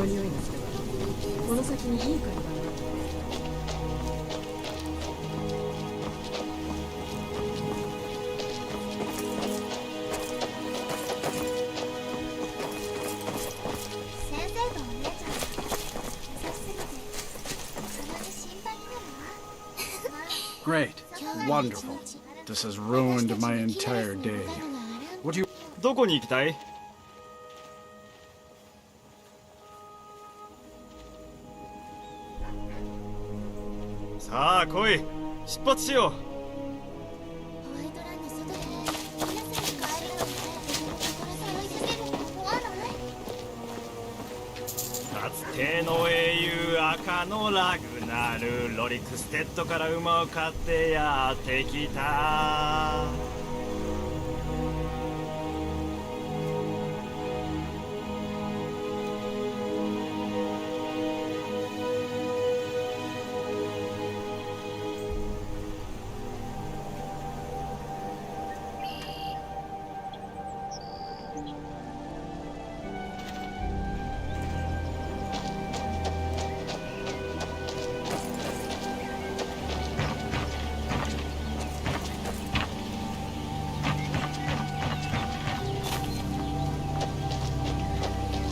の匂いがすればこの先にいい会話がある。Great. Wonderful. This has ruined my entire day. What do you... どこに行きたい？さあ来い、出発しよう。かつての英雄赤のラグナル、ロリクステッドから馬を買ってやってきた。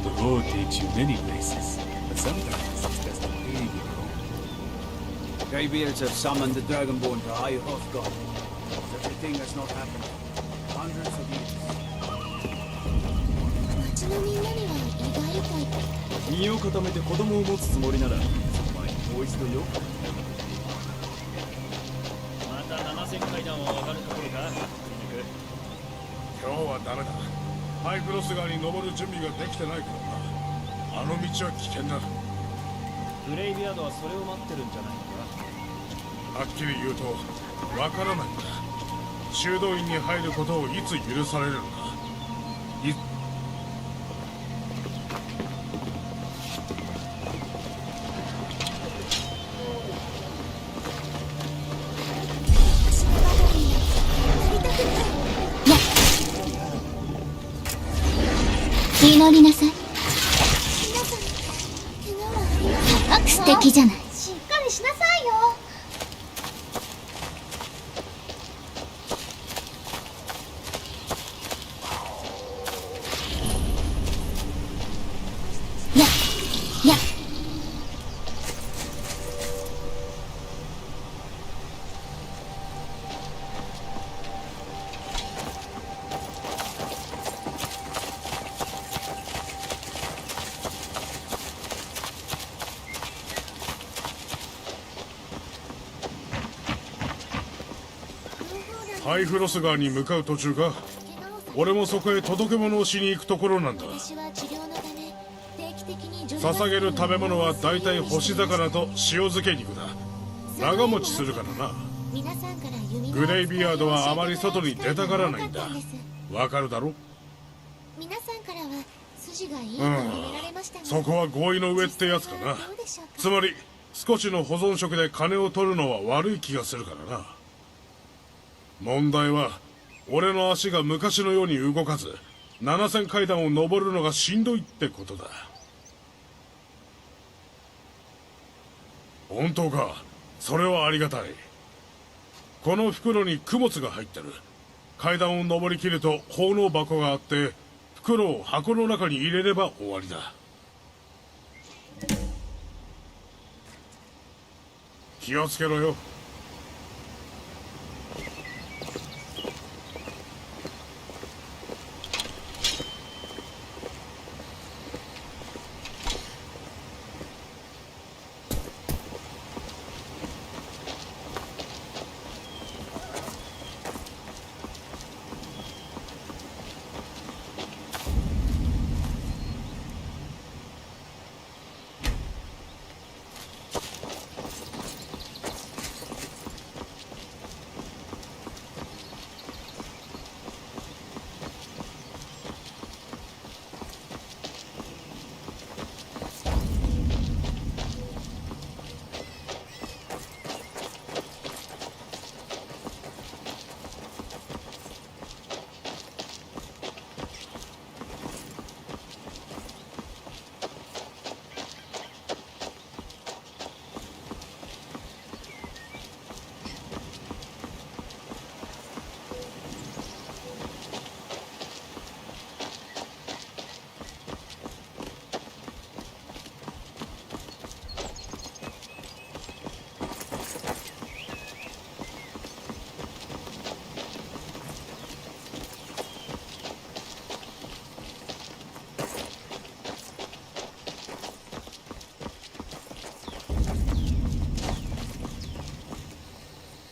The road takes you many places, but sometimes it's best to leave your home. Greybeards have summoned the Dragonborn to High Hrothgar. Such a thing has not happened. Hundreds of years. 町のみんなには意外と言って。身を固めて子供を持つつもりなら、その前にもう一度よ。また7000階段を上がるところか。今日はダメだ。ハイクロス川に登る準備ができてないからな。あの道は危険だ。グレイビアードはそれを待ってるんじゃないのか。はっきり言うとわからないんだ。修道院に入ることをいつ許されるのか。祈りなさい。素敵じゃない。しっかりしなさいよ。ハイフロス川に向かう途中か。俺もそこへ届け物をしに行くところなんだ。捧げる食べ物は大体干し魚と塩漬け肉だ。長持ちするからな。グレイビアードはあまり外に出たがらないんだ。わかるだろ。皆さんからは筋がいいと褒められましたが、そこは合意の上ってやつかな。つまり少しの保存食で金を取るのは悪い気がするからな。問題は俺の足が昔のように動かず7000階段を登るのがしんどいってことだ。本当か。それはありがたい。この袋に供物が入ってる。階段を登りきると奉納箱があって袋を箱の中に入れれば終わりだ。気をつけろよ。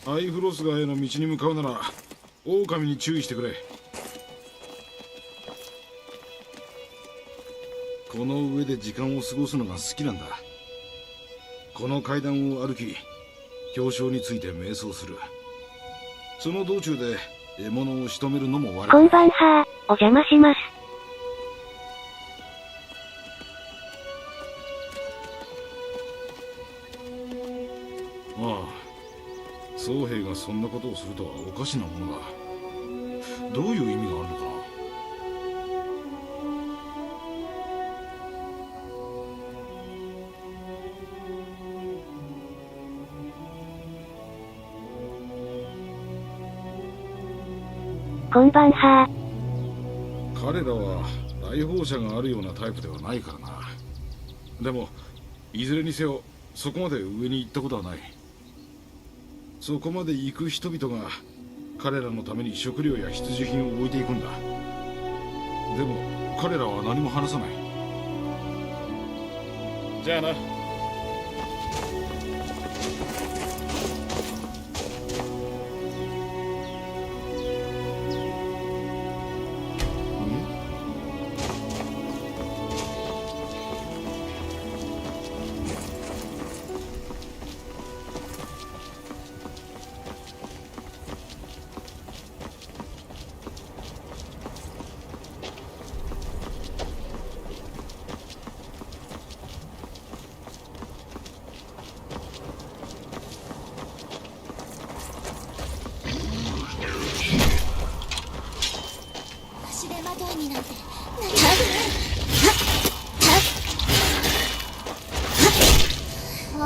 アイフロス川への道に向かうなら狼に注意してくれ。この上で時間を過ごすのが好きなんだ。この階段を歩き、氷床について瞑想する。その道中で獲物を仕留めるのも悪い。こんばんは、お邪魔します。ああ、宗兵がそんなことをするとはおかしなものだ。どういう意味があるのかな。こんばんは。彼らは来訪者があるようなタイプではないからな。でもいずれにせよそこまで上に行ったことはない。そこまで行く人々が彼らのために食料や必需品を置いていくんだ。でも彼らは何も話さない。じゃあな。足手まといになんて皆さん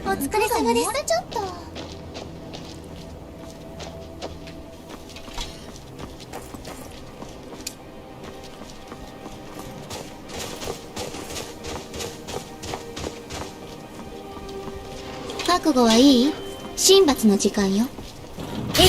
お疲れ様です。ちょっと覚悟はいい？神罰の時間よ。えい！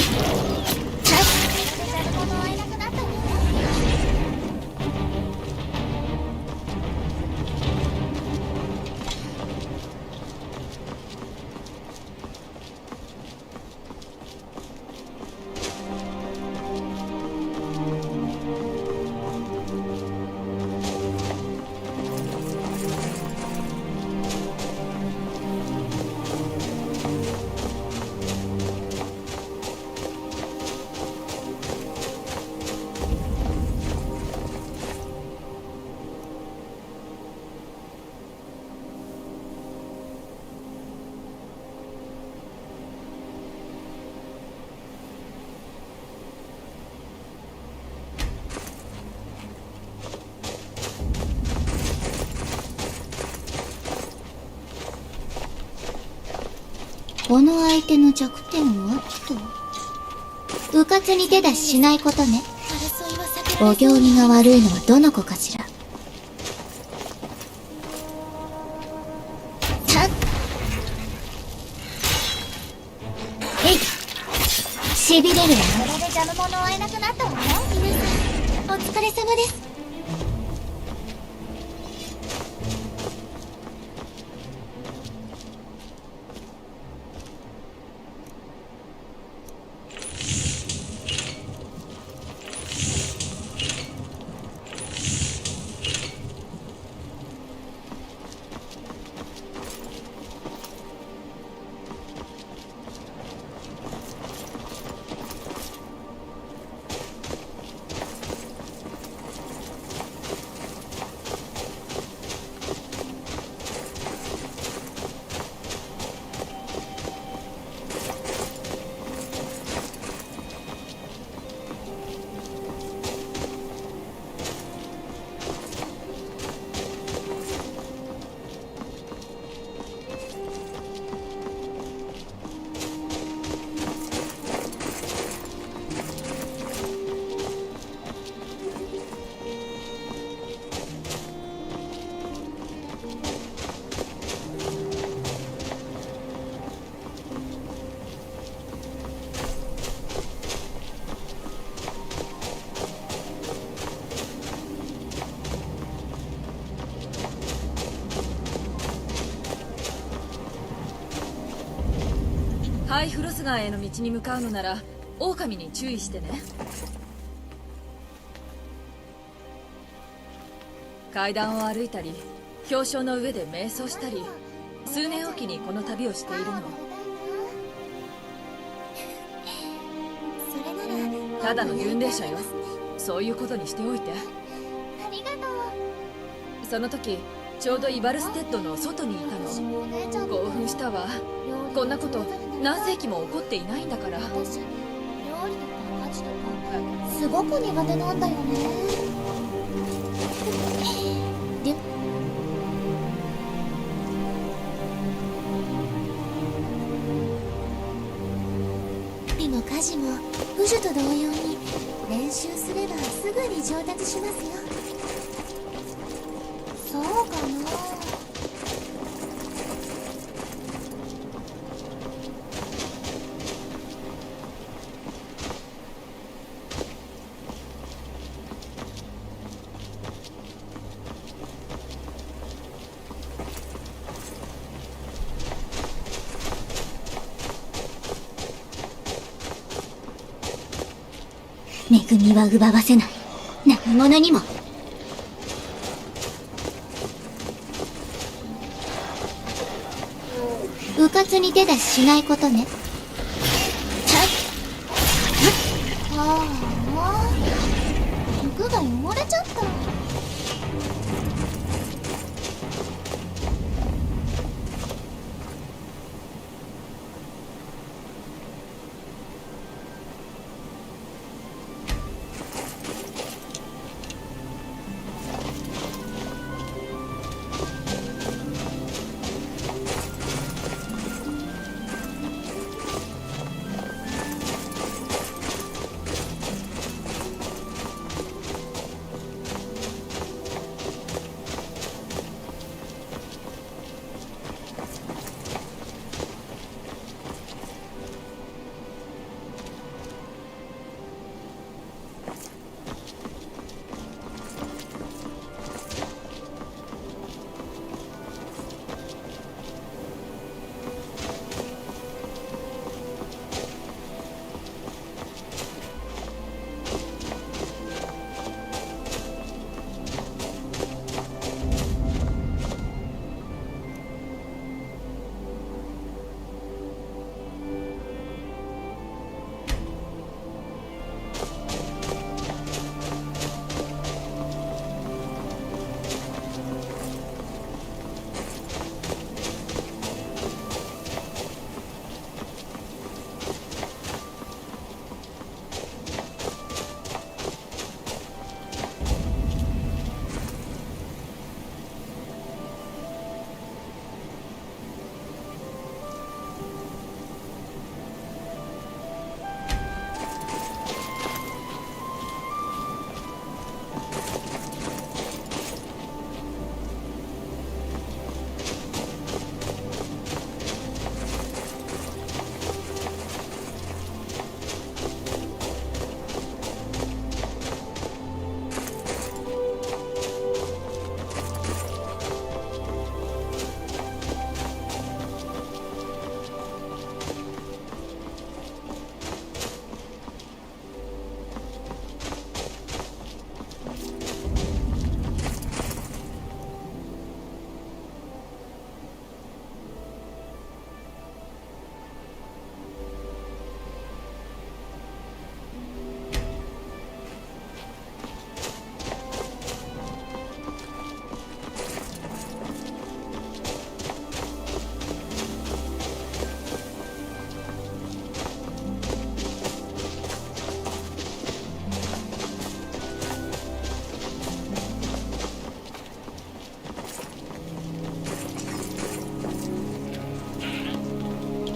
この相手の弱点はと、うかつに手出ししないことね。お行儀が悪いのはどの子かしら。えい！しびれるわ。これで邪魔者会えなくなったわよ。皆さんお疲れ様です。ハイフロス川への道に向かうのなら狼に注意してね。階段を歩いたり氷床の上で瞑想したり、数年おきにこの旅をしているの。ただの巡礼者よ。そういうことにしておいて。ありがとう。その時ちょうどイバルステッドの外にいたの。興奮したわ。こんなこと何世紀も起こっていないんだから。私料理とか家事とかすごく苦手なんだよね。料理も家事も武術と同様に練習すればすぐに上達しますよ。そうかな。恵みは奪わせない。何者にも。うかつに手出ししないことね。ああ、服が汚れちゃった。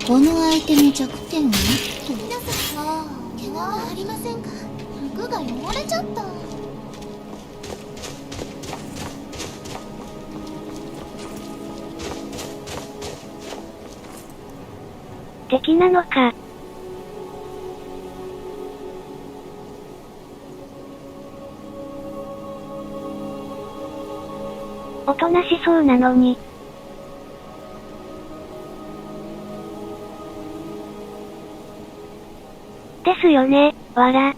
この相手の弱点は皆さん、怪我はありませんか？服が汚れちゃった。敵なのか。おとなしそうなのに。ですよね、わら。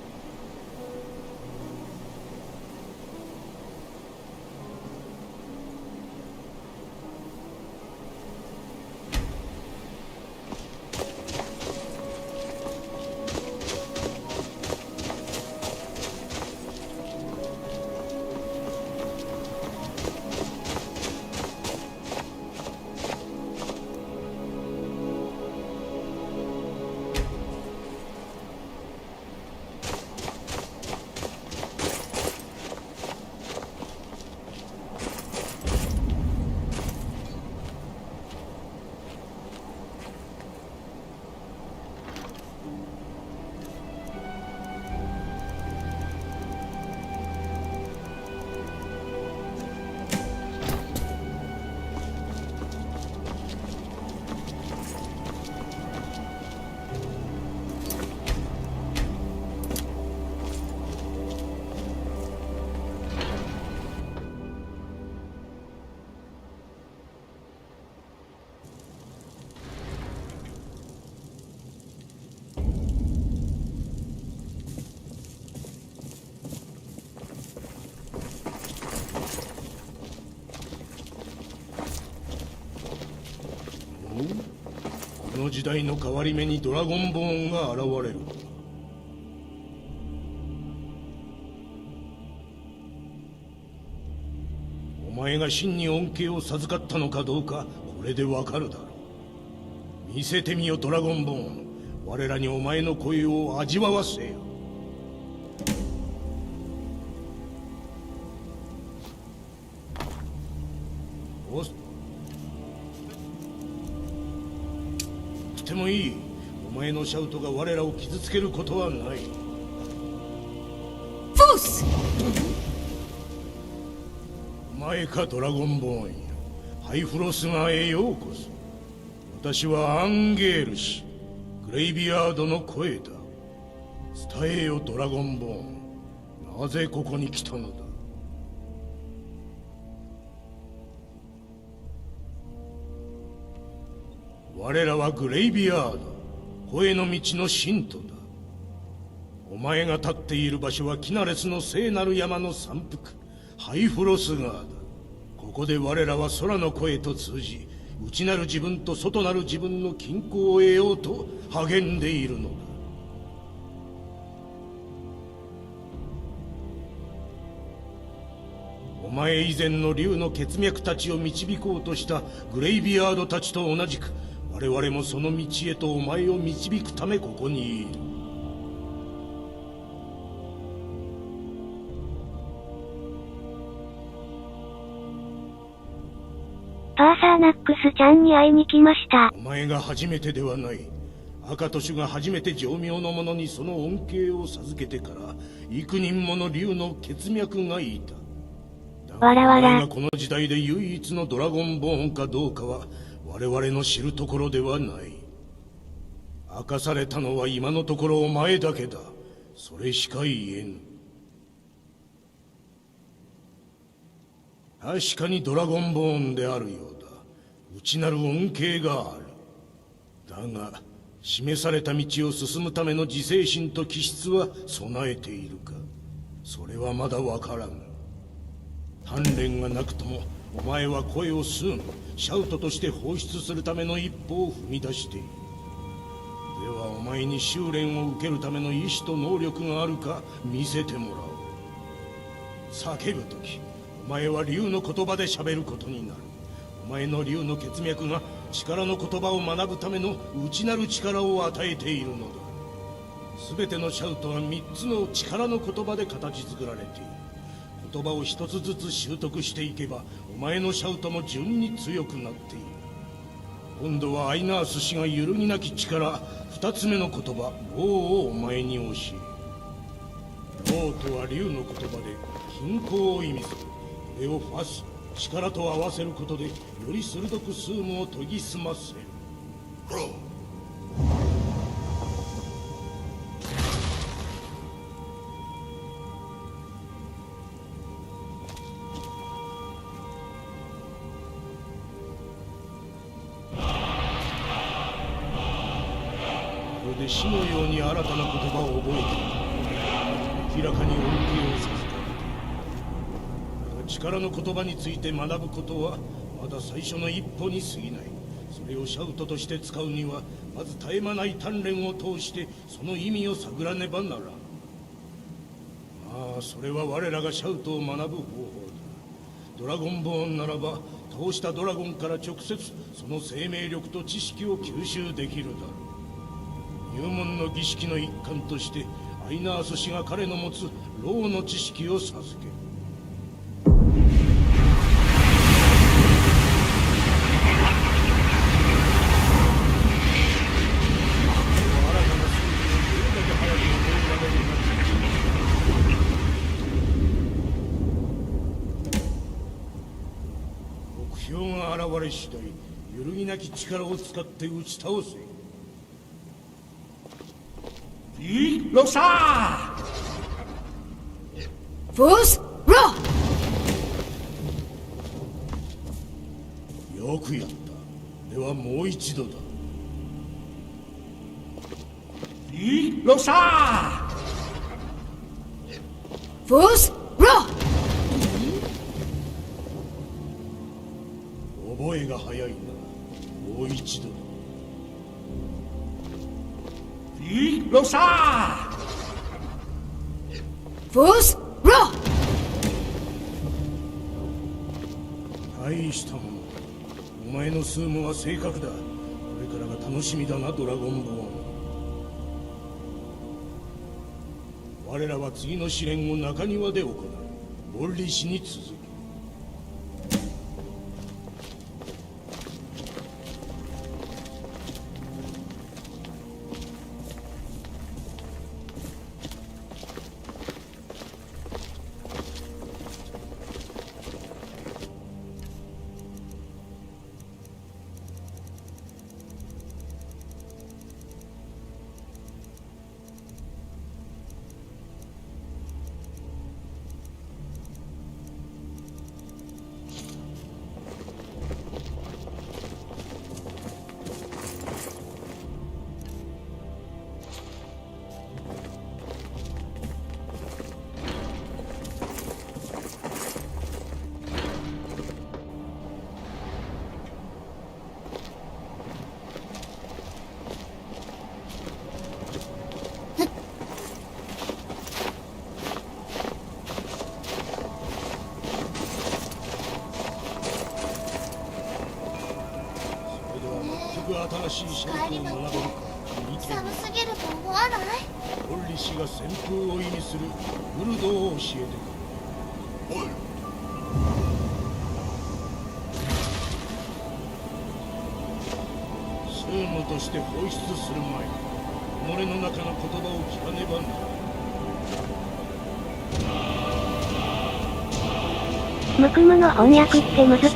この時代の変わり目にドラゴンボーンが現れる。お前が真に恩恵を授かったのかどうかこれでわかるだろう。見せてみよドラゴンボーン。我らにお前の声を味わわせよ。とてもいい。お前のシャウトが我らを傷つけることはない。フォース。お前かドラゴンボーンよ。ハイフロス川へようこそ。私はアンゲール氏、グレイビヤードの声だ。伝えよドラゴンボーン、なぜここに来たのだ。我らはグレイビヤード、声の道の信徒だ。お前が立っている場所はキナレスの聖なる山の山腹、ハイフロス川だ。ここで我らは空の声と通じ、内なる自分と外なる自分の均衡を得ようと励んでいるのだ。お前以前の竜の血脈たちを導こうとしたグレイビヤードたちと同じく、我々もその道へとお前を導くためここにいる。パーサーナックスちゃんに会いに来ました。お前が初めてではない。赤都主が初めて上名の者にその恩恵を授けてから幾人もの竜の血脈がいた。わらわら。お前がこの時代で唯一のドラゴンボーンかどうかは我々の知るところではない。明かされたのは今のところお前だけだ。それしか言えぬ。確かにドラゴンボーンであるようだ。内なる恩恵がある。だが示された道を進むための自制心と気質は備えているか、それはまだわからん。鍛錬がなくともお前は声を吸う、シャウトとして放出するための一歩を踏み出している。ではお前に修練を受けるための意志と能力があるか見せてもらおう。叫ぶときお前は竜の言葉で喋ることになる。お前の竜の血脈が力の言葉を学ぶための内なる力を与えているのだ。全てのシャウトは3つの力の言葉で形作られている。言葉を一つずつ習得していけばお前のシャウトも順に強くなっている。今度はアイナース氏が揺るぎなき力2つ目の言葉ローをお前に教える。ローとは竜の言葉で均衡を意味する。これをファス、力と合わせることでより鋭くスームを研ぎ澄ませる。ろで死のように新たな言葉を覚えている。明らかに恩恵を授かっている。だが力の言葉について学ぶことはまだ最初の一歩に過ぎない。それをシャウトとして使うにはまず絶え間ない鍛錬を通してその意味を探らねばならん。まあそれは我らがシャウトを学ぶ方法だ。ドラゴンボーンならば倒したドラゴンから直接その生命力と知識を吸収できるだろう。入門の儀式の一環としてアイナース氏が彼の持つローの知識を授ける。目標が現れ次第揺るぎなき力を使って打ち倒せ。ロサーフォースロー。よくやった。ではもう一度だ。ロサーフォースロー。覚えが早いな。もう一度だ。ロサーフォースロー。大したもの。お前のスームは正確だ。これからが楽しみだな、ドラゴンボーン。我らは次の試練を中庭で行う。ボッリ氏に続く。新しいシャウトを学べるか見てみる。寒すぎると思わない？ボッリ氏が旋風を意味するグルドを教えてくれ。おい。スームとして放出する前に己の中の言葉を聞かねばならん。ムクムの翻訳って難しい。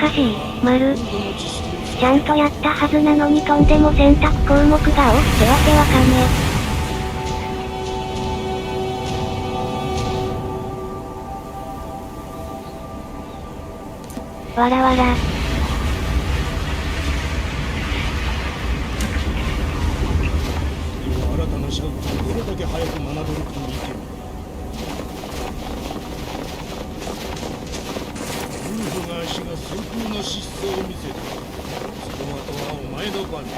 ちゃんとやったはずなのにとんでも選択項目が多くてわけわかんねえ。わらわら。新たなシャウトをどれだけ早く学べるか見てみる。ウルフが足が旋風の疾走を見せて、その後はお前の番だ。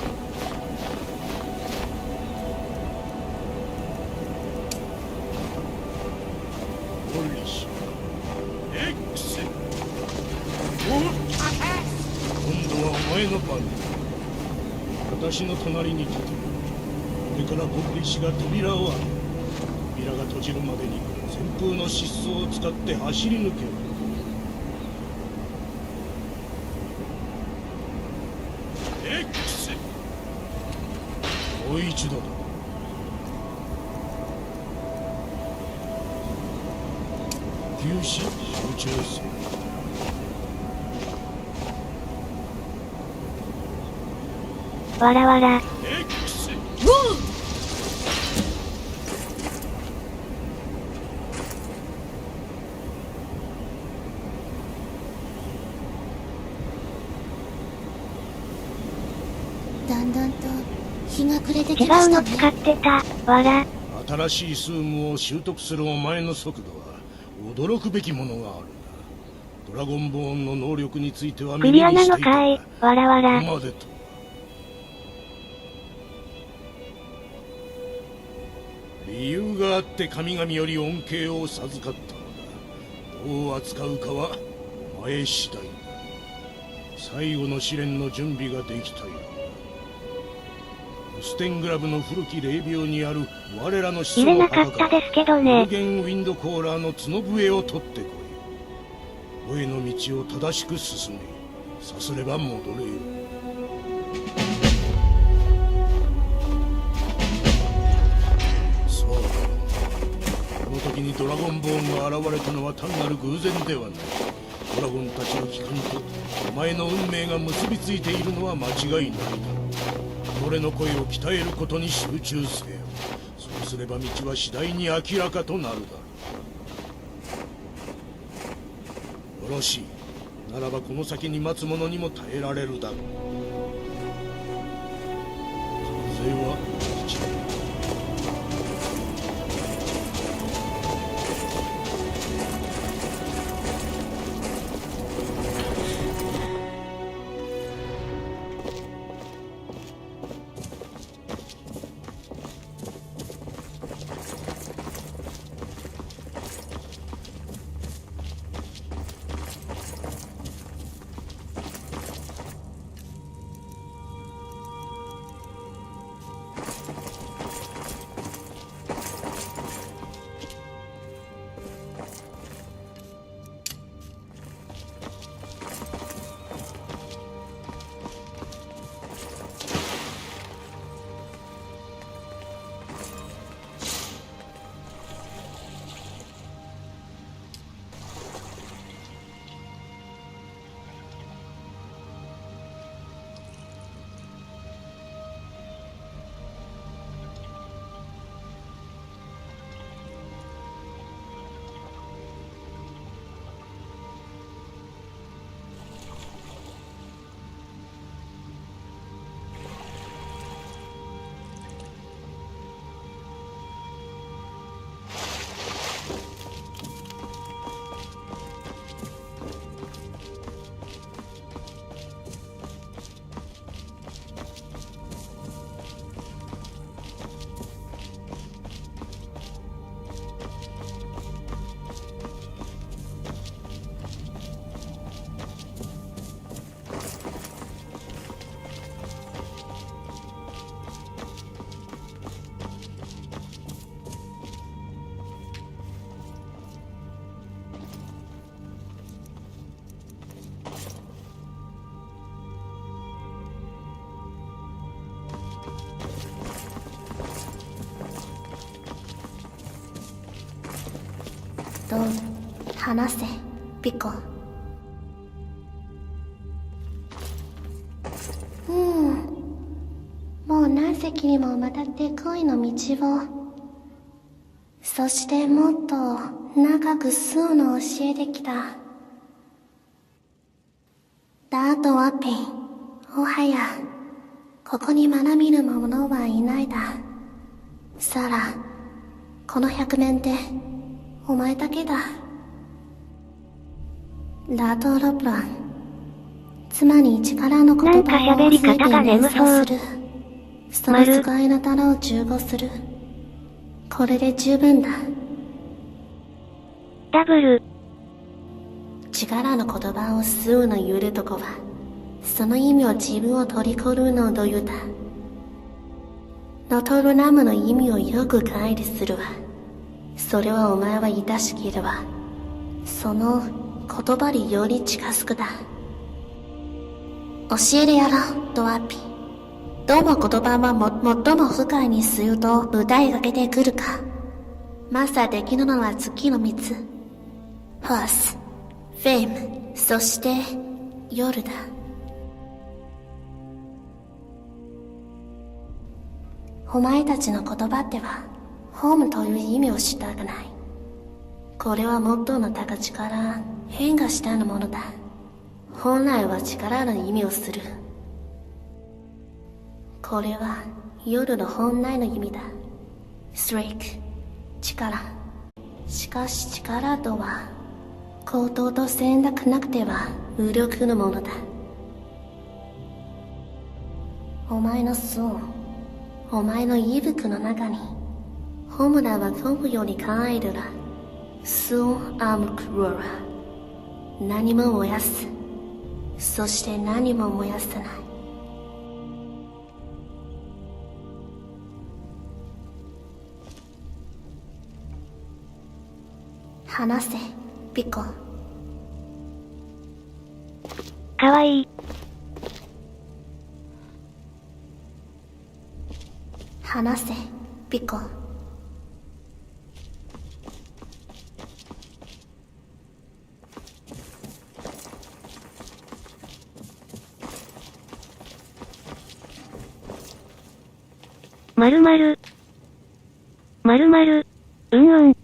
ボッリ氏 X。 今度はお前の番だ。私の隣に立て。これからボッリ氏が扉を開け、扉が閉じるまでに旋風の疾走を使って走り抜ける。X。 もう一度だ。呼吸し集中せよ。わらわら。X。だんだんと日が暮れて違うきましたの使ね。ってた。わら。新しいスームを習得するお前の速度は驚くべきものがあるな。ドラゴンボーンの能力についてはクリアな耳にしていたのかい。が、わらわら。ここまでと。理由があって神々より恩恵を授かったのだ。どう扱うかはお前次第だ。最後の試練の準備ができたようだ。ステングラブの古き霊廟にある我らの子孫の入れなかったですけどゴねー。ゲンウィンドコーラーの角笛を取ってこい。声の道を正しく進め、さすれば戻れよ。そうだ。この時にドラゴンボーンが現れたのは単なる偶然ではない。ドラゴンたちの帰還とお前の運命が結びついているのは間違いないだろう。己の声を鍛えることに集中せよ。そうすれば道は次第に明らかとなるだろう。よろしい。ならばこの先に待つ者にも耐えられるだろう。風は一年。と話せピコ。もう何隻にも渡って恋の道を、そしてもっと長く吸うのを教えてきた。だとワピン、もはやここに学びる者はいないだ。サラ、この100年でお前だけだ。ラトロプラン、妻に力の言葉を全て連想する。その使いの棚を15する。これで十分だ。ダブル。力の言葉を吸うの言うるとこは、その意味を自分を取り込むのというだ。ノトルナムの意味をよく乖離するわ。それはお前は愛しければ、その言葉により近づくだ。教えてやろう、ドアピ。どの言葉は最も深いに吸うと歌いかけてくるか。マスターできるのは月の3つ。フォース、フェイム、そして夜だ。お前たちの言葉ってはホームという意味を知ったくない。これは最も高力変化したのものだ。本来は力の意味をする。これは夜の本来の意味だ。ストレイク、力。しかし力とは、高等と選択なくては無力のものだ。お前のソウル、お前の息吹の中に、ホムラは飛ぶように帰るら、ソウアムクローラ。何も燃やす。そして何も燃やさない。話せ、ピコ。かわいい。話せ、ピコ。まるまる。まるまる。うんうん。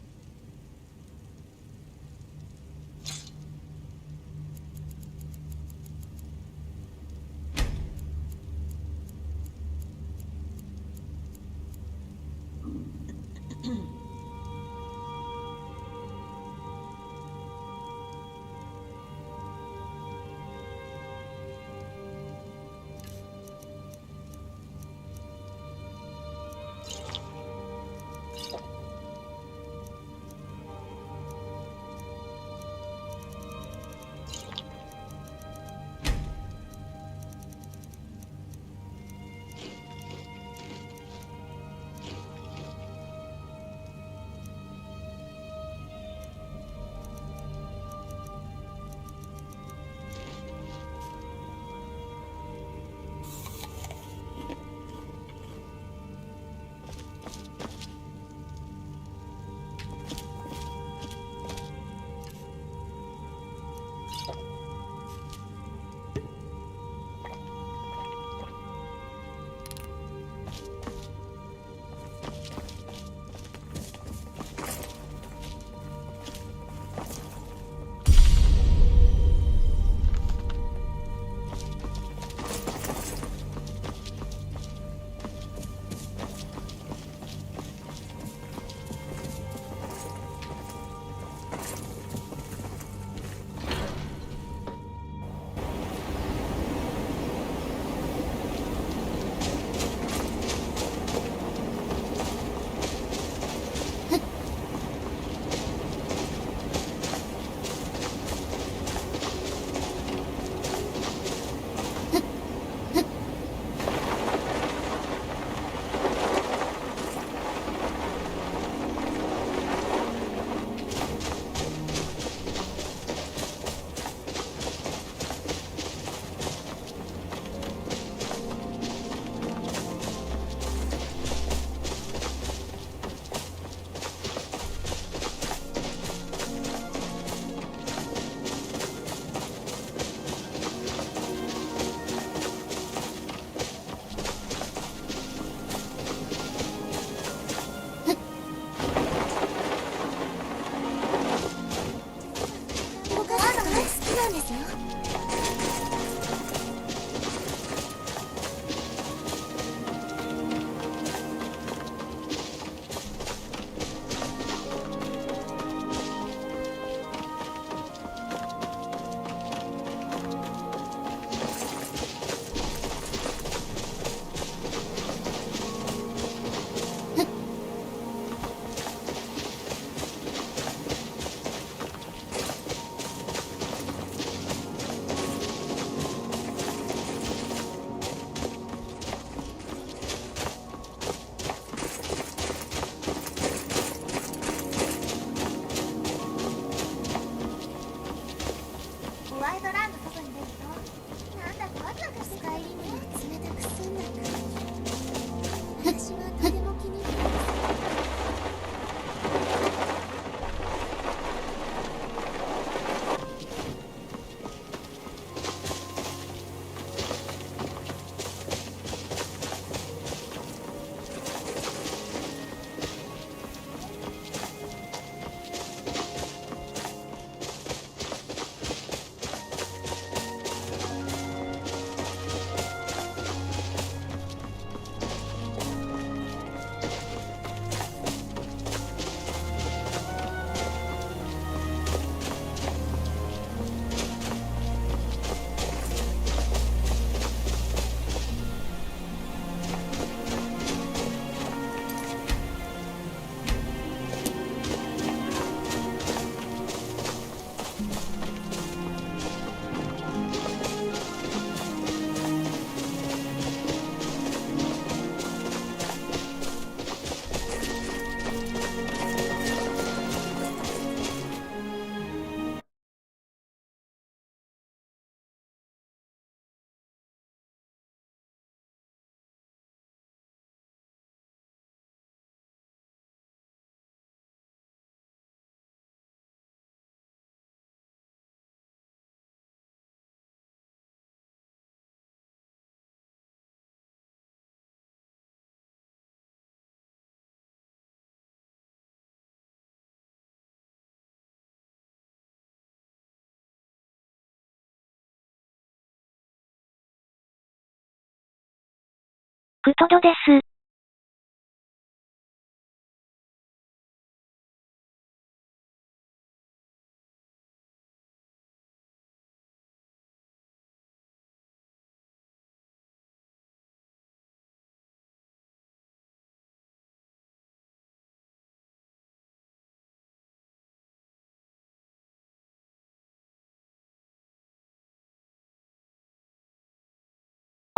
クトドです。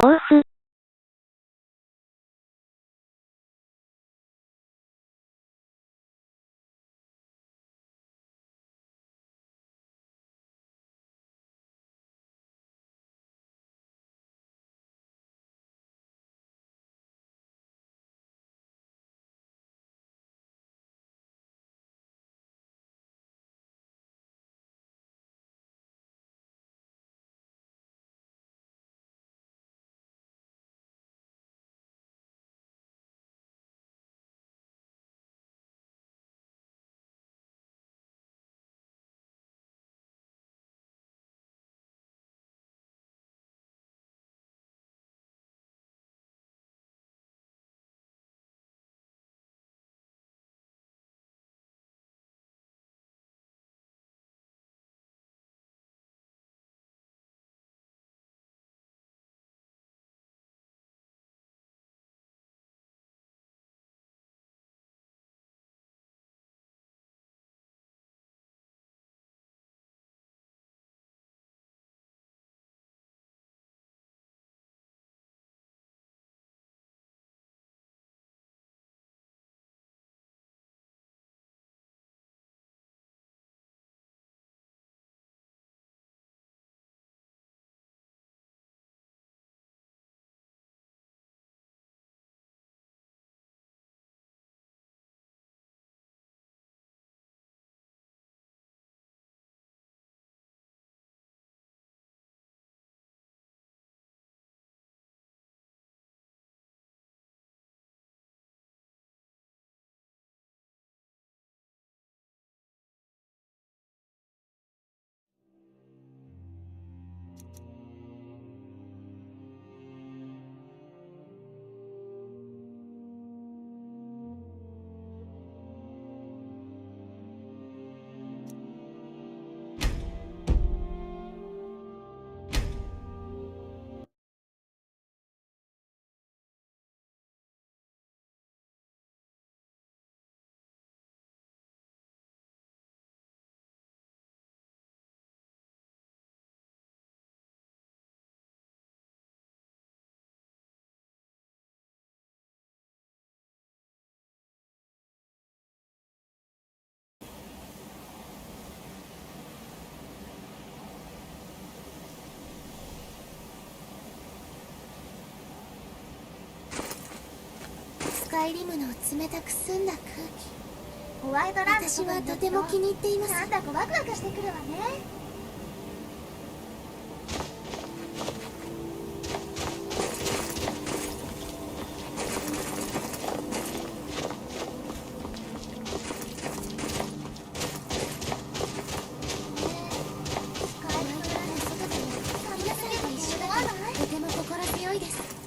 オウフ。スカイリムの冷たく澄んだ空気、ホワイトランド私はとても気に入っています。なんだかワクワクしてくるわね。とても心強いです。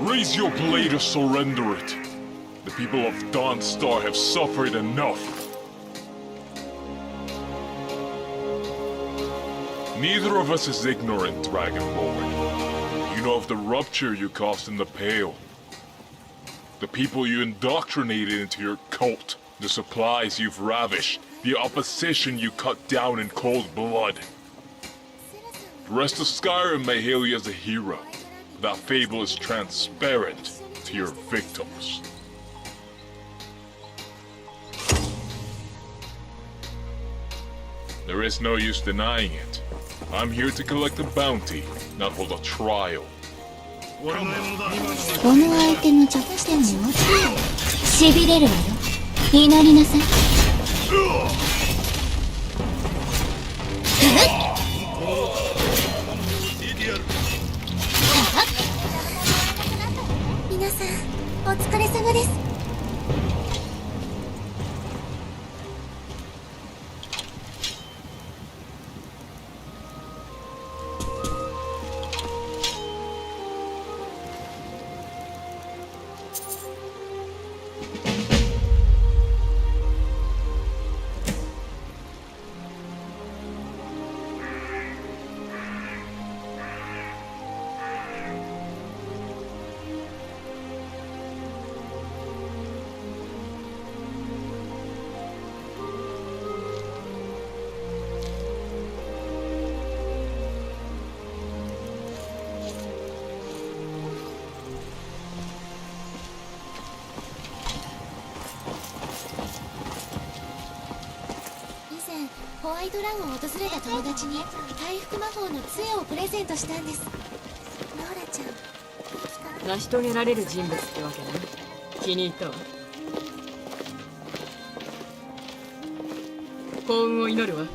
Raise your blade or surrender it. The people of Dawnstar have suffered enough. Neither of us is ignorant, Dragonborn. You know of the rupture you caused in the Pale. The people you indoctrinated into your cult. The supplies you've ravished. The opposition you cut down in cold blood. The rest of Skyrim may hail you as a hero. That fable is transparent to your victims. There is no use denying it. I'm here to collect a bounty, not hold a trial. このアイテム弱点に落ちる。痺れるわよ。祈りなさい。皆さん、お疲れ様です。ホワイトランを訪れた友達に回復魔法の杖をプレゼントしたんです。ローラちゃん、成し遂げられる人物ってわけね。気に入ったわ。幸運を祈るわ。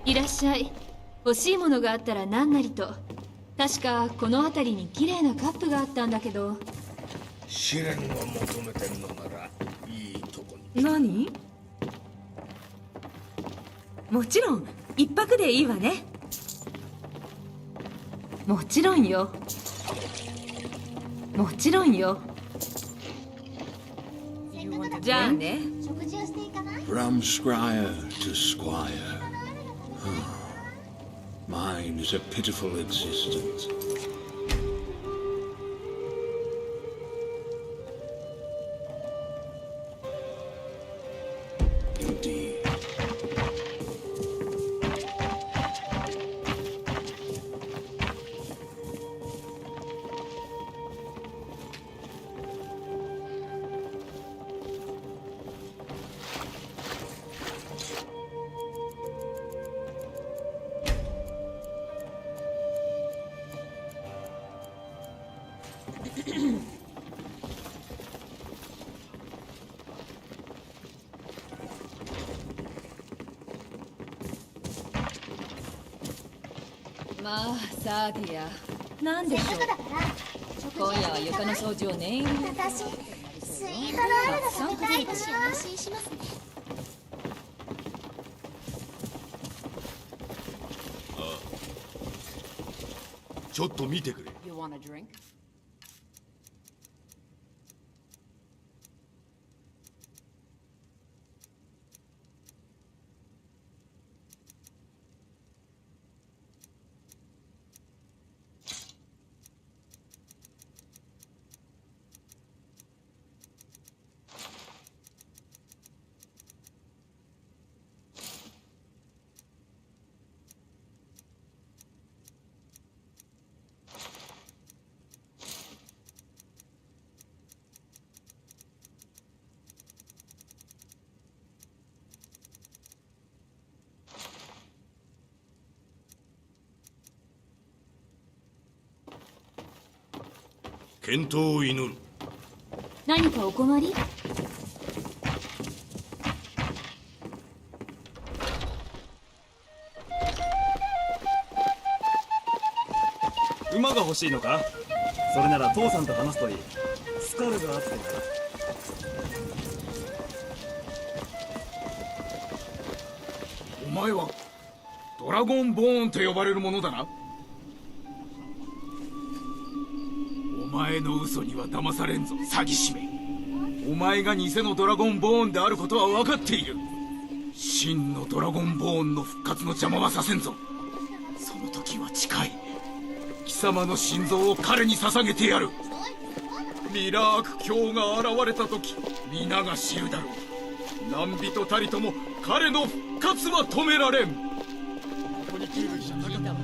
いらっしゃい。欲しいものがあったら何なりと。確かこの辺りに綺麗なカップがあったんだけど。試練を求めてるのならいいとこに。何？もちろん一泊でいいわね。もちろんよ。もちろんよ。じゃあね。食事をしていかない？ From Scryer to Squire. Mine is a pitiful existence. Indeed. Ahem. まあサーディア、なんでしょう。今夜は床の掃除を念入りに。私、スイートロールが食べたいな。安心しますね。ちょっと見てくれ。You want a drink? 健闘を祈る。何かお困り？馬が欲しいのか？それなら父さんと話すといい。スカルがあってな。お前はドラゴンボーンと呼ばれるものだな。お前の嘘には騙されんぞ、詐欺師め。お前が偽のドラゴンボーンであることは分かっている。真のドラゴンボーンの復活の邪魔はさせんぞ。その時は近い。貴様の心臓を彼に捧げてやる。ミラーク教が現れた時、皆が知るだろう。何人たりとも彼の復活は止められん。ここに来る医者なかった。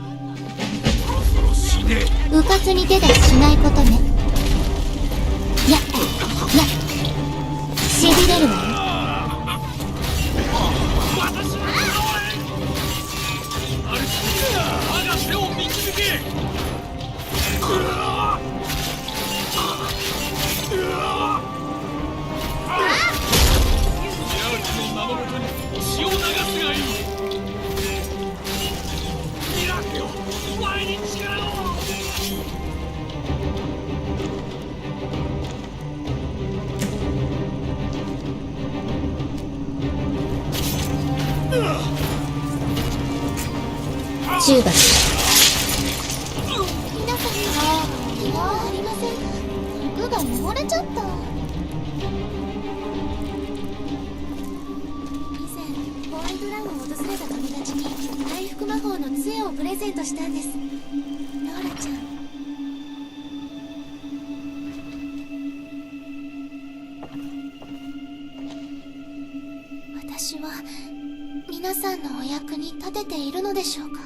そろ死ね。迂闊に手出ししないことね。しびれるわよ。我が手を導け。の名のもとに血を流すがいい。ミラクよ、お前に力を。中罰。皆さん、気はありませんか？服が汚れちゃった。ホワイトランを訪れた友達に回復魔法の杖をプレゼントしたんです。ローラちゃん。私は皆さんのお役に立てているのでしょうか？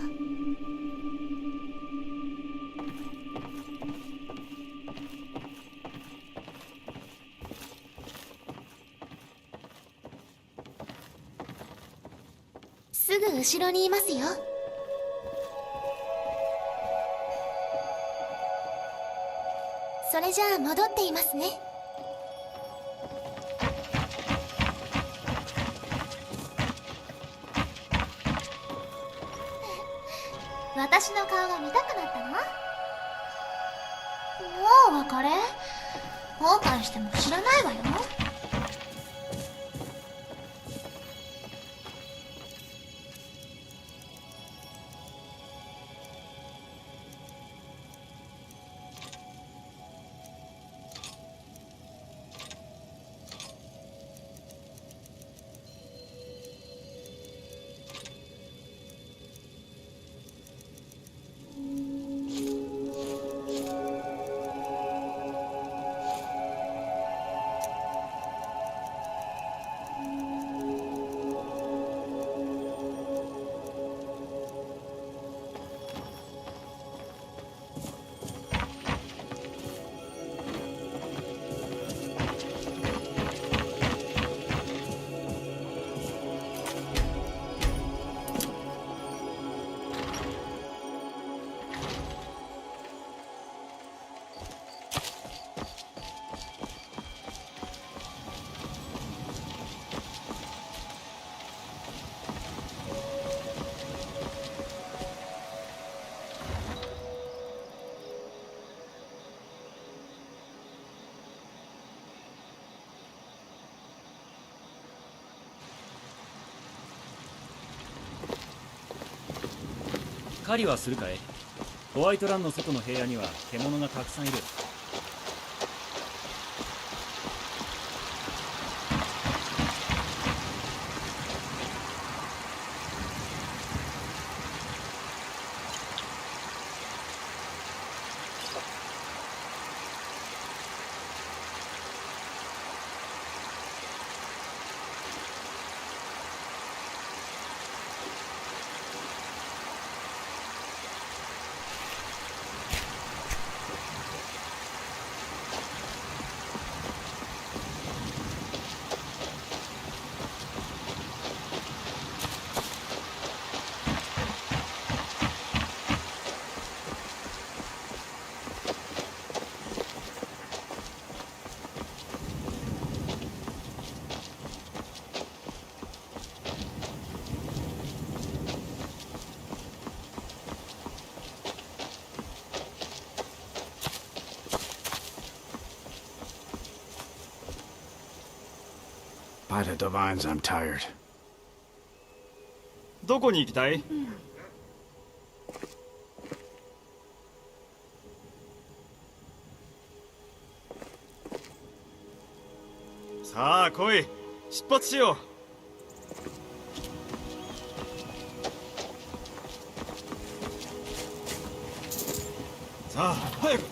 すぐ後ろにいますよ。それじゃあ戻っていますね。私の顔が見たくなったの？もうお別れ？後悔しても知らないわよ。狩りはするかい？ホワイトランの外の部屋には獣がたくさんいる。By the divines, I'm tired. どこに行きたい？さあ来い、出発しよう。さあ早く。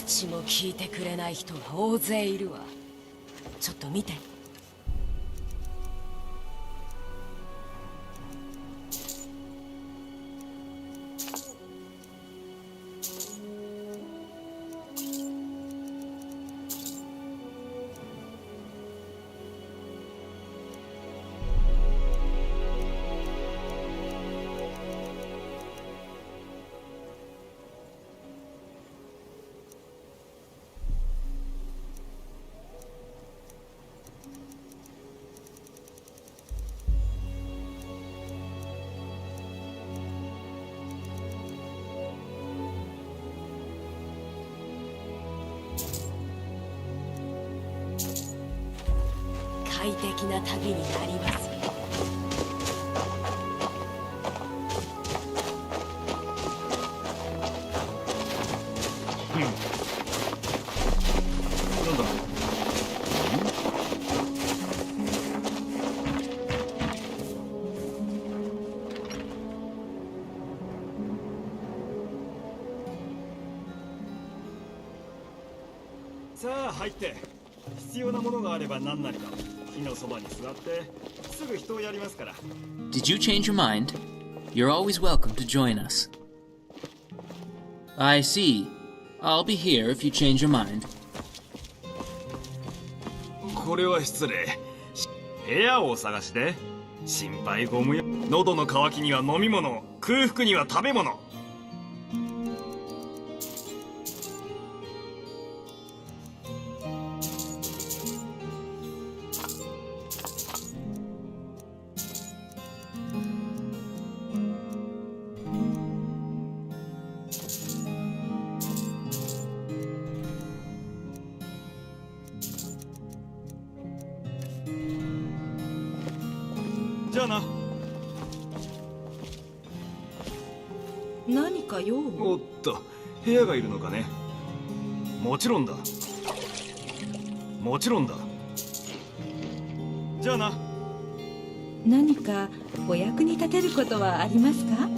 口も聞いてくれない人が大勢いるわ。ちょっと見て。快適な旅になります。なんだ？さあ入って。必要なものがあれば何なりと火のそばに座ってすぐ人をやりますから。 Did you change your mind? You're always welcome to join us. I see. I'll be here if you change your mind. これは失礼。部屋をお探しで心配ご無用。喉の渇きには飲み物、空腹には食べ物。じゃあな。何か用？おっと、部屋がいるのかね。もちろんだ。もちろんだ。じゃあな。何かお役に立てることはありますか？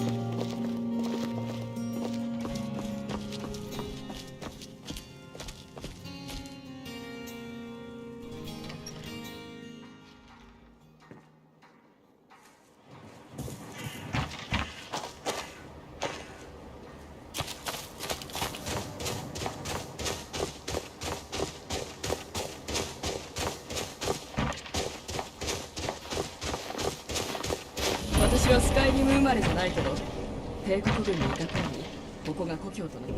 私ちはスカイリム生まれじゃないけど、帝国軍にいた頃にここが故郷となっ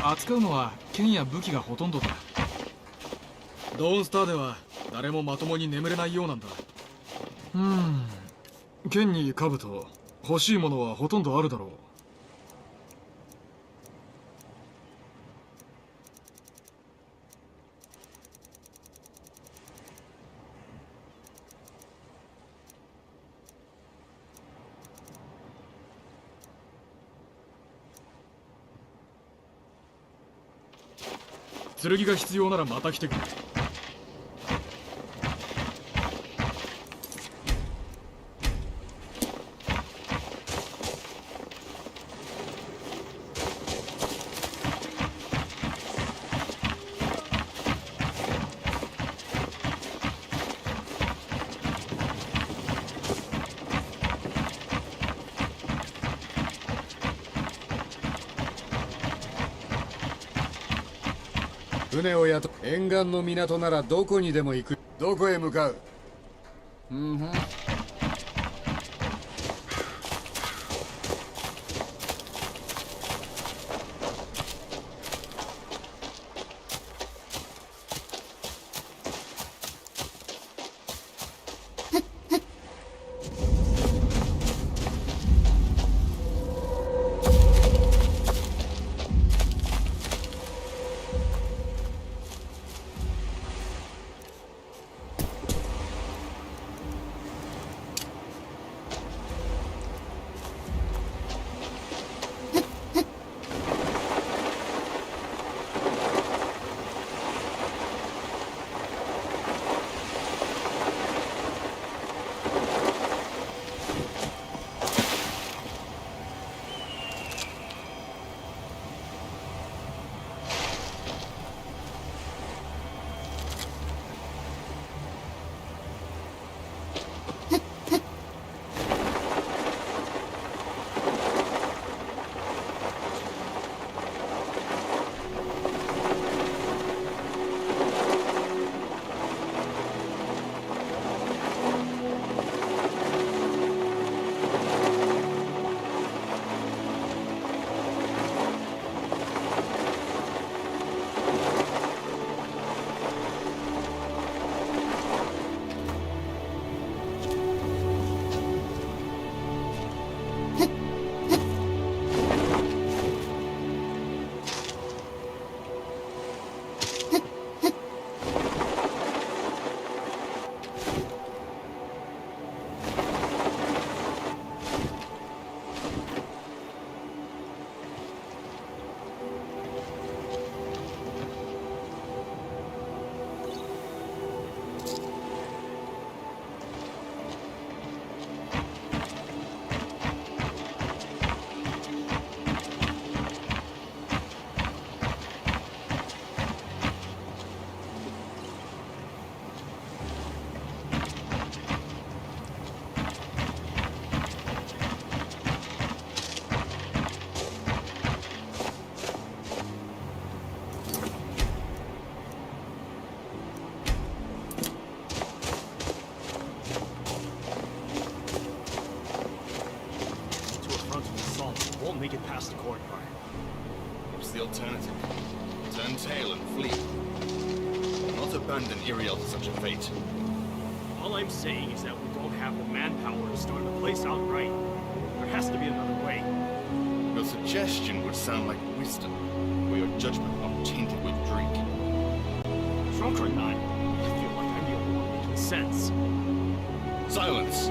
た。扱うのは剣や武器がほとんどだ。ドーンスターでは誰もまともに眠れないようなんだ。剣に兜、欲しいものはほとんどあるだろう。剣が必要ならまた来てくれ。船を雇う。沿岸の港ならどこにでも行く。どこへ向かう？Make it past the courtyard. What's the alternative? Turn tail and flee. Not abandon Iriel to such a fate. All I'm saying is that we don't have the manpower to storm the place outright. There has to be another way. Your suggestion would sound like wisdom, or your judgment not tainted with drink. Drunk or not, I feel like I'm the only one making sense. Silence!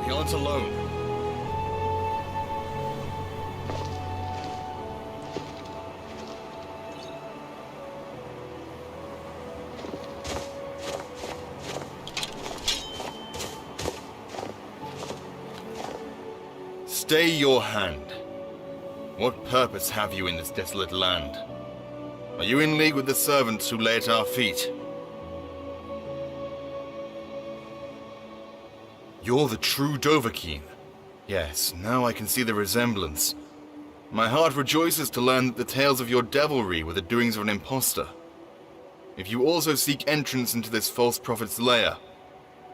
We aren't alone. Stay your hand. What purpose have you in this desolate land? Are you in league with the servants who lay at our feet? You're the true Dovahkiin. Yes, now I can see the resemblance. My heart rejoices to learn that the tales of your devilry were the doings of an impostor. If you also seek entrance into this false prophet's lair,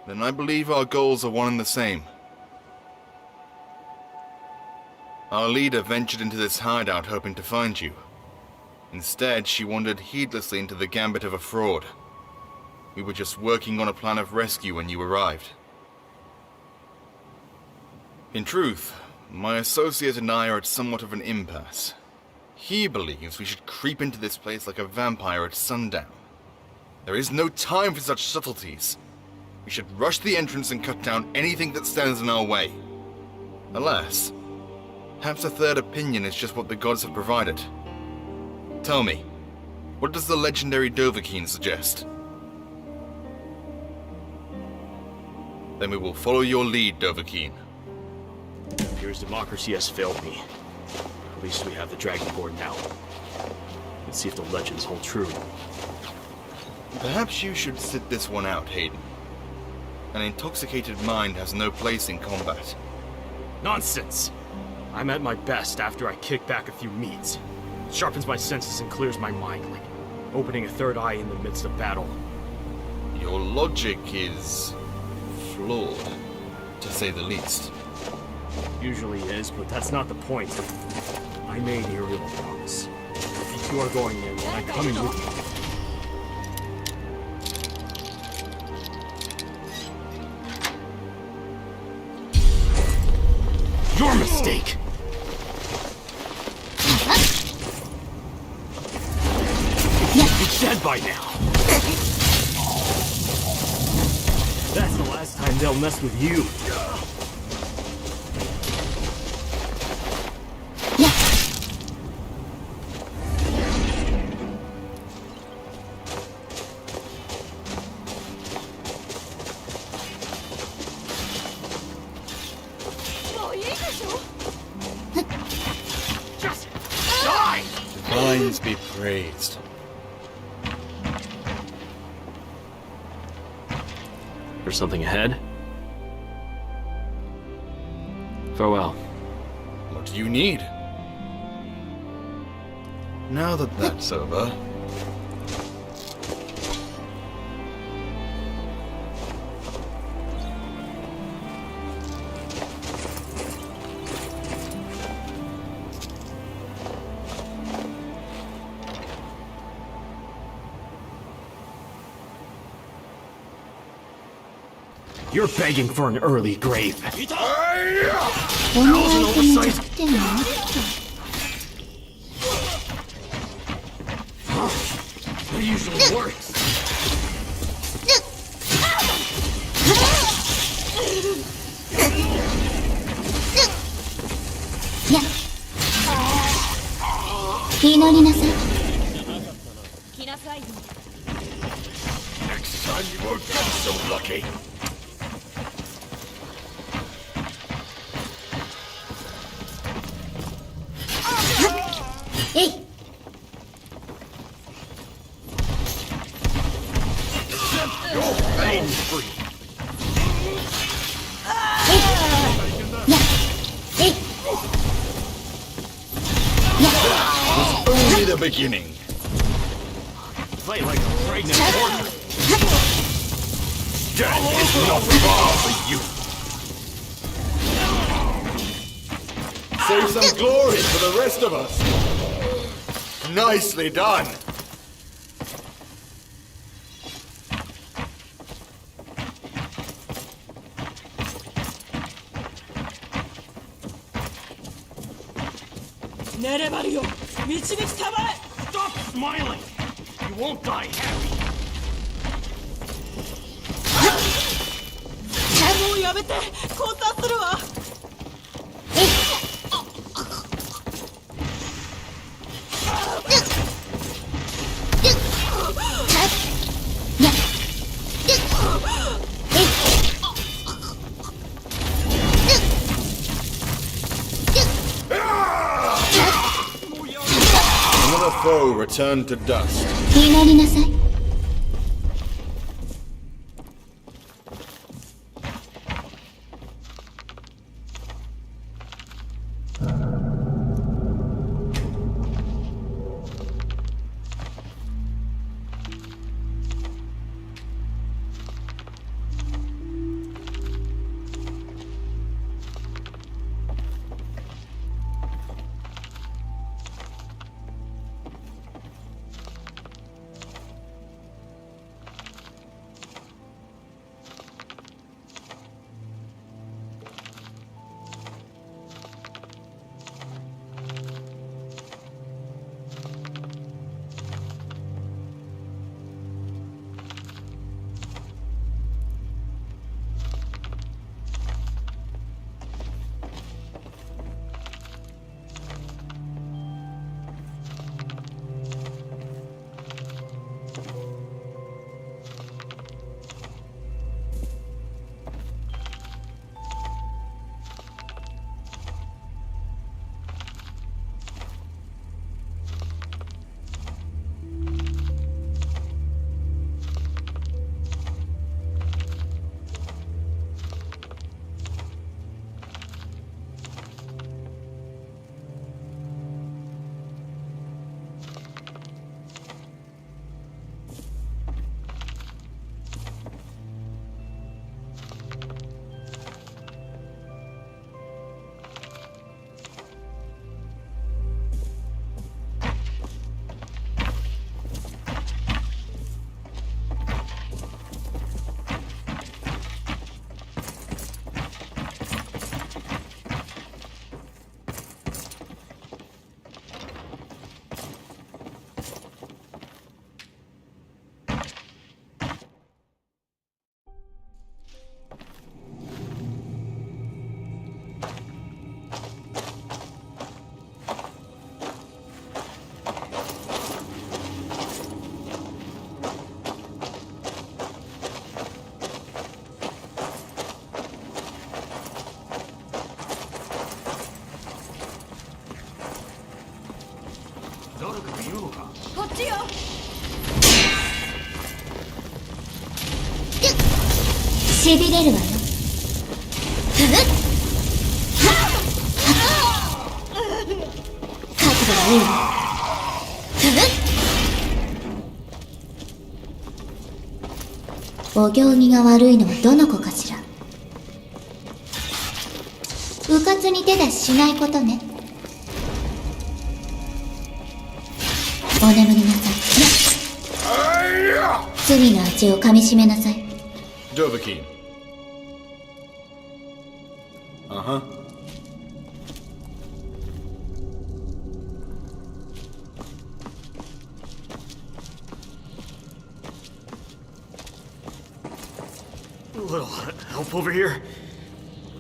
then I believe our goals are one and the same. Our leader ventured into this hideout hoping to find you. Instead, she wandered heedlessly into the gambit of a fraud. We were just working on a plan of rescue when you arrived. In truth, my associate and I are at somewhat of an impasse. He believes we should creep into this place like a vampire at sundown. There is no time for such subtleties. We should rush the entrance and cut down anything that stands in our way. Alas, perhaps a third opinion is just what the gods have provided. Tell me, what does the legendary Dovahkiin suggest? Then we will follow your lead, Dovahkiin. Appears democracy has failed me. At least we have the Dragonborn now. Let's see if the legends hold true. Perhaps you should sit this one out, Hayden. An intoxicated mind has no place in combat. Nonsense! I'm at my best after I kick back a few meats. It sharpens my senses and clears my mind, like opening a third eye in the midst of battle. Your logic is flawed, to say the least. Usually is, but that's not the point. I made Ariel a promise. If you are going in, then I'm coming with you. Your mistake! It's dead by now! That's the last time they'll mess with you. Just die! Divines be praised. There's something ahead? Farewell. What do you need? Now that that's over... You're begging for an early grave. このアイテム弱点はあった It usually works. Yeah. 祈りなさい。来なさいよ。 Next time you won't get so lucky. Hey. You're pain free. Hey. That was only the beginning. Fight like a pregnant horse. Death is not far for you. Save some glory for the rest of us. Nicely done. Stop smiling! You won't die happy! もうやめて交差するわ Another foe returned to dust. 祈りなさい。いるのか。こっちよ。しびれるわよ。覚悟がいいわ。お行儀が悪いのはどの子かしら。うかつに手出ししないことね。お眠りなさい。罪の味をかみしめなさい。Dovahkiin. Uh-huh. A little help over here?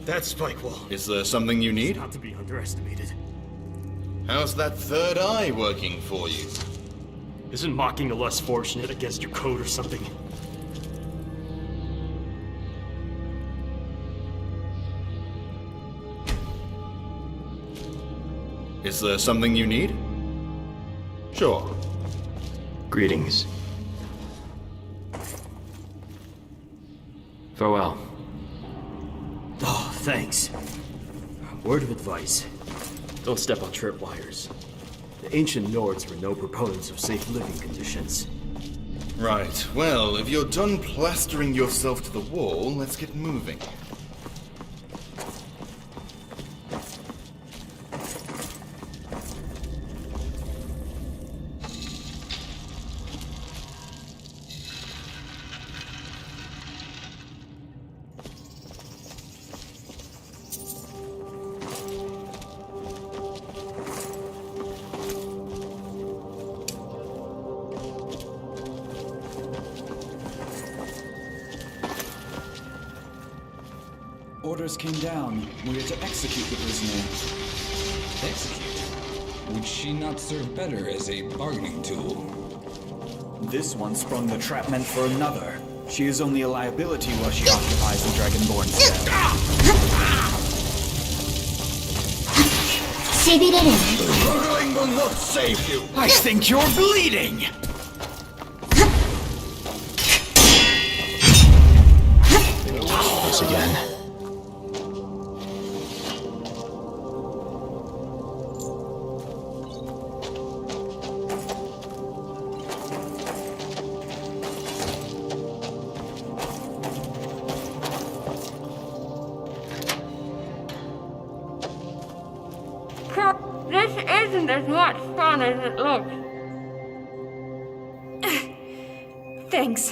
That spike wall. Is there something you need? Not to be underestimated. How's that third eye working for you? Isn't mocking the less fortunate against your code or something? Is there something you need? Sure. Greetings. Farewell. Oh, thanks. Word of advice. Don't step on tripwires. The ancient Nords were no proponents of safe living conditions. Right. Well, if you're done plastering yourself to the wall, let's get moving. Orders came down. We are to execute the prisoner. Execute? Would she not serve better as a bargaining tool? This one sprung the trap meant for another. She is only a liability while she occupies the Dragonborn's cell. しびれる。 Struggling will not save you. I think you're bleeding. This again. This isn't as much fun as it looks. Thanks.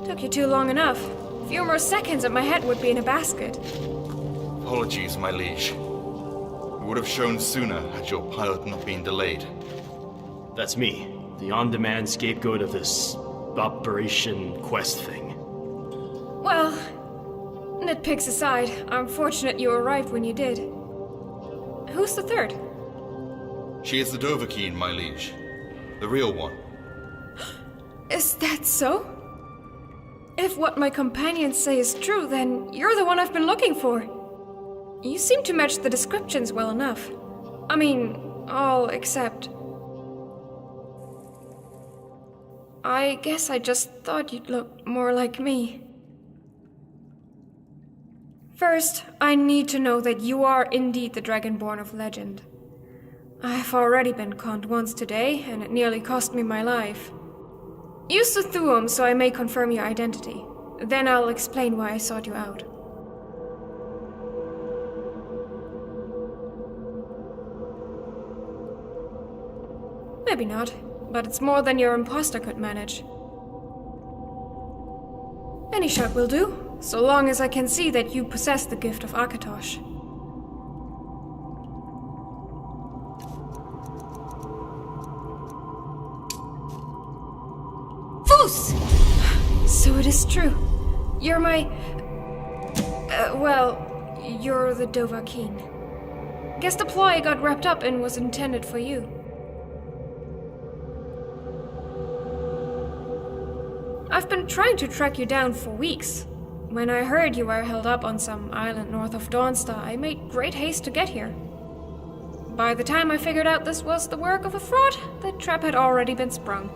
Took you too long enough. A few more seconds and my head would be in a basket. Apologies, my liege. We would have shown sooner had your pilot not been delayed. That's me, the on-demand scapegoat of this Operation Quest thing. Well, nitpicks aside, I'm fortunate you arrived when you did. Who's the third? She is the Dovahkiin, my liege. The real one. Is that so? If what my companions say is true, then you're the one I've been looking for. You seem to match the descriptions well enough. I mean, all except... I guess I just thought you'd look more like me. First, I need to know that you are indeed the Dragonborn of legend. I've already been conned once today, and it nearly cost me my life. Use the Thuum so I may confirm your identity. Then I'll explain why I sought you out. Maybe not, but it's more than your imposter could manage. Any shot will do, so long as I can see that you possess the gift of Akatosh. Foos! So it is true. You're my... you're the Dovahkiin. Guess the ploy I got wrapped up in was intended for you. I've been trying to track you down for weeks. When I heard you were held up on some island north of Dawnstar, I made great haste to get here. By the time I figured out this was the work of a fraud, the trap had already been sprung.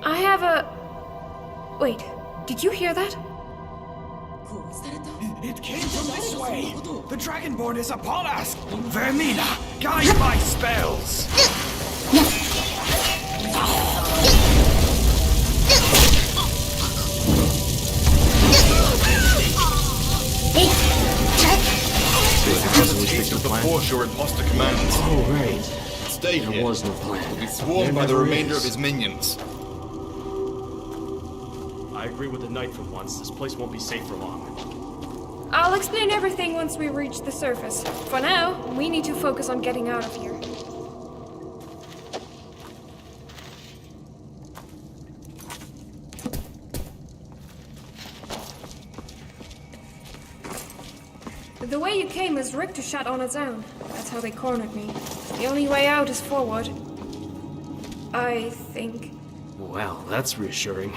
I have a... Wait, did you hear that? It came from this way! The Dragonborn is upon us! Vermina, guide my spells! Hesitation of the Force your imposter commands. Oh, right. Stay here. There was no plan. Will be swarmed by the remainder of his minions. I agree with the Knight for once. This place won't be safe for long. I'll explain everything once we reach the surface. For now, we need to focus on getting out of here. The way you came is rigged to shut on its own. That's how they cornered me. The only way out is forward. I think. Well, that's reassuring.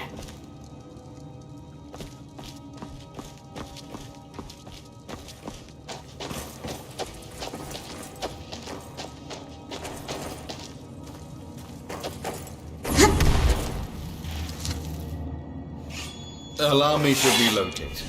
Allow me to relocate.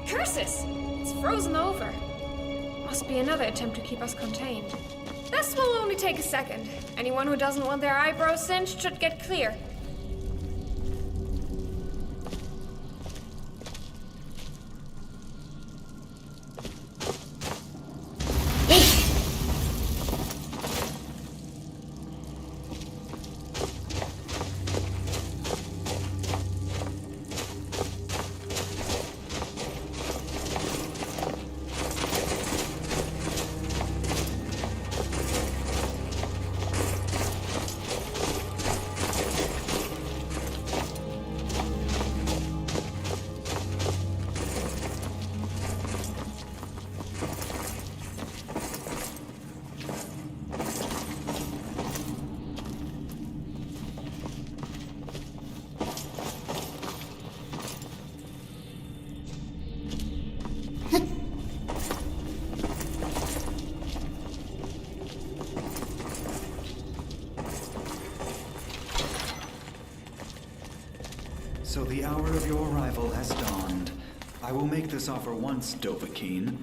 Curses! It's frozen over. Must be another attempt to keep us contained. This will only take a second. Anyone who doesn't want their eyebrows singed should get clear. So the hour of your arrival has dawned. I will make this offer once, Dovahkiin.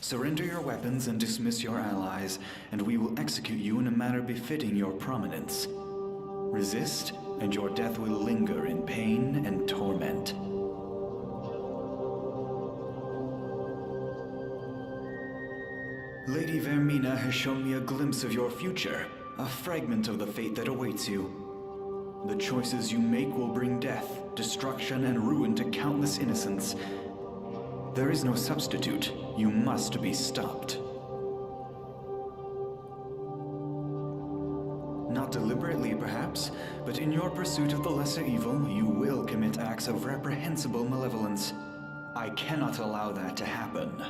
Surrender your weapons and dismiss your allies, and we will execute you in a manner befitting your prominence. Resist, and your death will linger in pain and torment. Lady Vermina has shown me a glimpse of your future, a fragment of the fate that awaits you. The choices you make will bring death, destruction, and ruin to countless innocents. There is no substitute. You must be stopped. Not deliberately, perhaps, but in your pursuit of the lesser evil, you will commit acts of reprehensible malevolence. I cannot allow that to happen.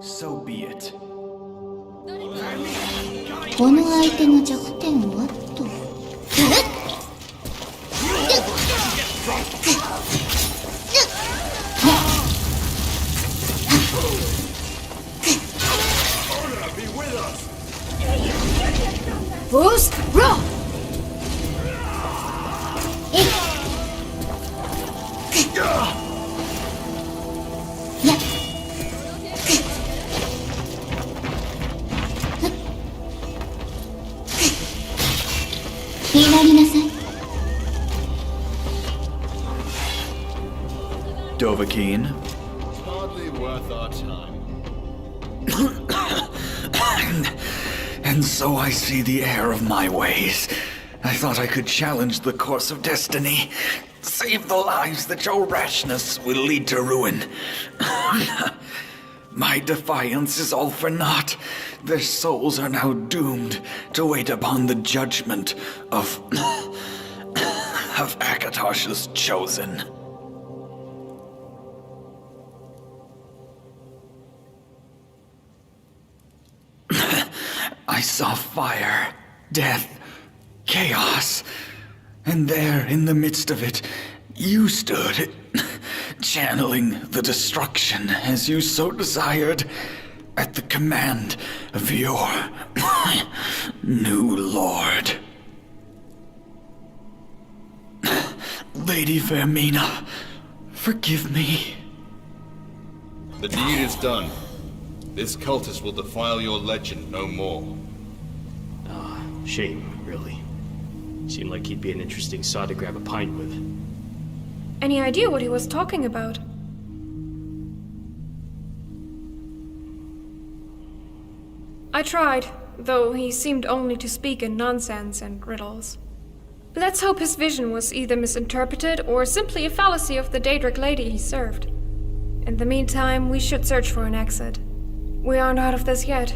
So be it. この相手の弱点はと。Boost, roll! Dovahkiin. Hardly worth our time. And so I see the error of my ways. I thought I could challenge the course of destiny, save the lives that your rashness will lead to ruin. My defiance is all for naught. Their souls are now doomed to wait upon the judgment of Akatosh's chosen. I saw fire, death, chaos, and there in the midst of it, you stood, channeling the destruction as you so desired, at the command of your new lord. Lady Vermina, forgive me. The deed is done. This cultist will defile your legend no more. Shame, really. Seemed like he'd be an interesting sod to grab a pint with. Any idea what he was talking about? I tried, though he seemed only to speak in nonsense and riddles. Let's hope his vision was either misinterpreted or simply a fallacy of the Daedric lady he served. In the meantime, we should search for an exit. We aren't out of this yet.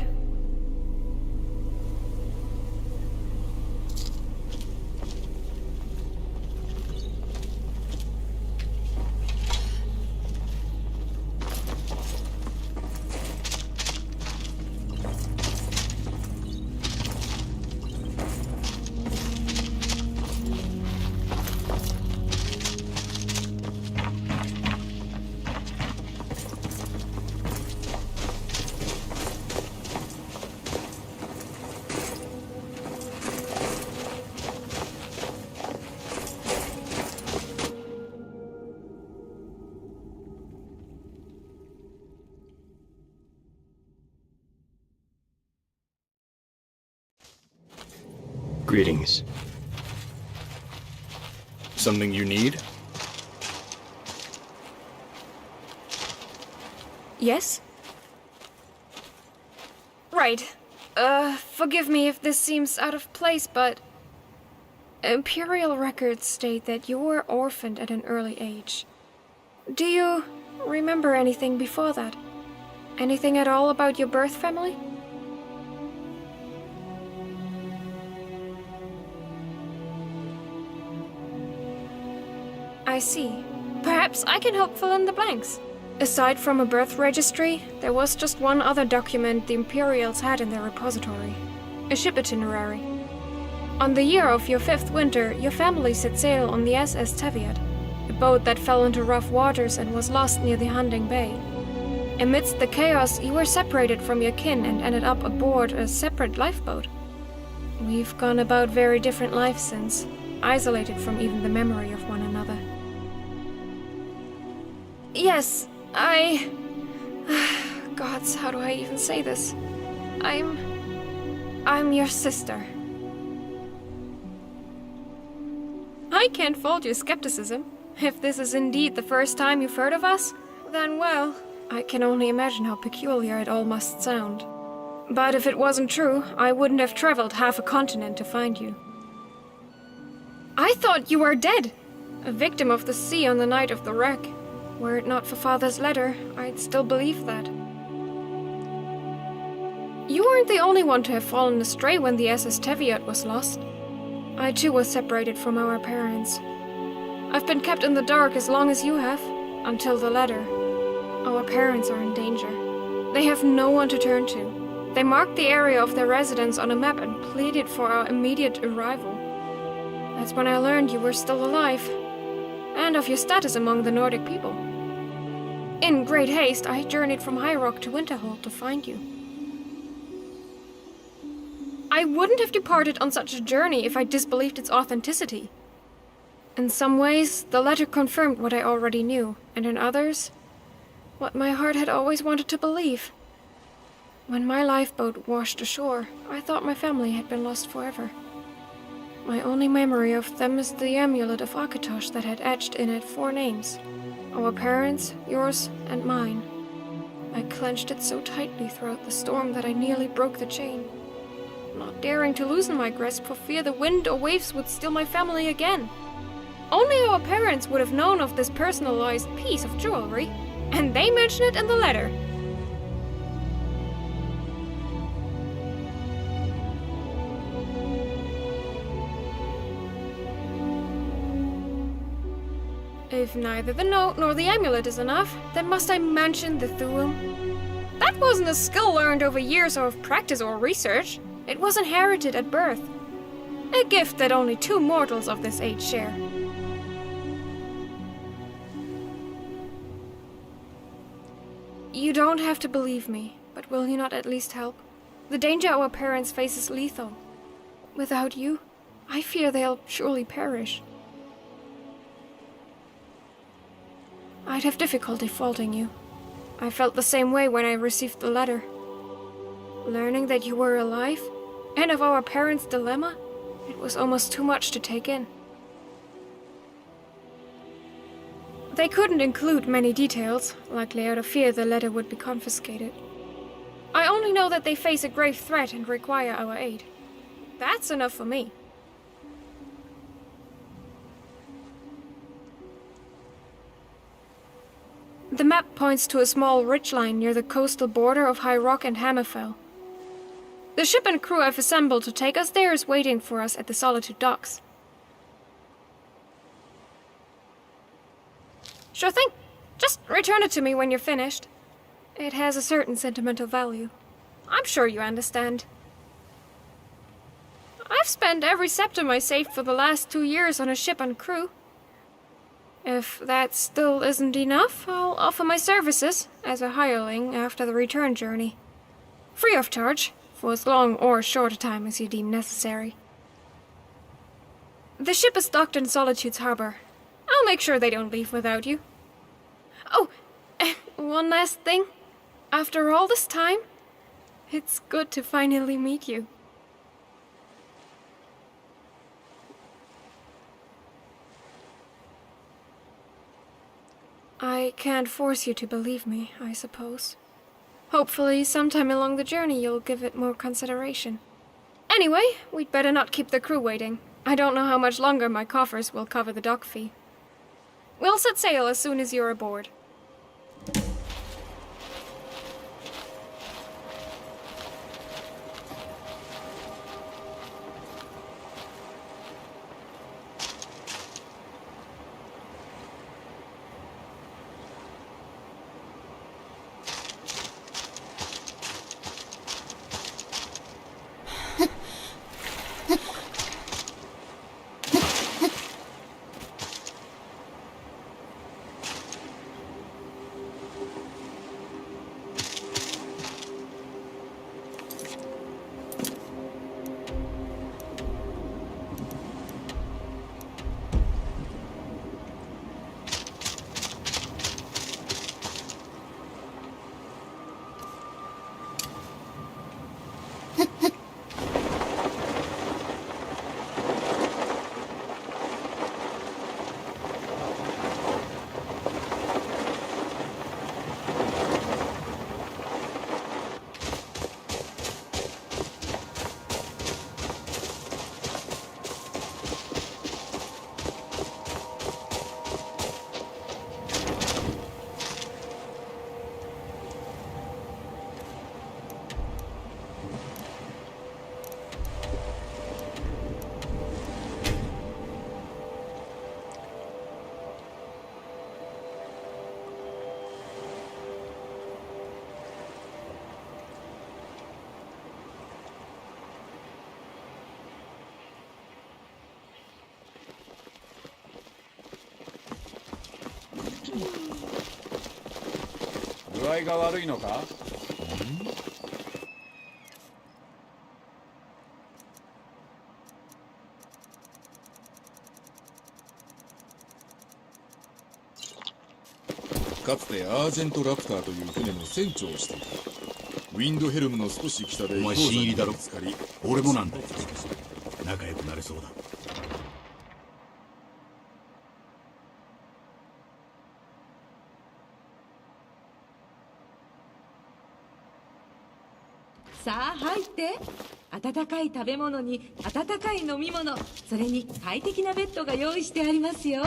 Greetings. Something you need? Yes? Right. Forgive me if this seems out of place, but Imperial records state that you were orphaned at an early age. Do you remember anything before that? Anything at all about your birth family? I see. Perhaps I can help fill in the blanks. Aside from a birth registry, there was just one other document the Imperials had in their repository. A ship itinerary. On the year of your 5th winter, your family set sail on the SS Teviot, a boat that fell into rough waters and was lost near the Hunding Bay. Amidst the chaos, you were separated from your kin and ended up aboard a separate lifeboat. We've gone about very different lives since, isolated from even the memory of one another. Yes, Gods, how do I even say this? I'm your sister. I can't fault your skepticism. If this is indeed the first time you've heard of us, then well, I can only imagine how peculiar it all must sound. But if it wasn't true, I wouldn't have traveled half a continent to find you. I thought you were dead, a victim of the sea on the night of the wreck. Were it not for Father's letter, I'd still believe that. You weren't the only one to have fallen astray when the SS Teviot was lost. I too was separated from our parents. I've been kept in the dark as long as you have, until the letter. Our parents are in danger. They have no one to turn to. They marked the area of their residence on a map and pleaded for our immediate arrival. That's when I learned you were still alive, and of your status among the Nordic people. In great haste, I journeyed from High Rock to Winterhold to find you. I wouldn't have departed on such a journey if I disbelieved its authenticity. In some ways, the letter confirmed what I already knew, and in others, what my heart had always wanted to believe. When my lifeboat washed ashore, I thought my family had been lost forever. My only memory of them is the amulet of Akatosh that had etched in it 4 names. Our parents, yours, and mine. I clenched it so tightly throughout the storm that I nearly broke the chain, not daring to loosen my grasp for fear the wind or waves would steal my family again. Only our parents would have known of this personalized piece of jewelry, and they mention it in the letter. If neither the note nor the amulet is enough, then must I mention the Thuum? That wasn't a skill learned over years of practice or research. It was inherited at birth. A gift that only 2 mortals of this age share. You don't have to believe me, but will you not at least help? The danger our parents face is lethal. Without you, I fear they'll surely perish. I'd have difficulty faulting you. I felt the same way when I received the letter. Learning that you were alive, and of our parents' dilemma, it was almost too much to take in. They couldn't include many details, likely out of fear the letter would be confiscated. I only know that they face a grave threat and require our aid. That's enough for me. The map points to a small ridgeline near the coastal border of High Rock and Hammerfell. The ship and crew I've assembled to take us there is waiting for us at the Solitude docks. Sure thing. Just return it to me when you're finished. It has a certain sentimental value. I'm sure you understand. I've spent every septim I saved for the last 2 years on a ship and crew. If that still isn't enough, I'll offer my services as a hireling after the return journey. Free of charge, for as long or short a time as you deem necessary. The ship is docked in Solitude's harbor. I'll make sure they don't leave without you. Oh, one last thing. After all this time, it's good to finally meet you. I can't force you to believe me, I suppose. Hopefully, sometime along the journey you'll give it more consideration. Anyway, we'd better not keep the crew waiting. I don't know how much longer my coffers will cover the dock fee. We'll set sail as soon as you're aboard.具合が悪いのか？かつてアージェントラプターという船の船長をしていた。ウィンドヘルムの少し北で。お前新入りだろ。俺もなんだ。仲良くなれそうだ。さあ入って。温かい食べ物に温かい飲み物、それに快適なベッドが用意してありますよ。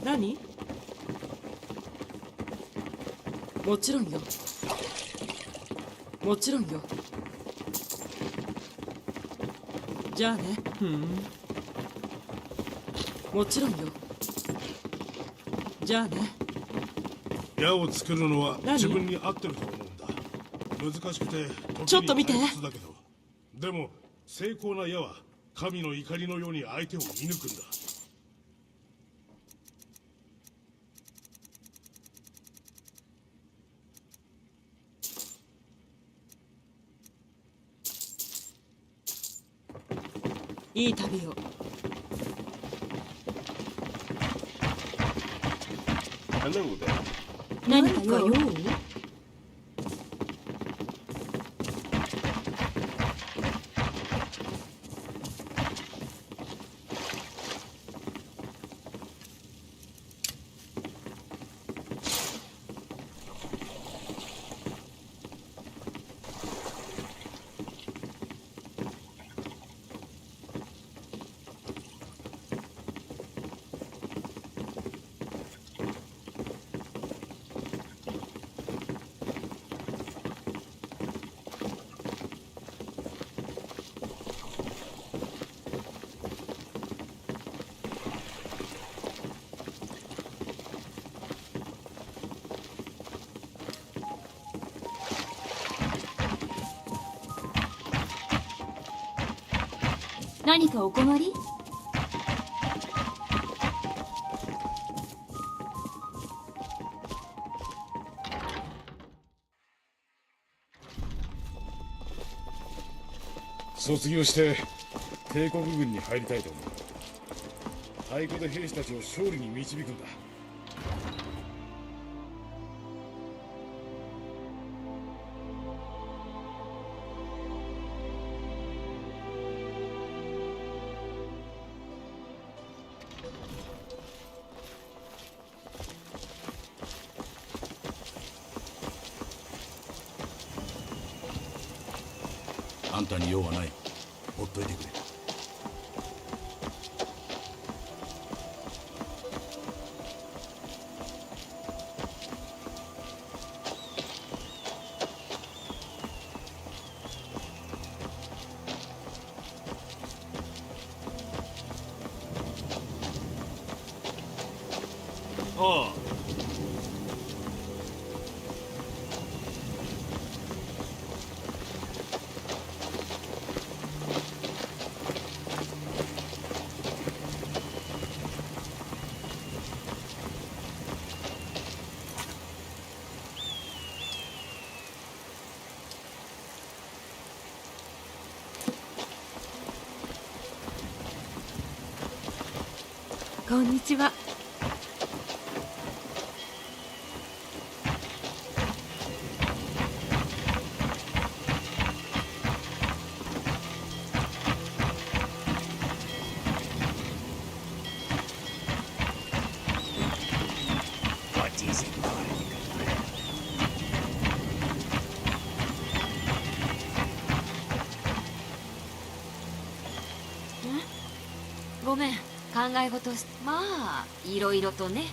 何？もちろんよ。もちろんよ。じゃあね。もちろんよ。じゃあね。矢を作るのは何自分に合ってると思うんだ。難しくてちょっと見て時に退屈だけど、でも精巧な矢は神の怒りのように相手を見抜くんだ。いい旅を。何か用？何かお困り？卒業して帝国軍に入りたいと思う。太鼓で兵士たちを勝利に導くんだ。あんたに用はない。ほっといてくれ。おう。こんにちは。ごめん、考え事し、まあいろいろとね。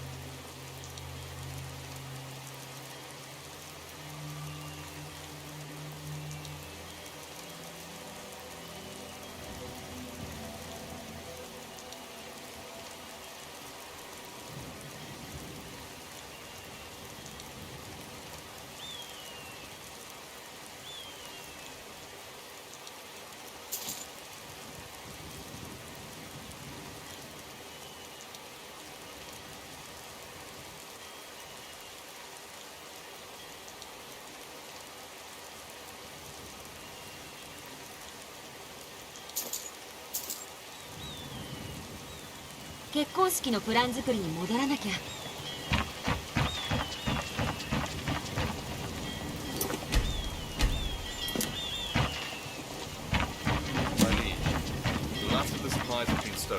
結婚式のプラン作りに戻らなきゃ。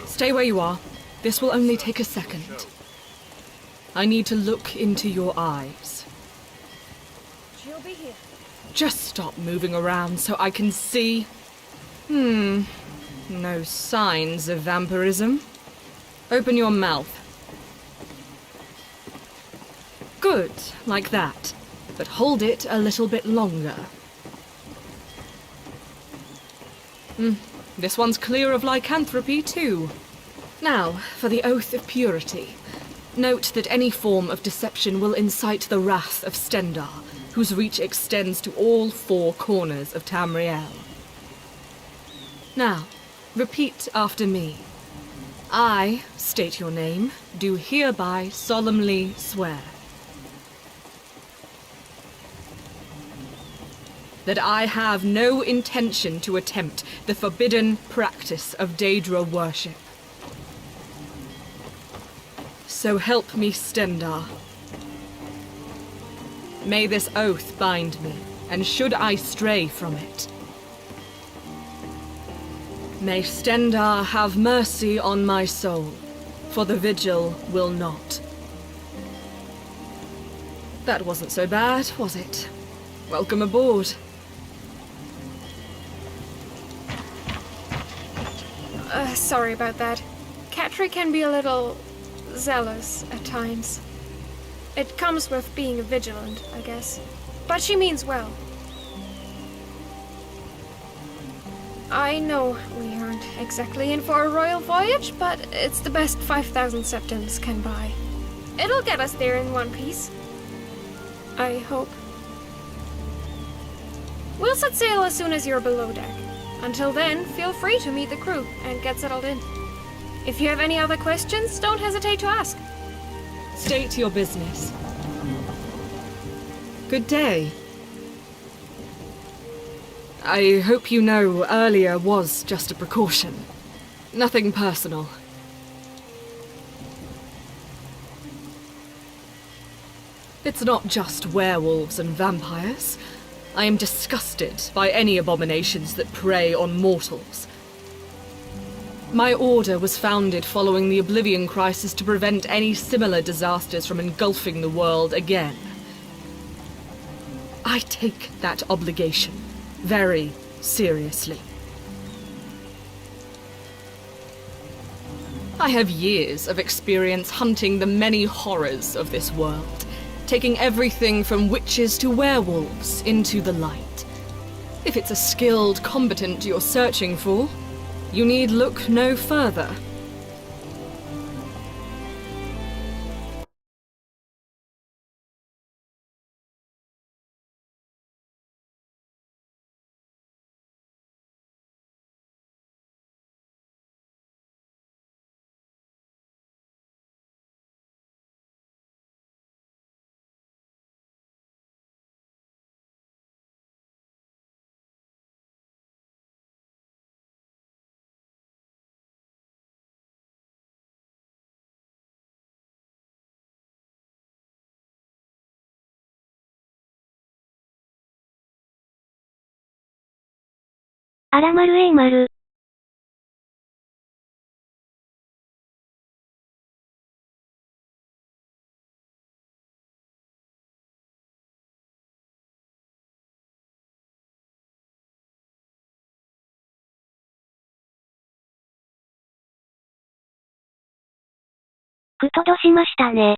Stay where you are. This will only take a second. I need to look into your eyes. She'll be here. Just stop moving around so I can see. No signs of vampirism. Open your mouth. Good, like that. But hold it a little bit longer. This one's clear of lycanthropy, too. Now, for the Oath of Purity. Note that any form of deception will incite the wrath of Stendar, whose reach extends to all four corners of Tamriel. Now, repeat after me. I, state your name, do hereby solemnly swear that I have no intention to attempt the forbidden practice of Daedra worship. So help me, Stendar. May this oath bind me, and should I stray from it, may Stendar have mercy on my soul, for the vigil will not. That wasn't so bad, was it? Welcome aboard. Sorry about that. Katri can be a little zealous at times. It comes with being vigilant, I guess. But she means well. I know we aren't exactly in for a royal voyage, but it's the best 5,000 septims can buy. It'll get us there in one piece. I hope. We'll set sail as soon as you're below deck. Until then, feel free to meet the crew and get settled in. If you have any other questions, don't hesitate to ask. State your business. Good day. I hope you know earlier was just a precaution. Nothing personal. It's not just werewolves and vampires. I am disgusted by any abominations that prey on mortals. My order was founded following the Oblivion Crisis to prevent any similar disasters from engulfing the world again. I take that obligation very seriously. I have years of experience hunting the many horrors of this world, taking everything from witches to werewolves into the light. If it's a skilled combatant you're searching for, you need look no further.あらまるえいまる。くとどしましたね。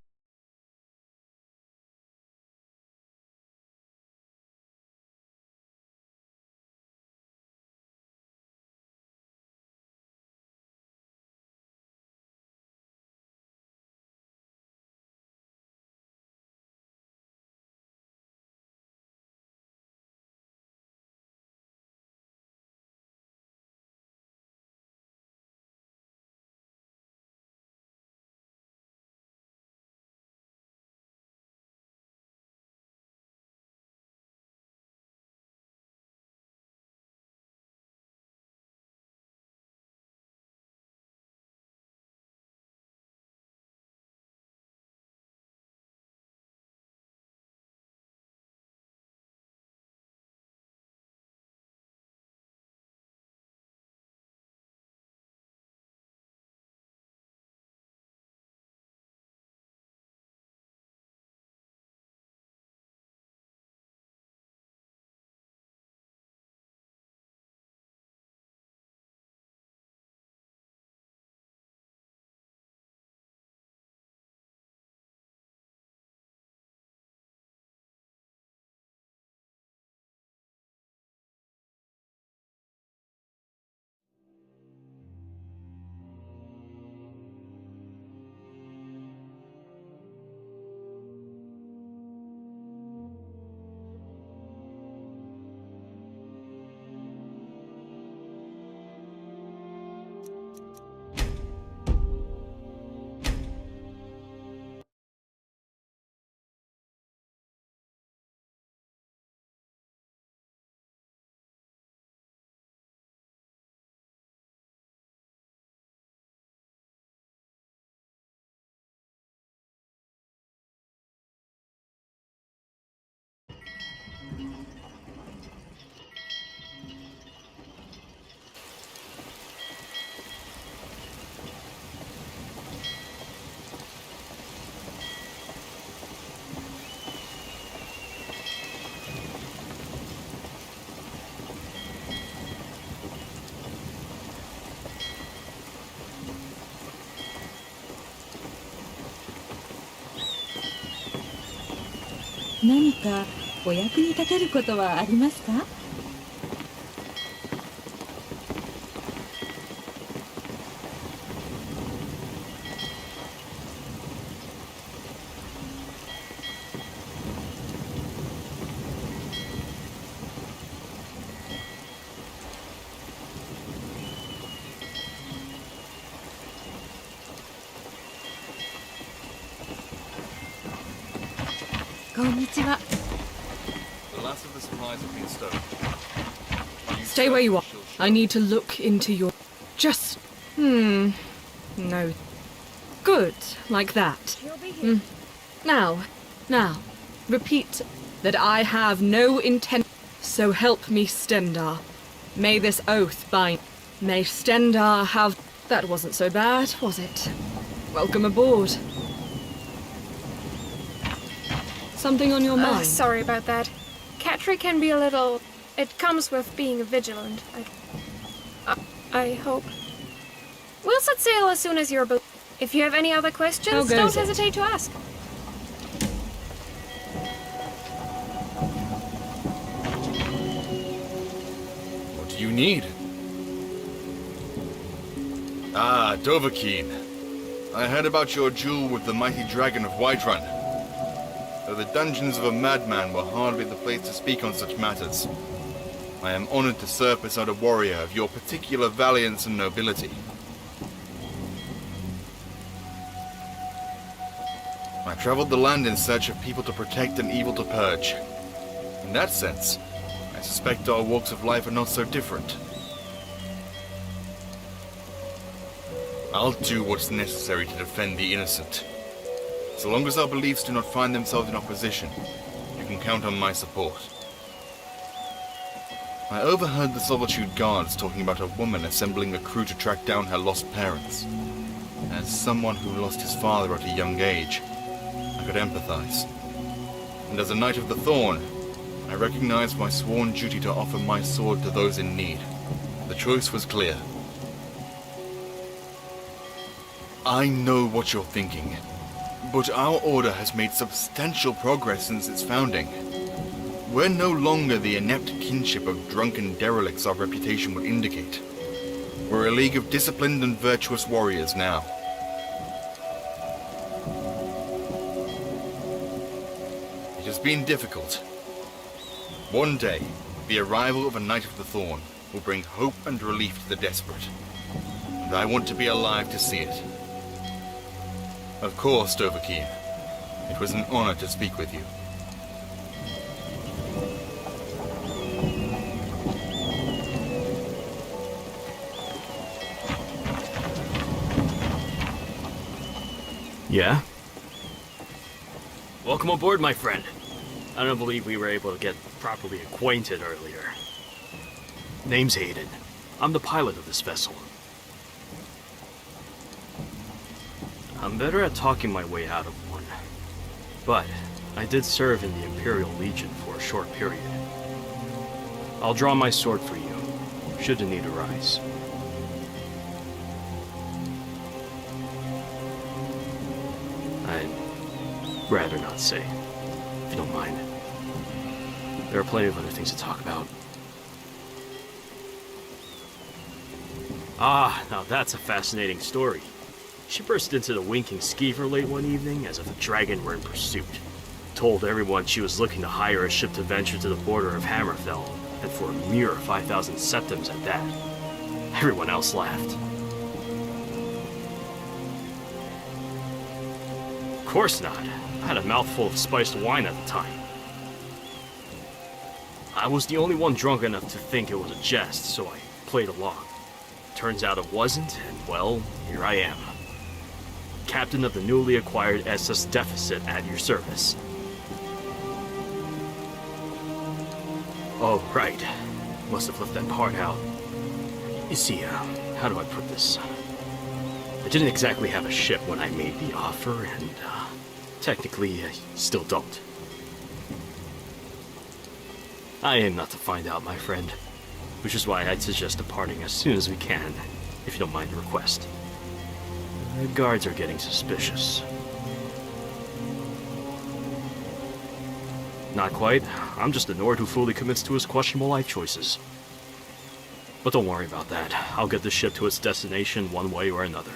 何かお役に立てることはありますか？こんにちは。 The last of the supplies have been stowed. Stay where you are. I need to look into your... Just... No. Good. Like that. Now. Repeat that I have no intent... So help me, Stendar. May this oath bind... May Stendar have... That wasn't so bad, was it? Welcome aboard. Something on your mind? Sorry about that. Catry can be a little... It comes with being vigilant. I hope. We'll set sail as soon as you're... If you have any other questions, don't hesitate to ask. What do you need? Ah, Dovahkiin. I heard about your duel with the mighty dragon of Whiterun. Though the dungeons of a madman were hardly the place to speak on such matters, I am honored to serve beside a warrior of your particular valiance and nobility. I traveled the land in search of people to protect and evil to purge. In that sense, I suspect our walks of life are not so different. I'll do what's necessary to defend the innocent. So long as our beliefs do not find themselves in opposition, you can count on my support. I overheard the Solitude Guards talking about a woman assembling a crew to track down her lost parents. As someone who lost his father at a young age, I could empathize. And as a Knight of the Thorn, I recognized my sworn duty to offer my sword to those in need. The choice was clear. I know what you're thinking. But our order has made substantial progress since its founding. We're no longer the inept kinship of drunken derelicts our reputation would indicate. We're a league of disciplined and virtuous warriors now. It has been difficult. One day, the arrival of a Knight of the Thorn will bring hope and relief to the desperate. And I want to be alive to see it. Of course, Dovahkiin. It was an honor to speak with you. Yeah? Welcome aboard, my friend. I don't believe we were able to get properly acquainted earlier. Name's Hayden. I'm the pilot of this vessel. I'm better at talking my way out of one. But I did serve in the Imperial Legion for a short period. I'll draw my sword for you, should the need arise. I'd rather not say, if you don't mind. There are plenty of other things to talk about. Ah, now that's a fascinating story. She burst into the Winking Skeever late one evening as if a dragon were in pursuit. Told everyone she was looking to hire a ship to venture to the border of Hammerfell, and for a mere 5,000 septims at that. Everyone else laughed. Of course not. I had a mouthful of spiced wine at the time. I was the only one drunk enough to think it was a jest, so I played along. Turns out it wasn't, and well, here I am. Captain of the newly acquired SS Deficit at your service. Oh, right. Must have left that part out. You see, how do I put this? I didn't exactly have a ship when I made the offer, and, technically, I still don't. I aim not to find out, my friend, which is why I'd suggest departing as soon as we can, if you don't mind the request. The guards are getting suspicious. Not quite. I'm just a Nord who fully commits to his questionable life choices. But don't worry about that. I'll get the ship to its destination one way or another.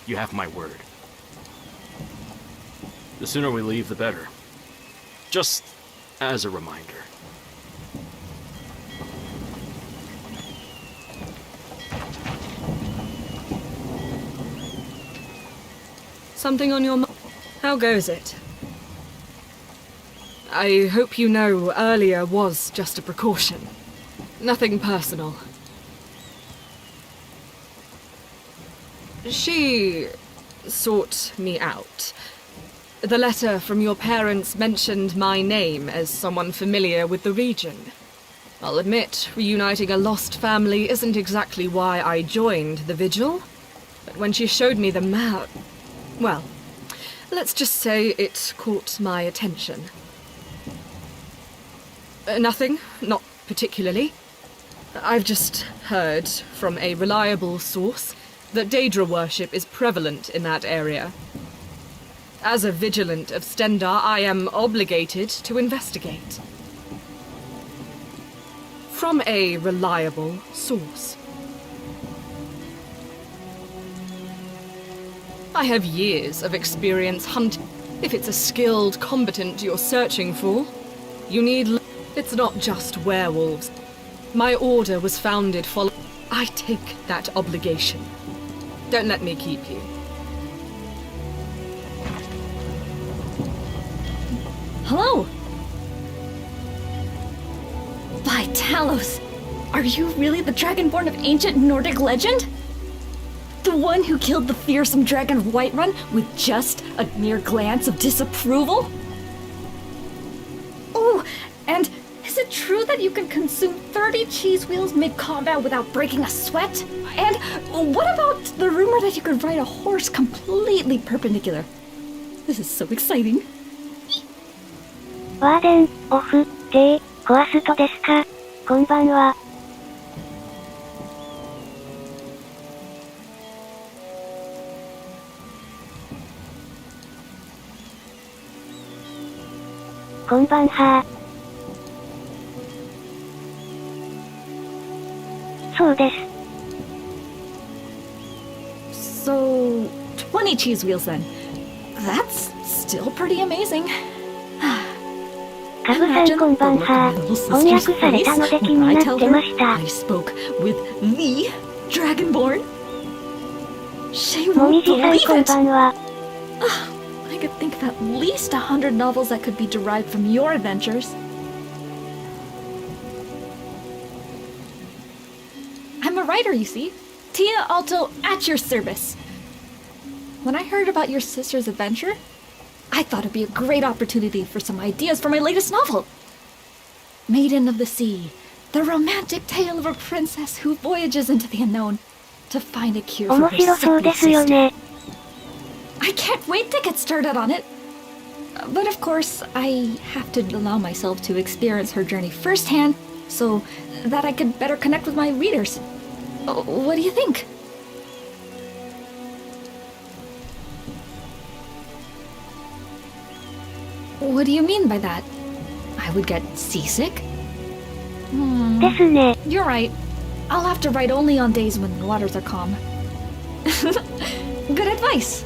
You have my word. The sooner we leave, the better. Just as a reminder. Something on your mind? How goes it? I hope you know earlier was just a precaution. Nothing personal. She sought me out. The letter from your parents mentioned my name as someone familiar with the region. I'll admit, reuniting a lost family isn't exactly why I joined the Vigil, but when she showed me the map, well, let's just say it caught my attention. Nothing, not particularly. I've just heard from a reliable source that Daedra worship is prevalent in that area. As a vigilant of Stendar, I am obligated to investigate. From a reliable source. I have years of experience hunting. If it's a skilled combatant you're searching for, you need... It's not just werewolves. My order was founded following... I take that obligation. Don't let me keep you. Hello! By Talos, are you really the Dragonborn of ancient Nordic legend? The one who killed the fearsome dragon of Whiterun with just a mere glance of disapproval? Oh, and is it true that you can consume 30 cheese wheels mid-combat without breaking a sweat? And what about the rumor that you could ride a horse completely perpendicular? This is so exciting. Warden, off, J, コアストですか? こんばんは。こんばんは。そうです。 So, 20 cheese wheels then. That's still pretty amazing. カブさんこんばんは。翻訳されたので気になってました。 I spoke with the Dragonborn. She もみ won't じさん believe こん it. ばんは。 I could think of at least 100 novels that could be derived from your adventures. I'm a writer, you see. Tia Alto at your service. When I heard about your sister's adventure, I thought it'd be a great opportunity for some ideas for my latest novel. Maiden of the Sea, the romantic tale of a princess who voyages into the unknown to find a cure for 面 her 白そう sickly ですよ sister. ね。 I can't wait to get started on it. But of course, I have to allow myself to experience her journey firsthand so that I could better connect with my readers. What do you think? What do you mean by that? I would get seasick? ですね。 You're right. I'll have to write only on days when the waters are calm. Good advice.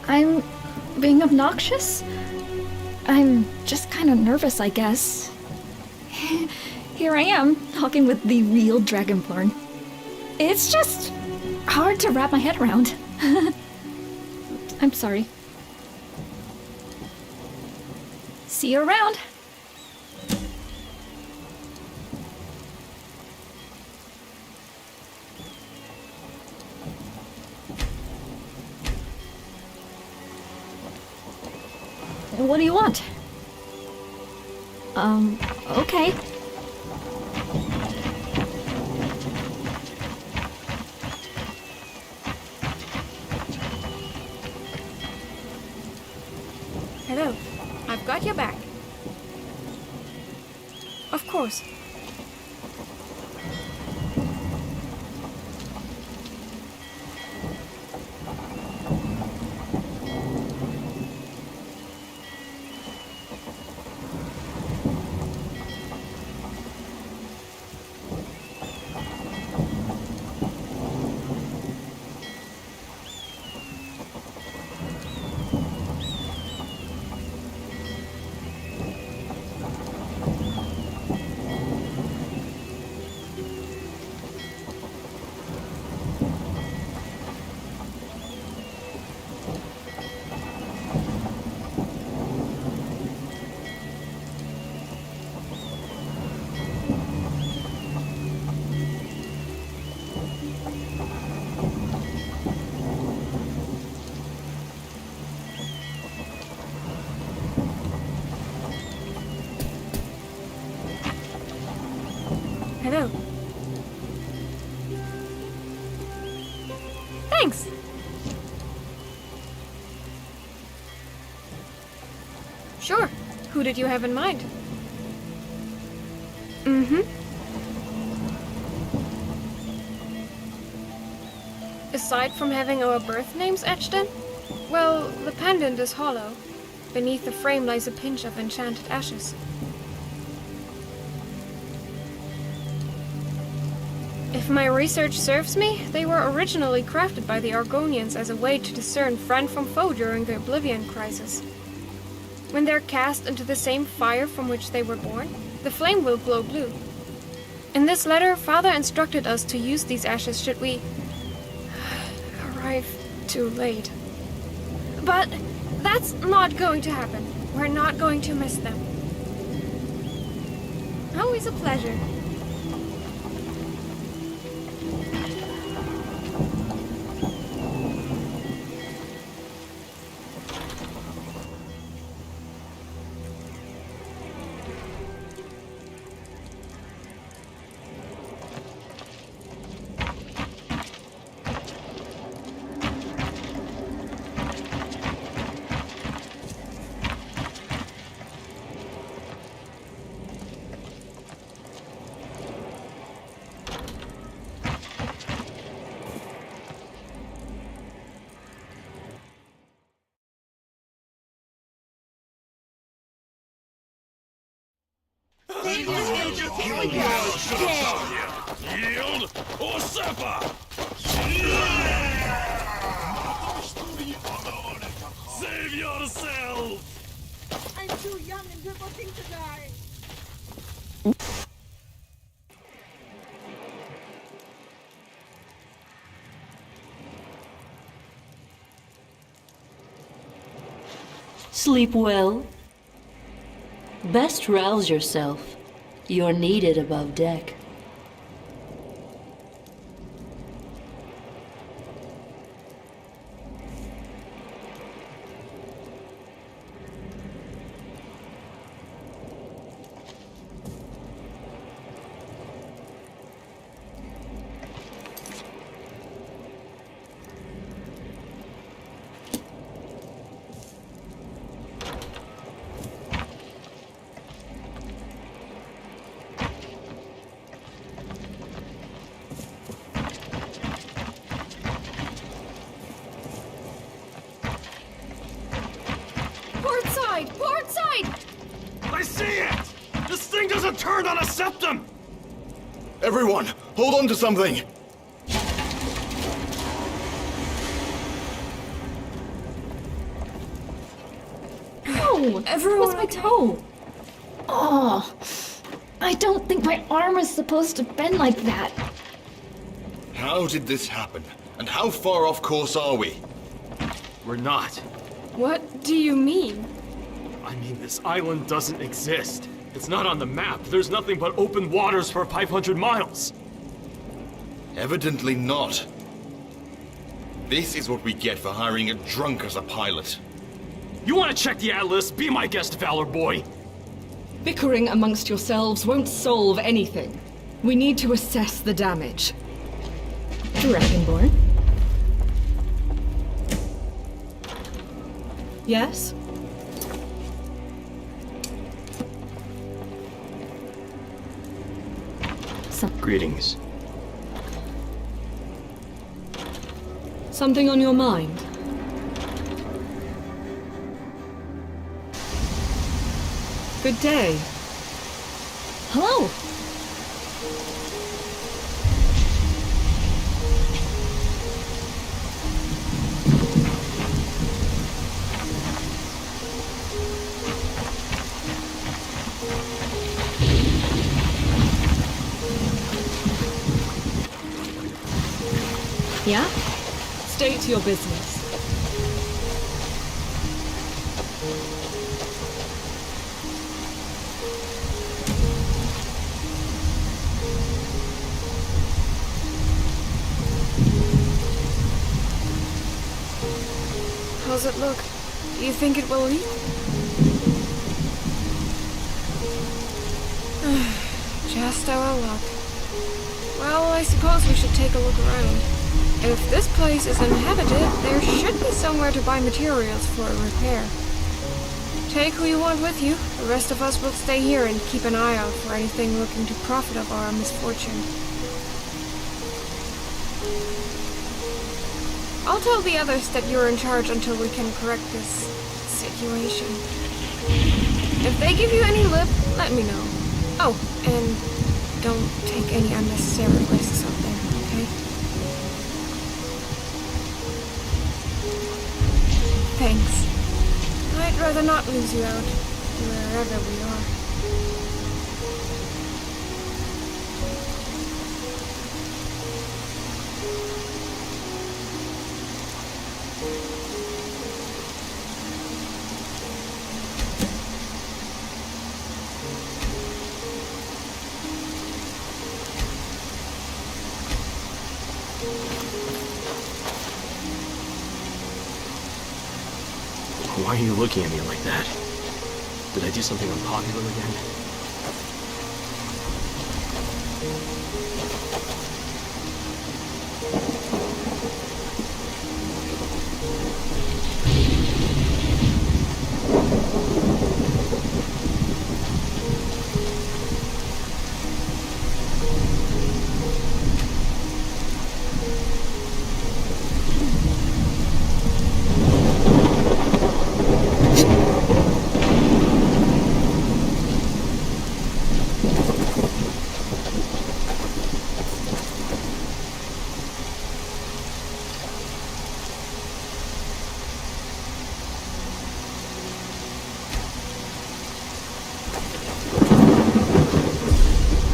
I'm being obnoxious? I'm just kind of nervous, I guess. Here I am, talking with the real Dragonborn. It's just hard to wrap my head around. I'm sorry. See you around. What do you want? Okay. Hello. I've got your back. Of course. Hello. Thanks. Sure. Who did you have in mind? Aside from having our birth names etched in? Well, the pendant is hollow. Beneath the frame lies a pinch of enchanted ashes. If my research serves me, they were originally crafted by the Argonians as a way to discern friend from foe during the Oblivion Crisis. When they're cast into the same fire from which they were born, the flame will glow blue. In this letter, Father instructed us to use these ashes should we arrive too late. But that's not going to happen. We're not going to miss them. Always a pleasure. Yield or suffer! Save yourself! I'm too young and good looking to die. Sleep well. Best rouse yourself. You're needed above deck. Port side! I see it! This thing doesn't turn on a septum! Everyone, hold on to something! Oh, everyone's my toe. Oh, I don't think my arm is supposed to bend like that. How did this happen? And how far off course are we? We're not. What do you mean? I mean, this island doesn't exist. It's not on the map. There's nothing but open waters for 500 miles. Evidently not. This is what we get for hiring a drunk as a pilot. You want to check the atlas? Be my guest, Valor Boy! Bickering amongst yourselves won't solve anything. We need to assess the damage. Dragonborn? Yes? Greetings. Something on your mind? Good day. Hello. Yeah? State your business. How's it look? Do you think it will leak? Just our luck. Well, I suppose we should take a look around. If this place is inhabited, there should be somewhere to buy materials for a repair. Take who you want with you. The rest of us will stay here and keep an eye out for anything looking to profit of our misfortune. I'll tell the others that you're in charge until we can correct this situation. If they give you any lip, let me know. Oh, and don't take any unnecessary risks out there, okay? Thanks. I'd rather not lose you out, wherever we are. Why are you looking at me like that? Did I do something unpopular again?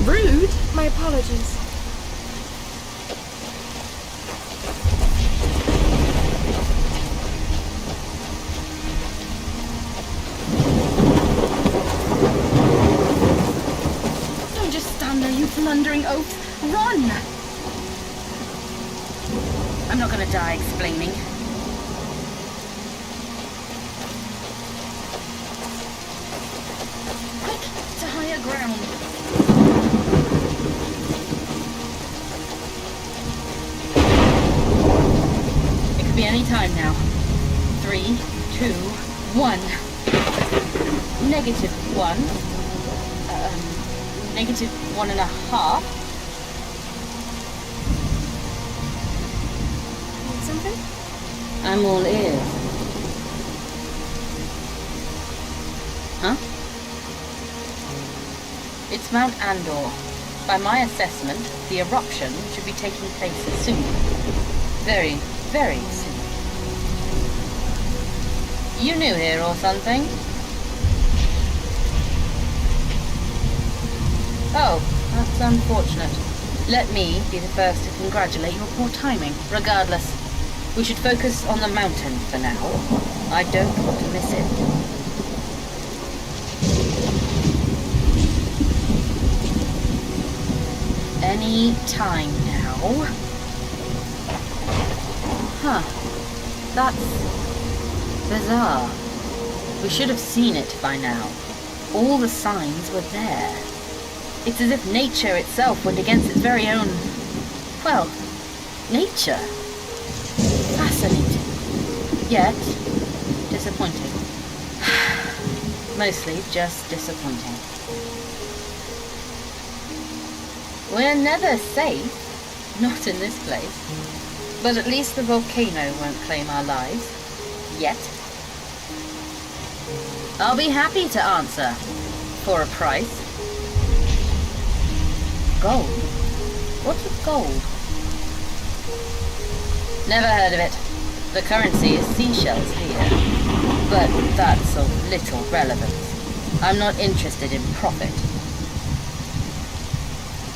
Rude? My apologies. Don't just stand there, you blundering oaf. Run! I'm not gonna die explaining. Quick, to higher ground. It could be any time now. 3, 2, 1. -1. -1.5. Need something? I'm all ears. Huh? It's Mount Andor. By my assessment, the eruption should be taking place soon. Very, very soon. You new here or something? Oh, that's unfortunate. Let me be the first to congratulate your poor timing. Regardless, we should focus on the mountain for now. I don't want to miss it. Any time now. Huh. That's bizarre. We should have seen it by now. All the signs were there. It's as if nature itself went against its very own... well, nature. Fascinating. Yet, disappointing. Mostly just disappointing. We're never safe. Not in this place. But at least the volcano won't claim our lives. Yet. I'll be happy to answer. For a price. Gold? What's with gold? Never heard of it. The currency is seashells here. But that's of little relevance. I'm not interested in profit.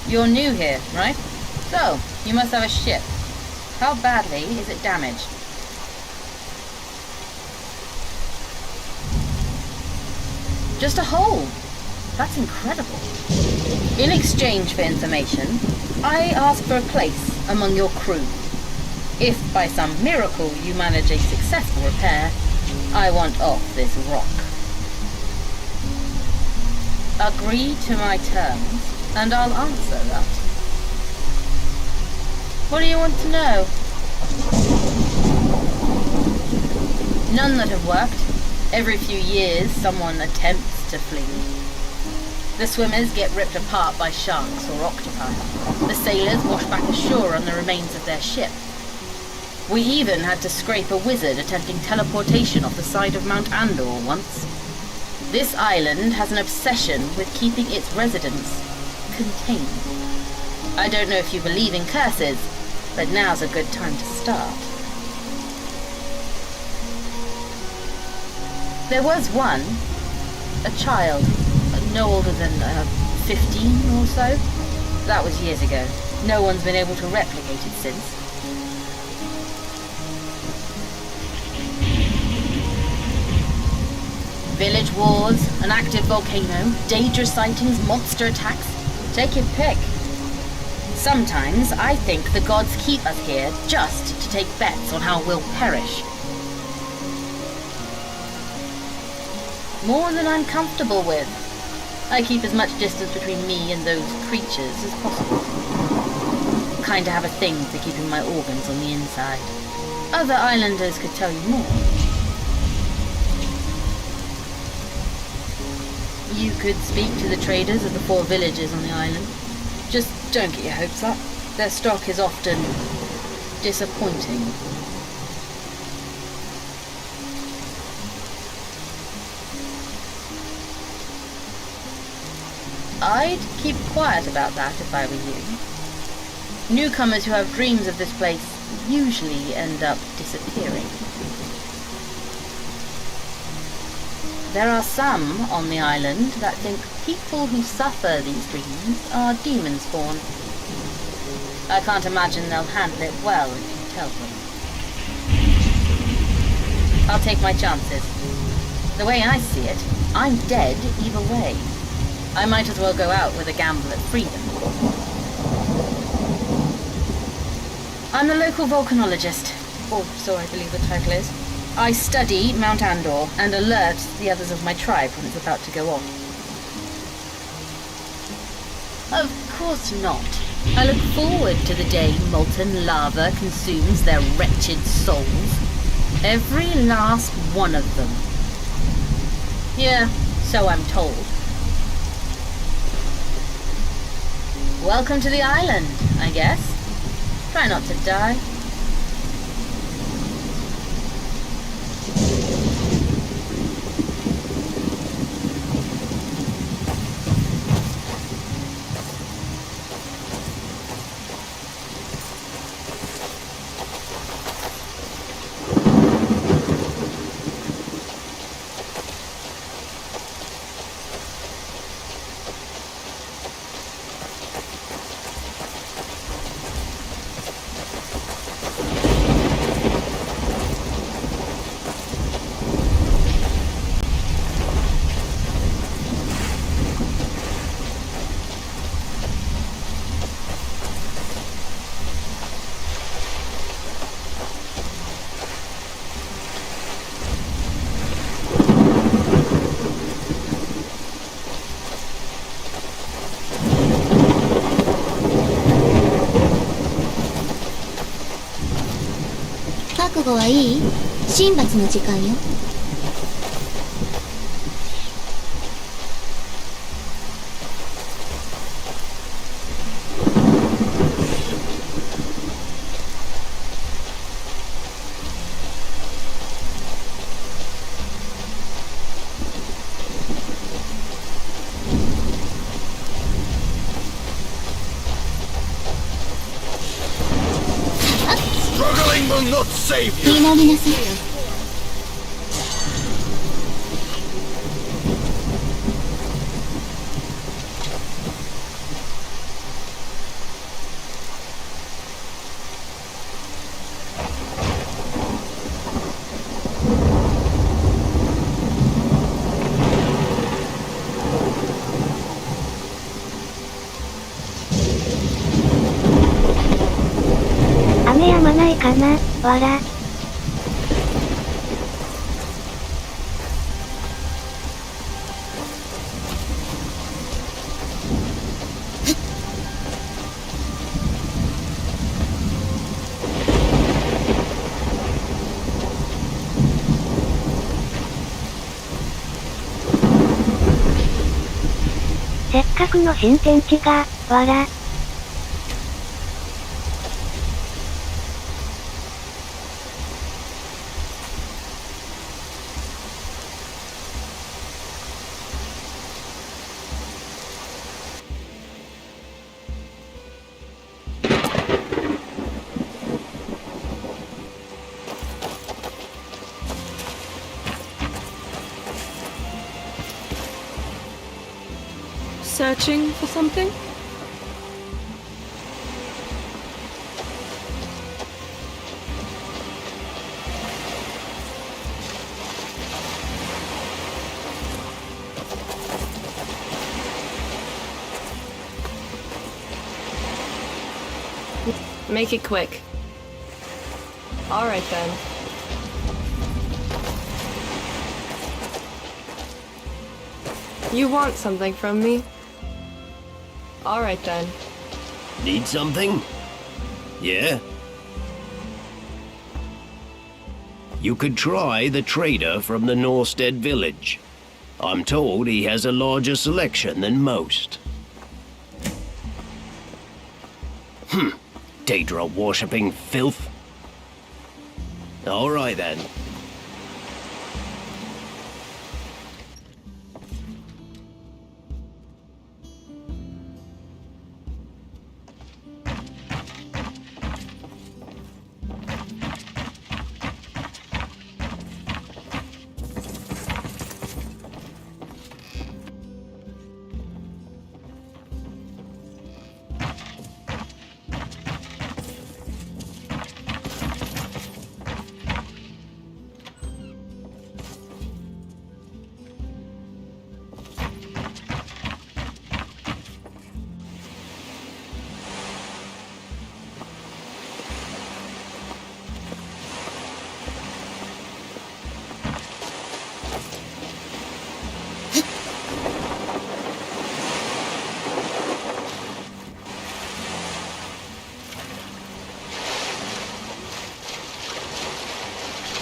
You're new here, right? So, you must have a ship. How badly is it damaged? Just a hole. That's incredible. In exchange for information, I ask for a place among your crew. If by some miracle you manage a successful repair, I want off this rock. Agree to my terms, and I'll answer that. What do you want to know? None that have worked. Every few years, someone attempts to flee. The swimmers get ripped apart by sharks or octopi. The sailors wash back ashore on the remains of their ship. We even had to scrape a wizard attempting teleportation off the side of Mount Andor once. This island has an obsession with keeping its residents contained. I don't know if you believe in curses, but now's a good time to start. There was one, a child, no older than 15 or so. That was years ago. No one's been able to replicate it since. Village wars, an active volcano, dangerous sightings, monster attacks. Take your pick. Sometimes I think the gods keep us here just to take bets on how we'll perish. More than I'm comfortable with. I keep as much distance between me and those creatures as possible. Kinda have a thing for keeping my organs on the inside. Other islanders could tell you more. You could speak to the traders of the 4 villages on the island. Just don't get your hopes up. Their stock is often disappointing. I'd keep quiet about that if I were you. Newcomers who have dreams of this place usually end up disappearing. There are some on the island that think people who suffer these dreams are demon spawn. I can't imagine they'll handle it well if you tell them. I'll take my chances. The way I see it, I'm dead either way. I might as well go out with a gamble at freedom. I'm a local volcanologist, or so I believe the title is. I study Mount Andor and alert the others of my tribe when it's about to go off. Of course not. I look forward to the day molten lava consumes their wretched souls. Every last one of them. Yeah, so I'm told. Welcome to the island, I guess. Try not to die. 覚悟はいい？神罰の時間よ。祈りなさい。雨止まないかな、わら。せっかくの新天地が、わら。Searching for something? Make it quick. All right then. You want something from me? All right then. Need something? Yeah? You could try the trader from the Norstead village. I'm told he has a larger selection than most. Daedra-worshipping filth. All right then.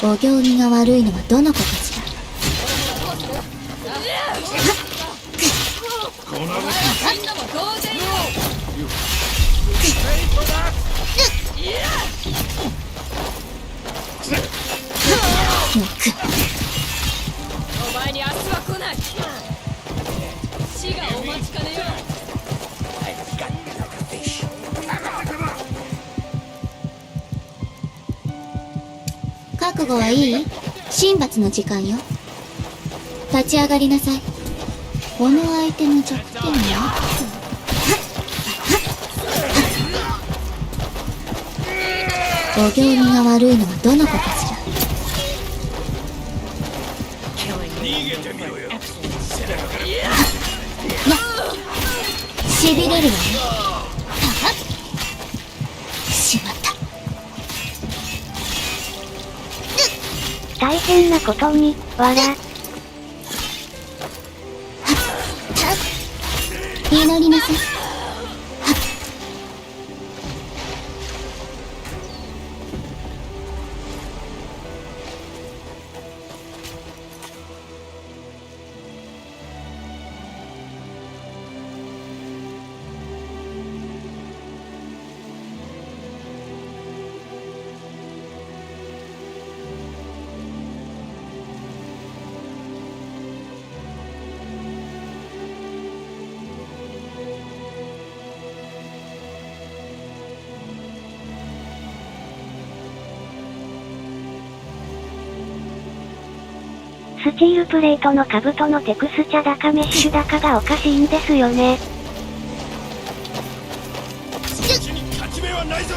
お行儀が悪いのはどの子たちだ。お前に明日は来ない。死がお待ちかねよ。覚悟はいい？神罰の時間よ。立ち上がりなさい。この相手の弱点はお行儀が悪いのはどの子たちだ。逃げてみろよ。しびれるわね。しまった。大変なことに、わら。祈りなさい。スチールプレートの兜のテクスチャだかメッシュだかがおかしいんですよね。そっちに勝ち目はないぞ。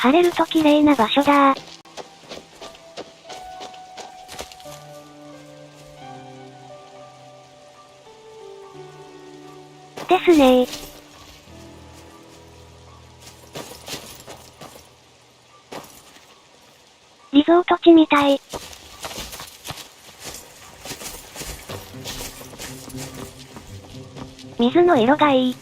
晴れると綺麗な場所だ。ですね。リゾート地みたい。水の色がいい。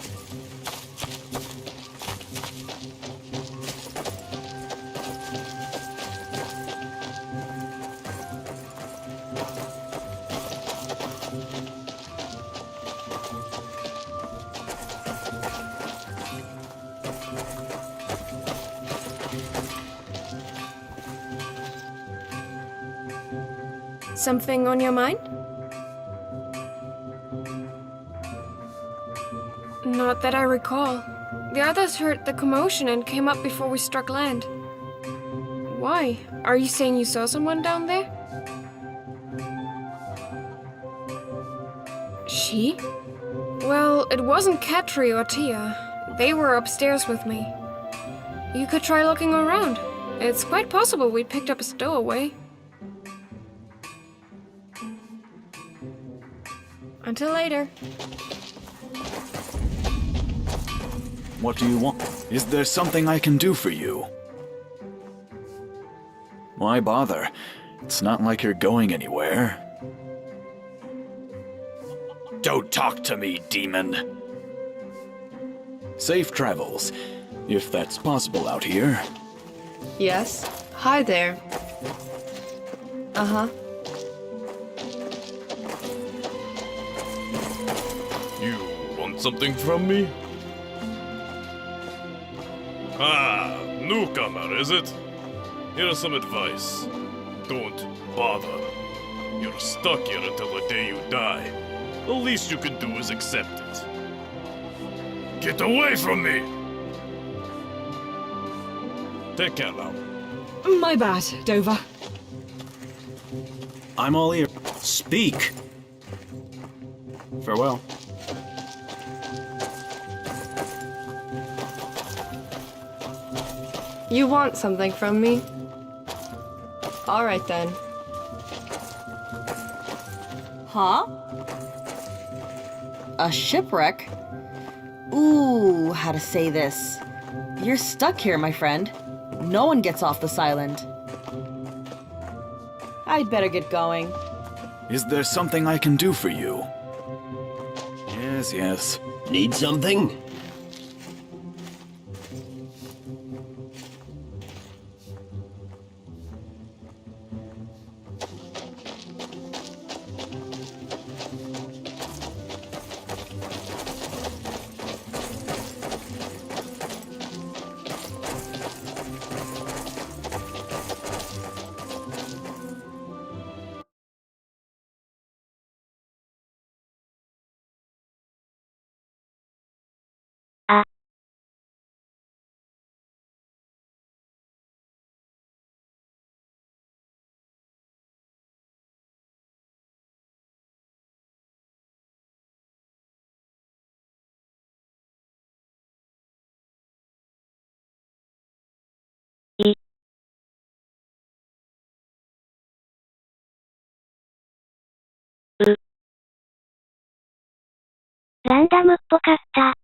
Something on your mind? Not that I recall. The others heard the commotion and came up before we struck land. Why? Are you saying you saw someone down there? She? Well, it wasn't Katri or Tia. They were upstairs with me. You could try looking around. It's quite possible we picked up a stowaway. Until later. What do you want? Is there something I can do for you? Why bother? It's not like you're going anywhere. Don't talk to me, demon. Safe travels, if that's possible out here. Yes. Hi there. Uh-huh. You want something from me? Ah, newcomer, is it? Here's some advice. Don't bother. You're stuck here until the day you die. The least you can do is accept it. Get away from me! Take care now. My bad, Dover. I'm all ear. Speak! Farewell. You want something from me? Alright then. Huh? A shipwreck? Ooh, how to say this? You're stuck here, my friend. No one gets off this island. I'd better get going. Is there something I can do for you? Yes, yes. Need something? Ah. ランダムっぽかった。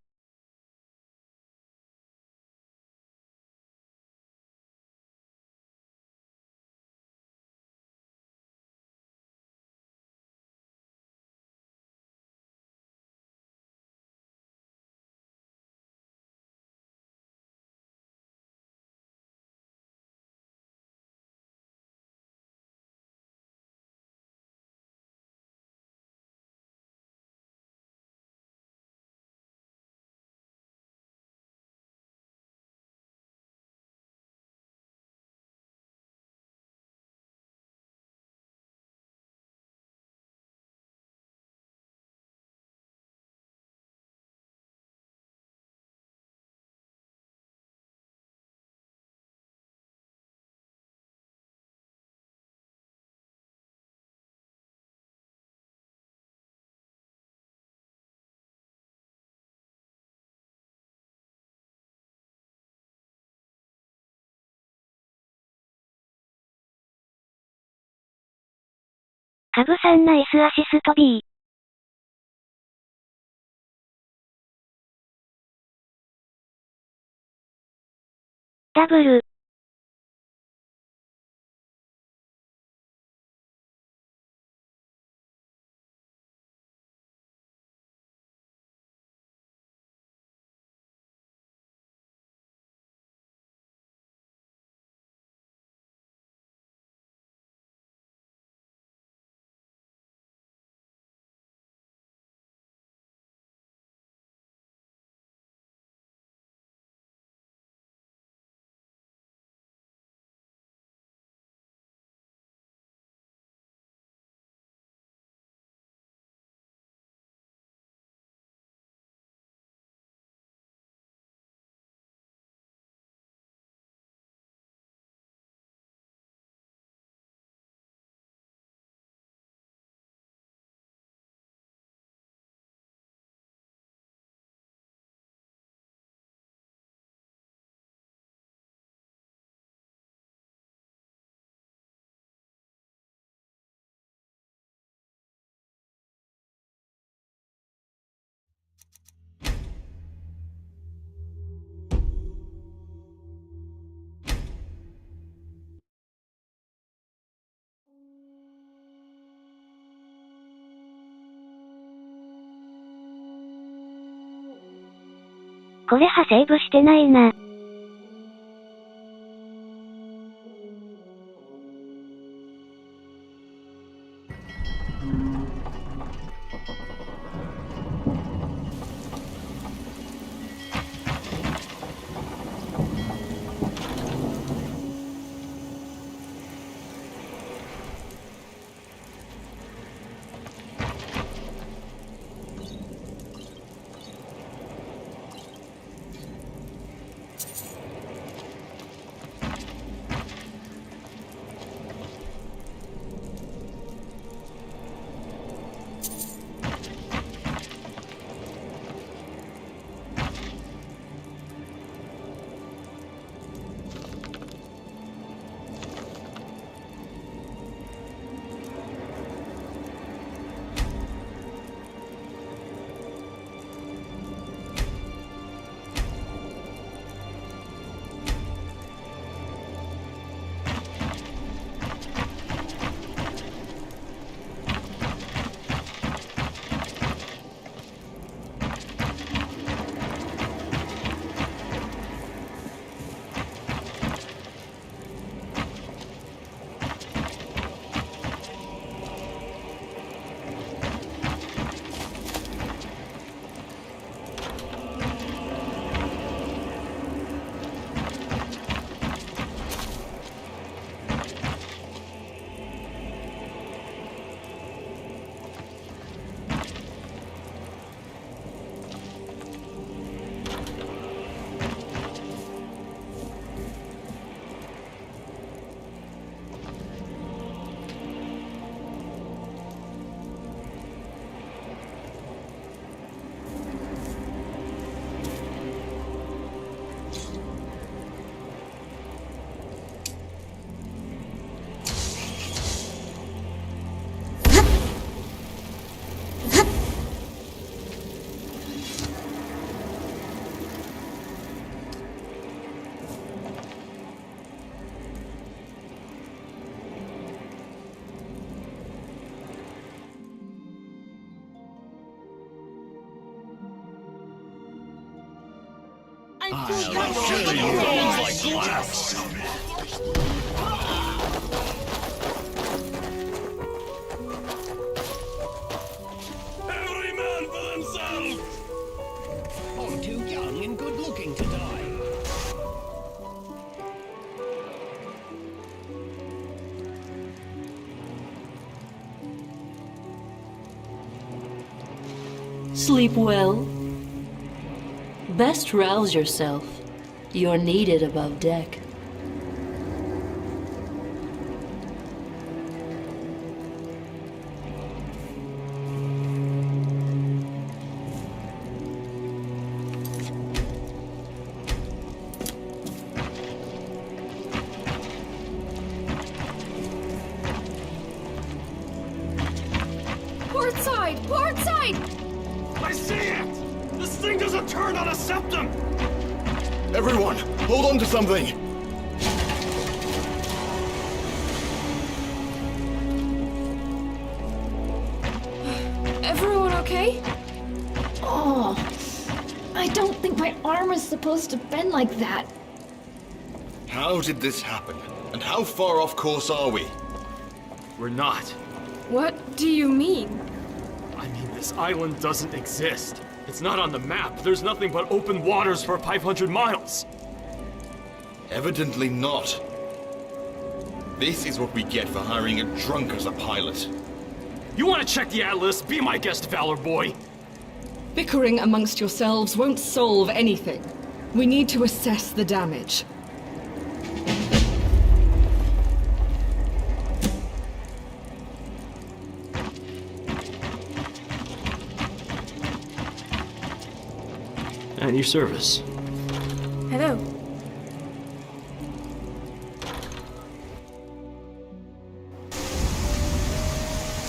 カブさんナイスアシスト B。ダブル。これはセーブしてないな。like glass. Every man for themselves. I'm too young and good looking to die. Sleep well. Best rouse yourself. You're needed above deck. Port side! Port side! I see it! This thing doesn't turn on a septum! Everyone, hold on to something! Everyone okay? Oh, I don't think my arm is supposed to bend like that. How did this happen? And how far off course are we? We're not. What do you mean? I mean, this island doesn't exist. It's not on the map. There's nothing but open waters for 500 miles. Evidently not. This is what we get for hiring a drunk as a pilot. You want to check the atlas? Be my guest, Valor Boy. Bickering amongst yourselves won't solve anything. We need to assess the damage. At your service. Hello.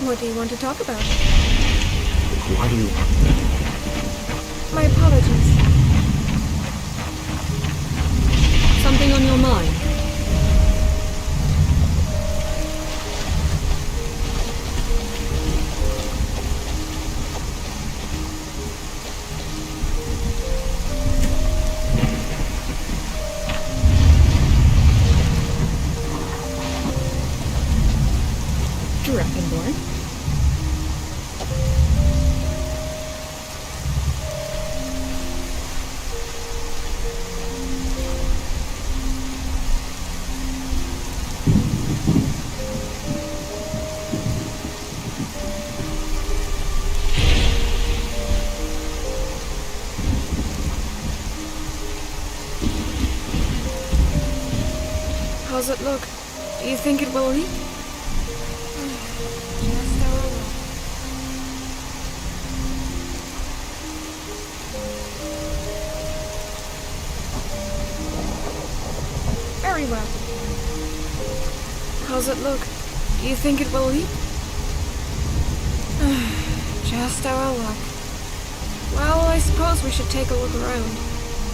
What do you want to talk about? Why do you... My apologies. Something on your mind? Dragonborn? How's it look? Do you think it will leak? Just our luck. Very well. How's it look? Do you think it will leak? Just our luck. Well, I suppose we should take a look around.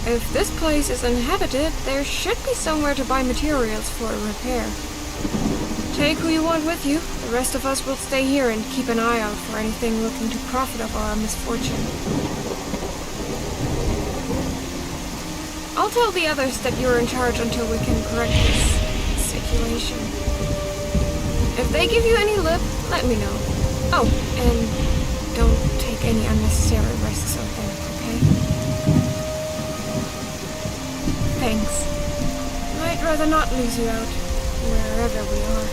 If this place is inhabited, there should be somewhere to buy materials for a repair. Take who you want with you. The rest of us will stay here and keep an eye out for anything looking to profit of our misfortune. I'll tell the others that you're in charge until we can correct this situation. If they give you any lip, let me know. Oh, and don't take any unnecessary risks out there, okay? Thanks. I'd rather not lose you out, wherever we are.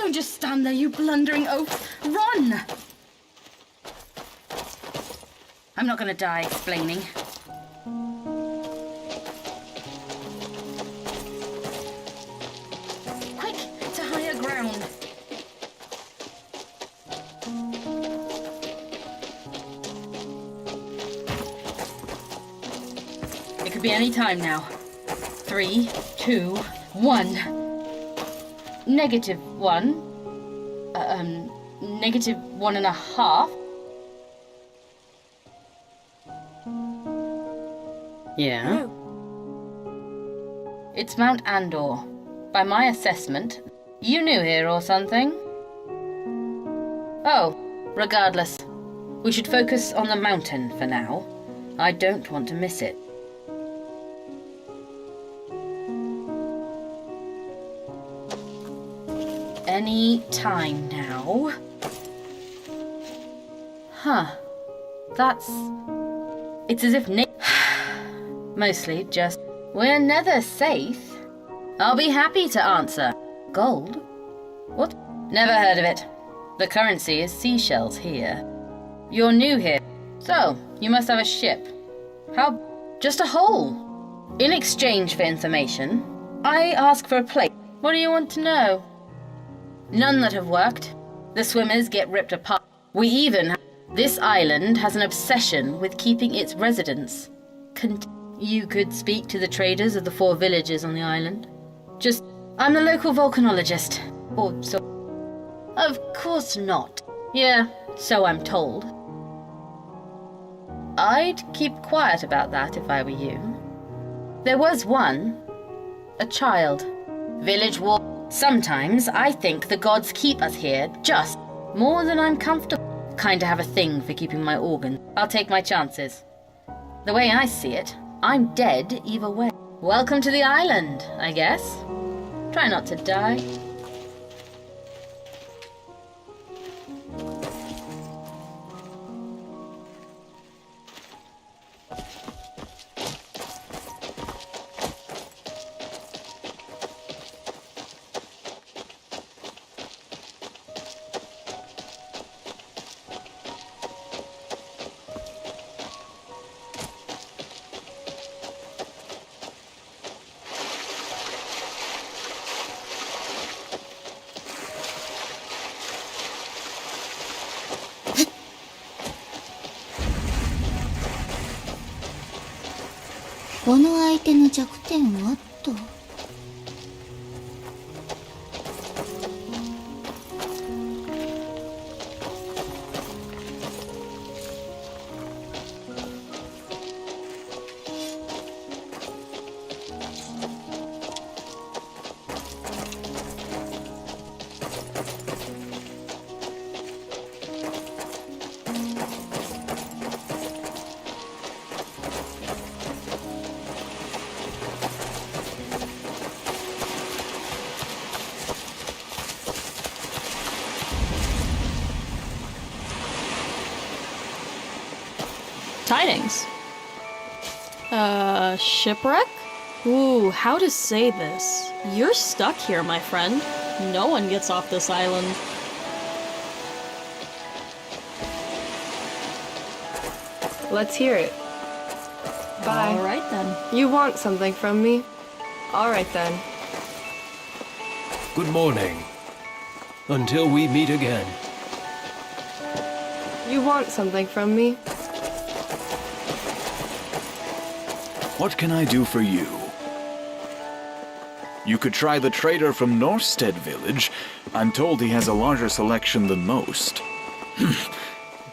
Don't just stand there, you blundering oaf. Run! I'm not gonna die explaining. Quick, to higher ground. It could be any time now. 3, 2, 1. -1. -1.5. Yeah? It's Mount Andor. By my assessment, you new here or something? Oh, regardless. We should focus on the mountain for now. I don't want to miss it. Any time now. Huh. It's as if mostly just, we're never safe. I'll be happy to answer. Gold? What? Never heard of it. The currency is seashells here. You're new here, so you must have a ship. How? Just a hole. In exchange for information, I ask for a plate. What do you want to know? None that have worked. The swimmers get ripped apart. This island has an obsession with keeping its residents. You could speak to the traders of the 4 villages on the island. I'm the local volcanologist. Or so. Of course not. Yeah, so I'm told. I'd keep quiet about that if I were you. There was one. A child. Village war. Sometimes I think the gods keep us here just more than I'm comfortable. Kinda have a thing for keeping my organs. I'll take my chances. The way I see it, I'm dead either way. Welcome to the island, I guess. Try not to die.「この相手の弱点は?」と。Tidings. Shipwreck? Ooh, how to say this? You're stuck here, my friend. No one gets off this island. Let's hear it. Bye. All right then. You want something from me? All right then. Good morning. Until we meet again. You want something from me? What can I do for you? You could try the trader from Norstead Village. I'm told he has a larger selection than most.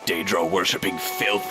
Daedra-worshipping filth.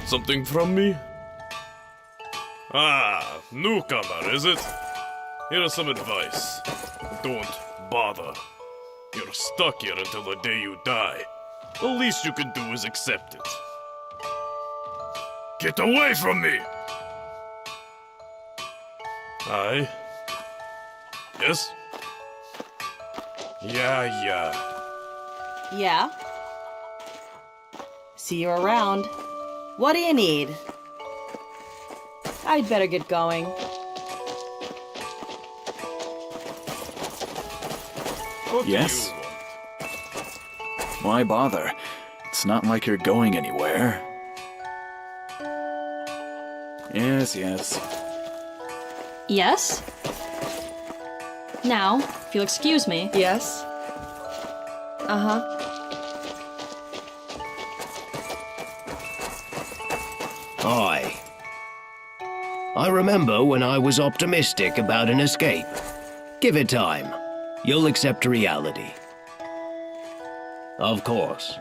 Something from me? Ah, newcomer, is it? Here's some advice. Don't bother. You're stuck here until the day you die. The least you can do is accept it. Get away from me! Aye? Yes? Yeah. Yeah? See you around. What do you need? I'd better get going. Yes? Why bother? It's not like you're going anywhere. Yes. Yes? Now, if you'll excuse me. Yes? Uh-huh. Aye. I remember when I was optimistic about an escape. Give it time. You'll accept reality. Of course.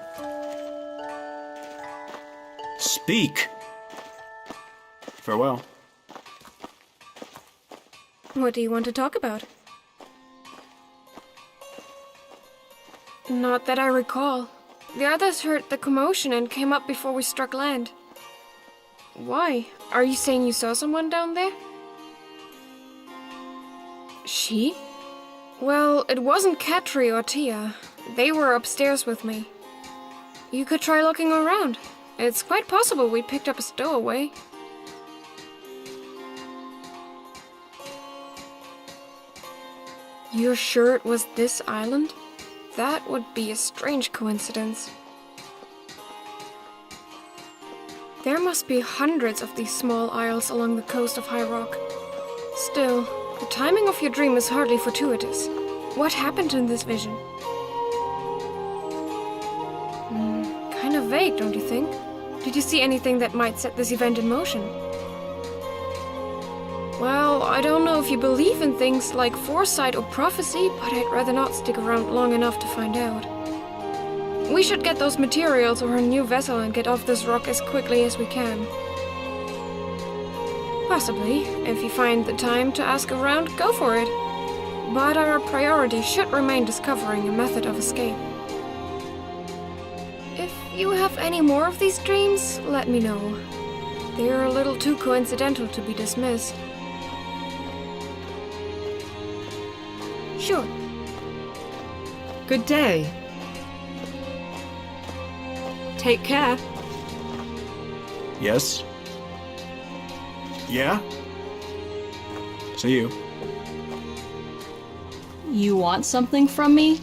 Speak. Farewell. What do you want to talk about? Not that I recall. The others heard the commotion and came up before we struck land. Why? Are you saying you saw someone down there? She? Well, it wasn't Katri or Tia. They were upstairs with me. You could try looking around. It's quite possible we picked up a stowaway. You're sure it was this island? That would be a strange coincidence. There must be hundreds of these small isles along the coast of High Rock. Still, the timing of your dream is hardly fortuitous. What happened in this vision? Kind of vague, don't you think? Did you see anything that might set this event in motion? Well, I don't know if you believe in things like foresight or prophecy, but I'd rather not stick around long enough to find out. We should get those materials or a new vessel and get off this rock as quickly as we can. Possibly, if you find the time to ask around, go for it. But our priority should remain discovering a method of escape. If you have any more of these dreams, let me know. They're a little too coincidental to be dismissed. Sure. Good day. Take care. Yes? Yeah? See you. You want something from me?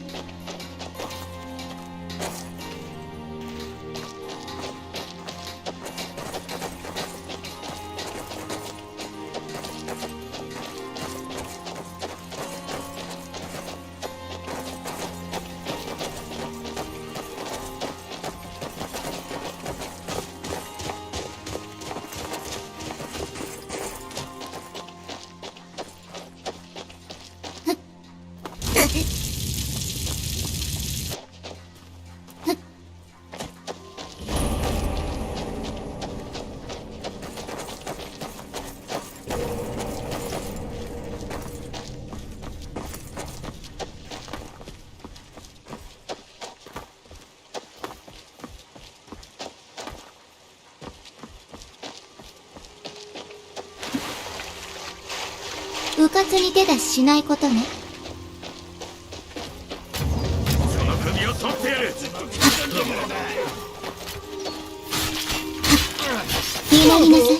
うかつに手出ししないことね。その首を取ってやる。言いなりなさい。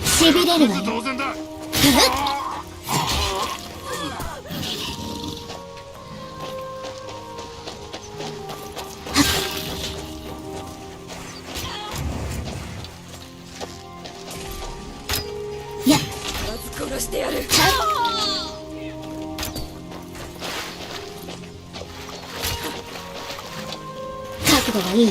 しびれるわね。当然だ。殺してやる。覚悟はいい？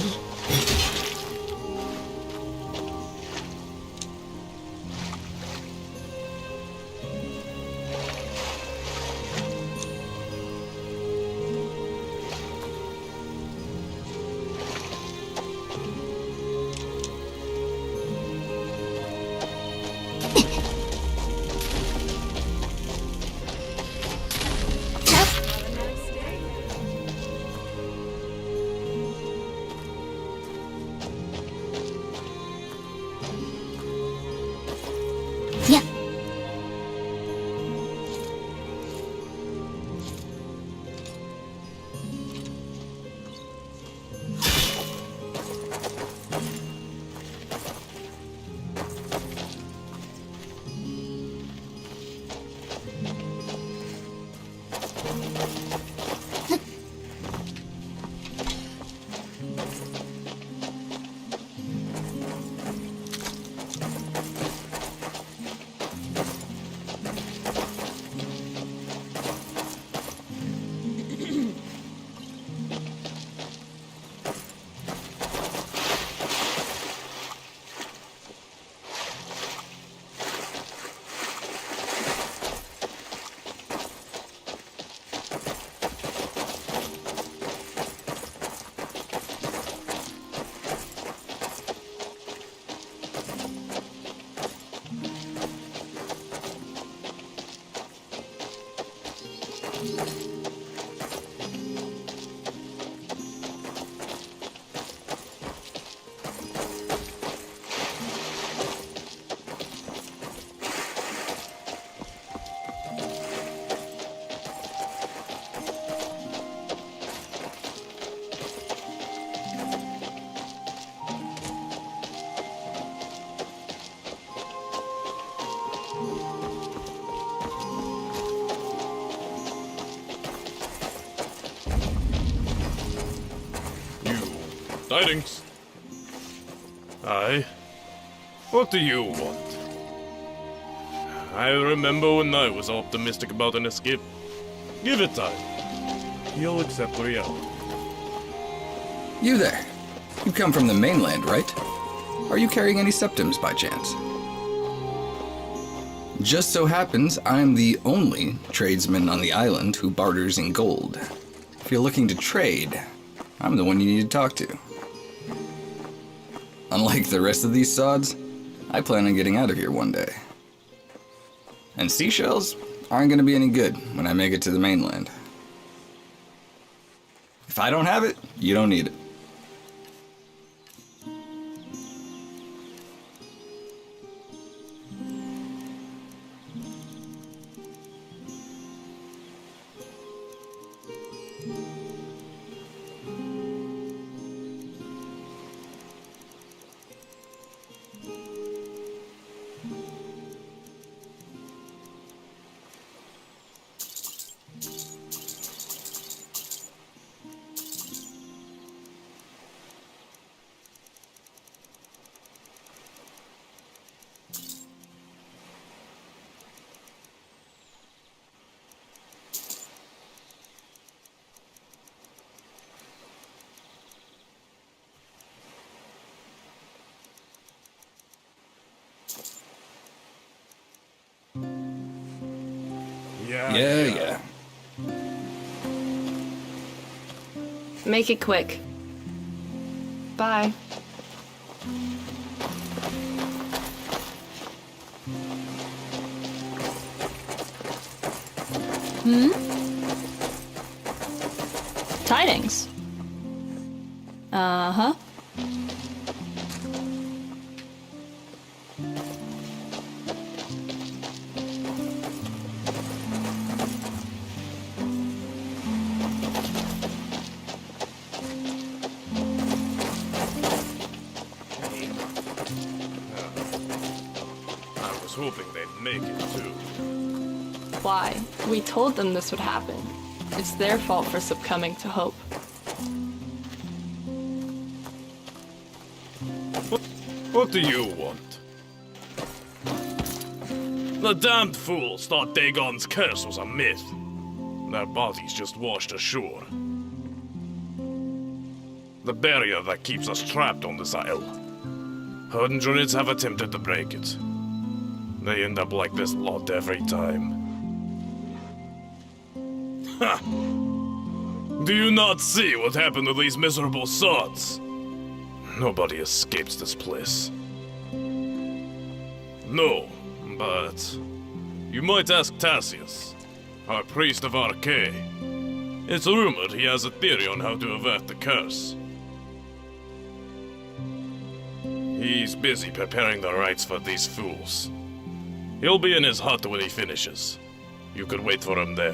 Tidings. Aye. What do you want? I remember when I was optimistic about an escape. Give it time. You'll accept reality. You there. You come from the mainland, right? Are you carrying any septums by chance? Just so happens I'm the only tradesman on the island who barters in gold. If you're looking to trade, I'm the one you need to talk to. Unlike the rest of these sods, I plan on getting out of here one day. And seashells aren't going to be any good when I make it to the mainland. If I don't have it, you don't need it. Yeah. Make it quick. Bye. Tidings. Uh-huh. I was hoping they'd make it too. Why? We told them this would happen. It's their fault for succumbing to hope. What do you want? The damned fools thought Dagon's curse was a myth. Their bodies just washed ashore. The barrier that keeps us trapped on this isle. Hundreds have attempted to break it. They end up like this lot every time. Ha! Do you not see what happened to these miserable sods? Nobody escapes this place. No, but you might ask Tassius, our priest of Archay. It's rumored he has a theory on how to avert the curse. He's busy preparing the rites for these fools. He'll be in his hut when he finishes. You could wait for him there.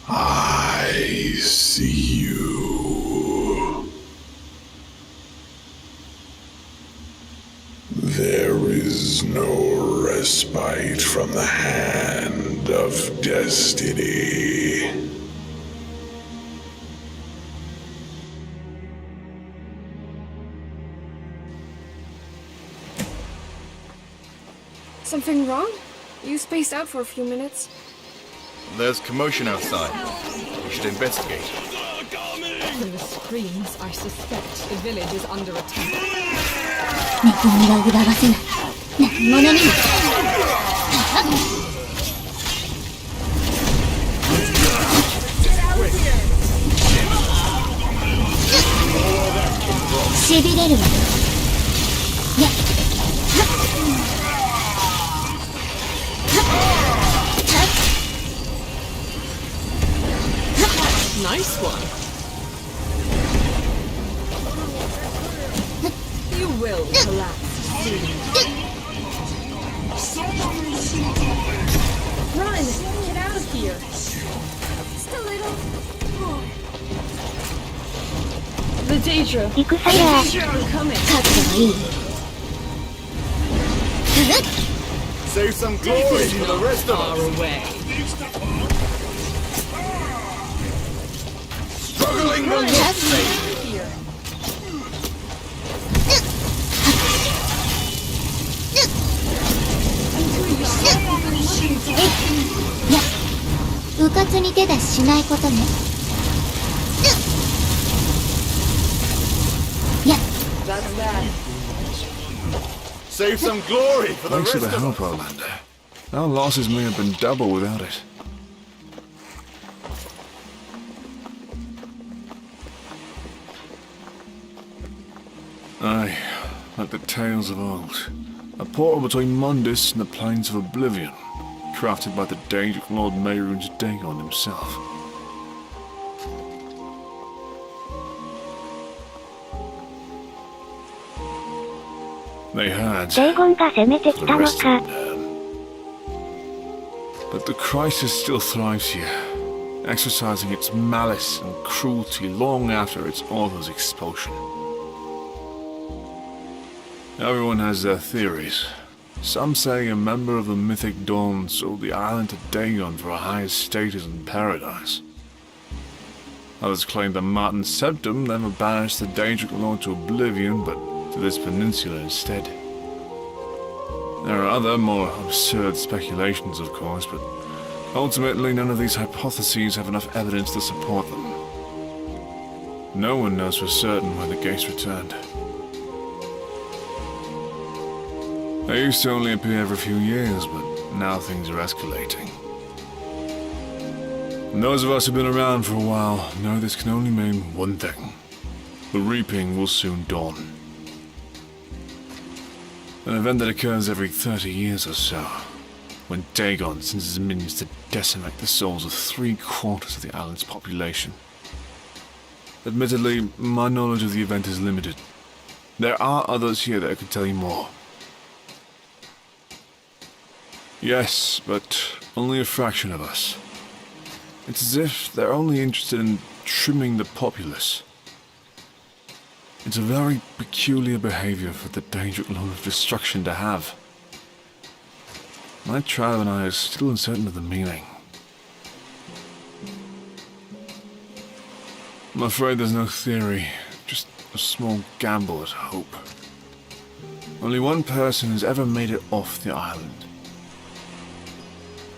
I see you. the hand of destiny. Something wrong? You spaced out for a few minutes. There's commotion outside. We should investigate. From the screams, I suspect the village is under attack. 憎みは奪わせない。何者にも。しびれるわ。やっ。Nice one. You will collapse soon. Run! Get out of here! Just a little more. The Daedra! The Daedra are coming! Save some glory for the rest of us! Away. Struggling will not save! Here. いや、うかつに手出ししないことね。いや。 That's bad. Save some glory for the Thanks rest for the of help, us! Outlander. Our losses may have been double without it. Aye, like the tales of old. A portal between Mundus and the Plains of Oblivion, crafted by the Daedric Lord Mehrunes Dagon himself. They had. デーゴンが攻めてきたのか。 But the crisis still thrives here, exercising its malice and cruelty long after its author's expulsion. Everyone has their theories. Some say a member of the mythic Dawn sold the island to Dagon for a higher status in paradise. Others claim that Martin Septim never banished the Daedric Lord to oblivion, but to this peninsula instead. There are other, more absurd speculations, of course, but ultimately none of these hypotheses have enough evidence to support them. No one knows for certain where the gates returned. They used to only appear every few years, but now things are escalating. And those of us who've been around for a while know this can only mean one thing. The reaping will soon dawn. An event that occurs every 30 years or so, when Dagon sends his minions to decimate the souls of 3/4 of the island's population. Admittedly, my knowledge of the event is limited. There are others here that could tell you more. Yes, but only a fraction of us. It's as if they're only interested in trimming the populace. It's a very peculiar behavior for the Daedric Lord of Destruction to have. My tribe and I are still uncertain of the meaning. I'm afraid there's no theory, just a small gamble at hope. Only one person has ever made it off the island.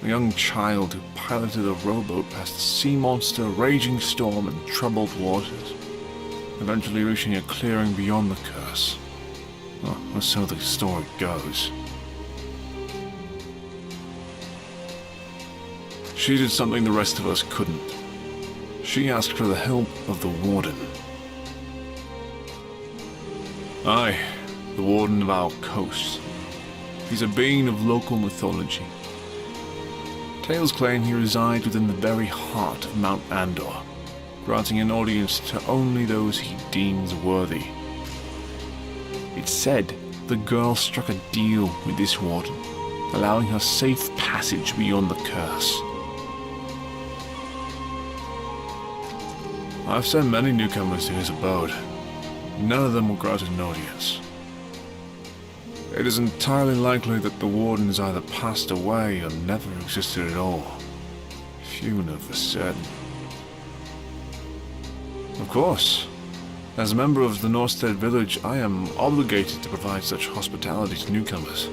A young child who piloted a rowboat past a sea monster, raging storm, and troubled waters, eventually reaching a clearing beyond the curse. Well, or so the story goes. She did something the rest of us couldn't. She asked for the help of the Warden. Aye, the Warden of our coast. He's a being of local mythology. Tales claim he resides within the very heart of Mount Andor, granting an audience to only those he deems worthy. It's said the girl struck a deal with this warden, allowing her safe passage beyond the curse. I've sent many newcomers to his abode. None of them will grant an audience. it is entirely likely that the Warden has either passed away or never existed at all. Few know for certain. Of course, as a member of the Norstead village, I am obligated to provide such hospitality to newcomers.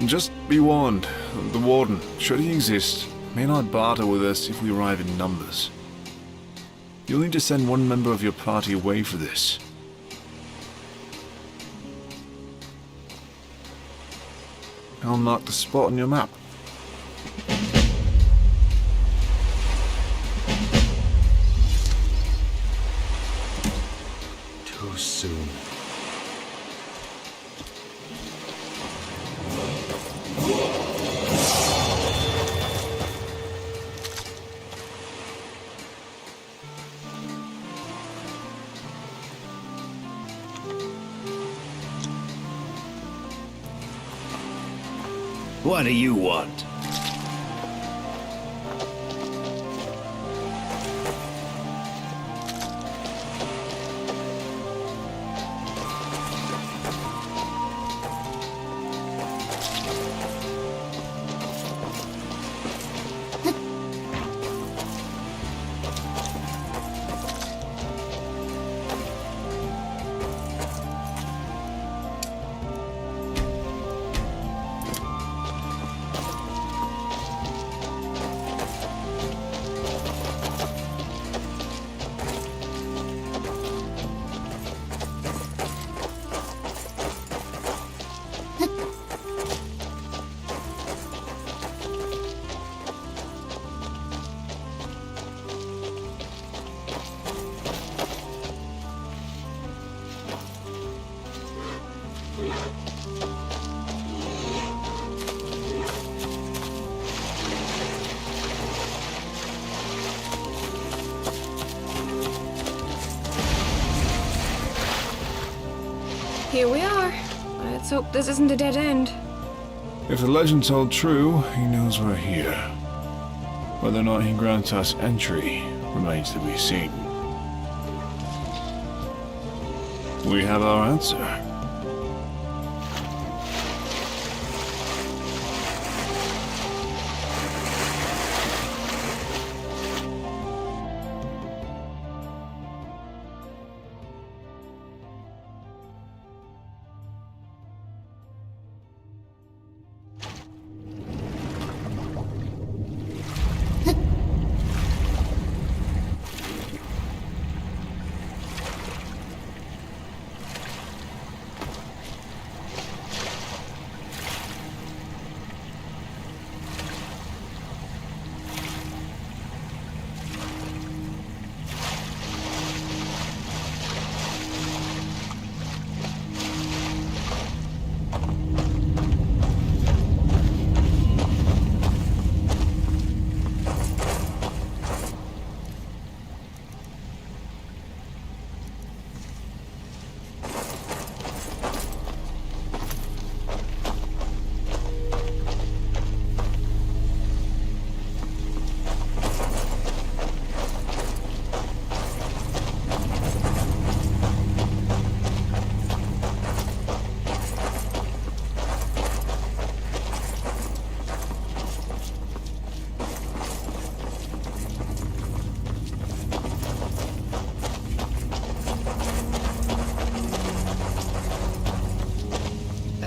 Just be warned, the Warden, should he exist, may not barter with us if we arrive in numbers. You'll need to send one member of your party away for this. I'll mark the spot on your map. Too soon. What do you want? Here we are. Let's hope this isn't a dead end. If the legends hold true, he knows we're here. Whether or not he grants us entry remains to be seen. We have our answer.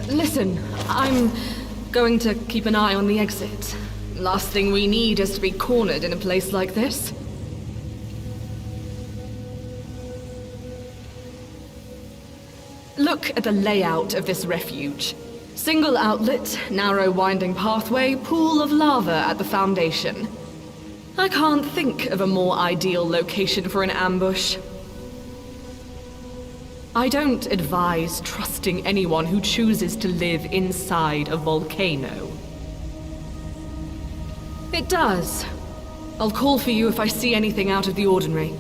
Listen, I'm going to keep an eye on the exit. Last thing we need is to be cornered in a place like this. Look at the layout of this refuge. Single outlet, narrow winding pathway, pool of lava at the foundation. I can't think of a more ideal location for an ambush. I don't advise trusting anyone who chooses to live inside a volcano. It does. I'll call for you if I see anything out of the ordinary.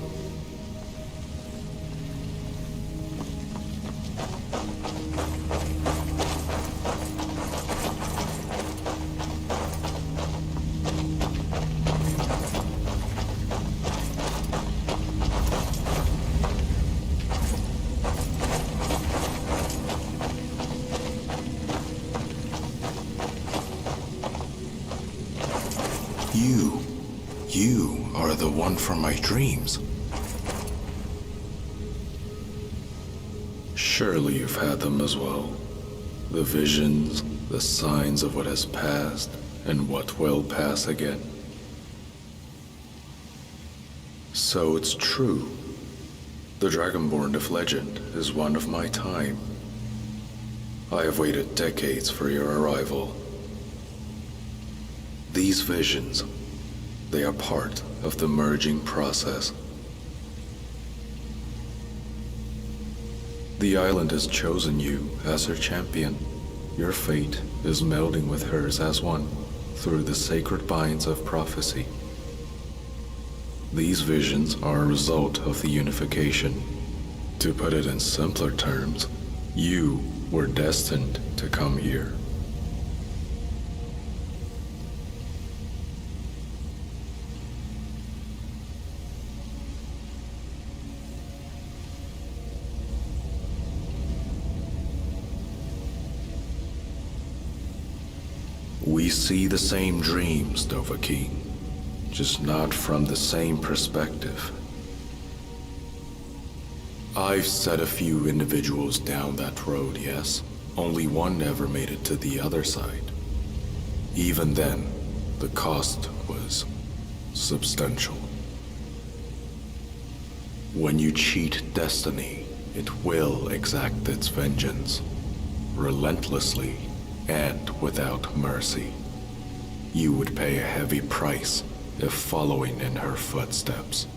You are the one from my dreams. Surely you've had them as well. The visions, the signs of what has passed, and what will pass again. So it's true. The Dragonborn of legend is one of my time. I have waited decades for your arrival. These visions, they are part of the merging process. The island has chosen you as her champion. Your fate is melding with hers as one through the sacred binds of prophecy. These visions are a result of the unification. To put it in simpler terms, you were destined to come here. We see the same dreams, Dovahkiin, just not from the same perspective. I've set a few individuals down that road, yes. Only one ever made it to the other side. Even then, the cost was substantial. When you cheat destiny, it will exact its vengeance, relentlessly and without mercy. You would pay a heavy price if following in her footsteps.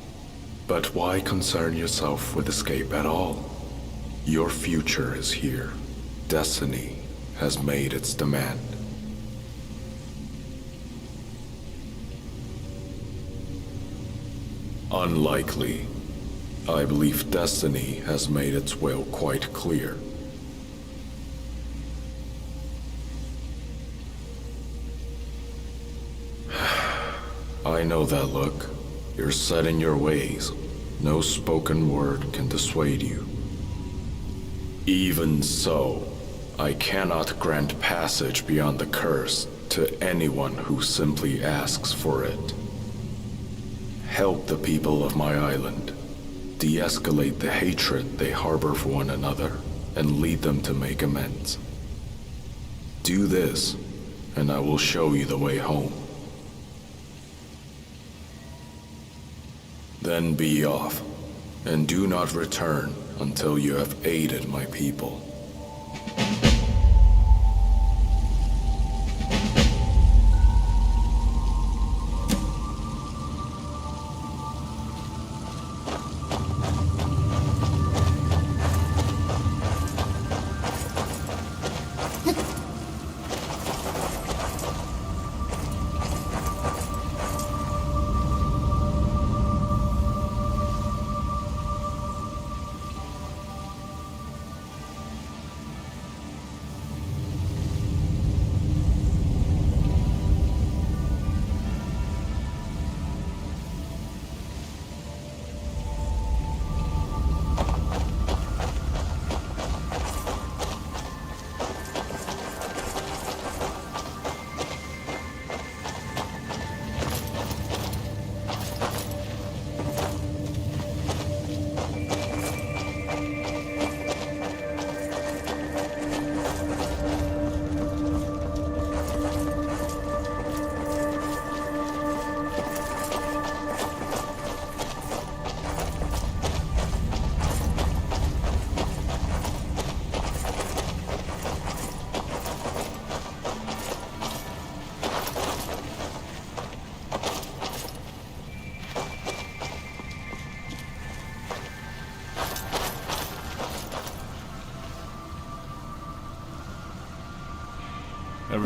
But why concern yourself with escape at all? Your future is here. Destiny has made its demand. Unlikely. I believe destiny has made its will quite clear. I know that look. You're set in your ways. No spoken word can dissuade you. Even so, I cannot grant passage beyond the curse to anyone who simply asks for it. Help the people of my island. De-escalate the hatred they harbor for one another and lead them to make amends. Do this, and I will show you the way home. Then be off, and do not return until you have aided my people.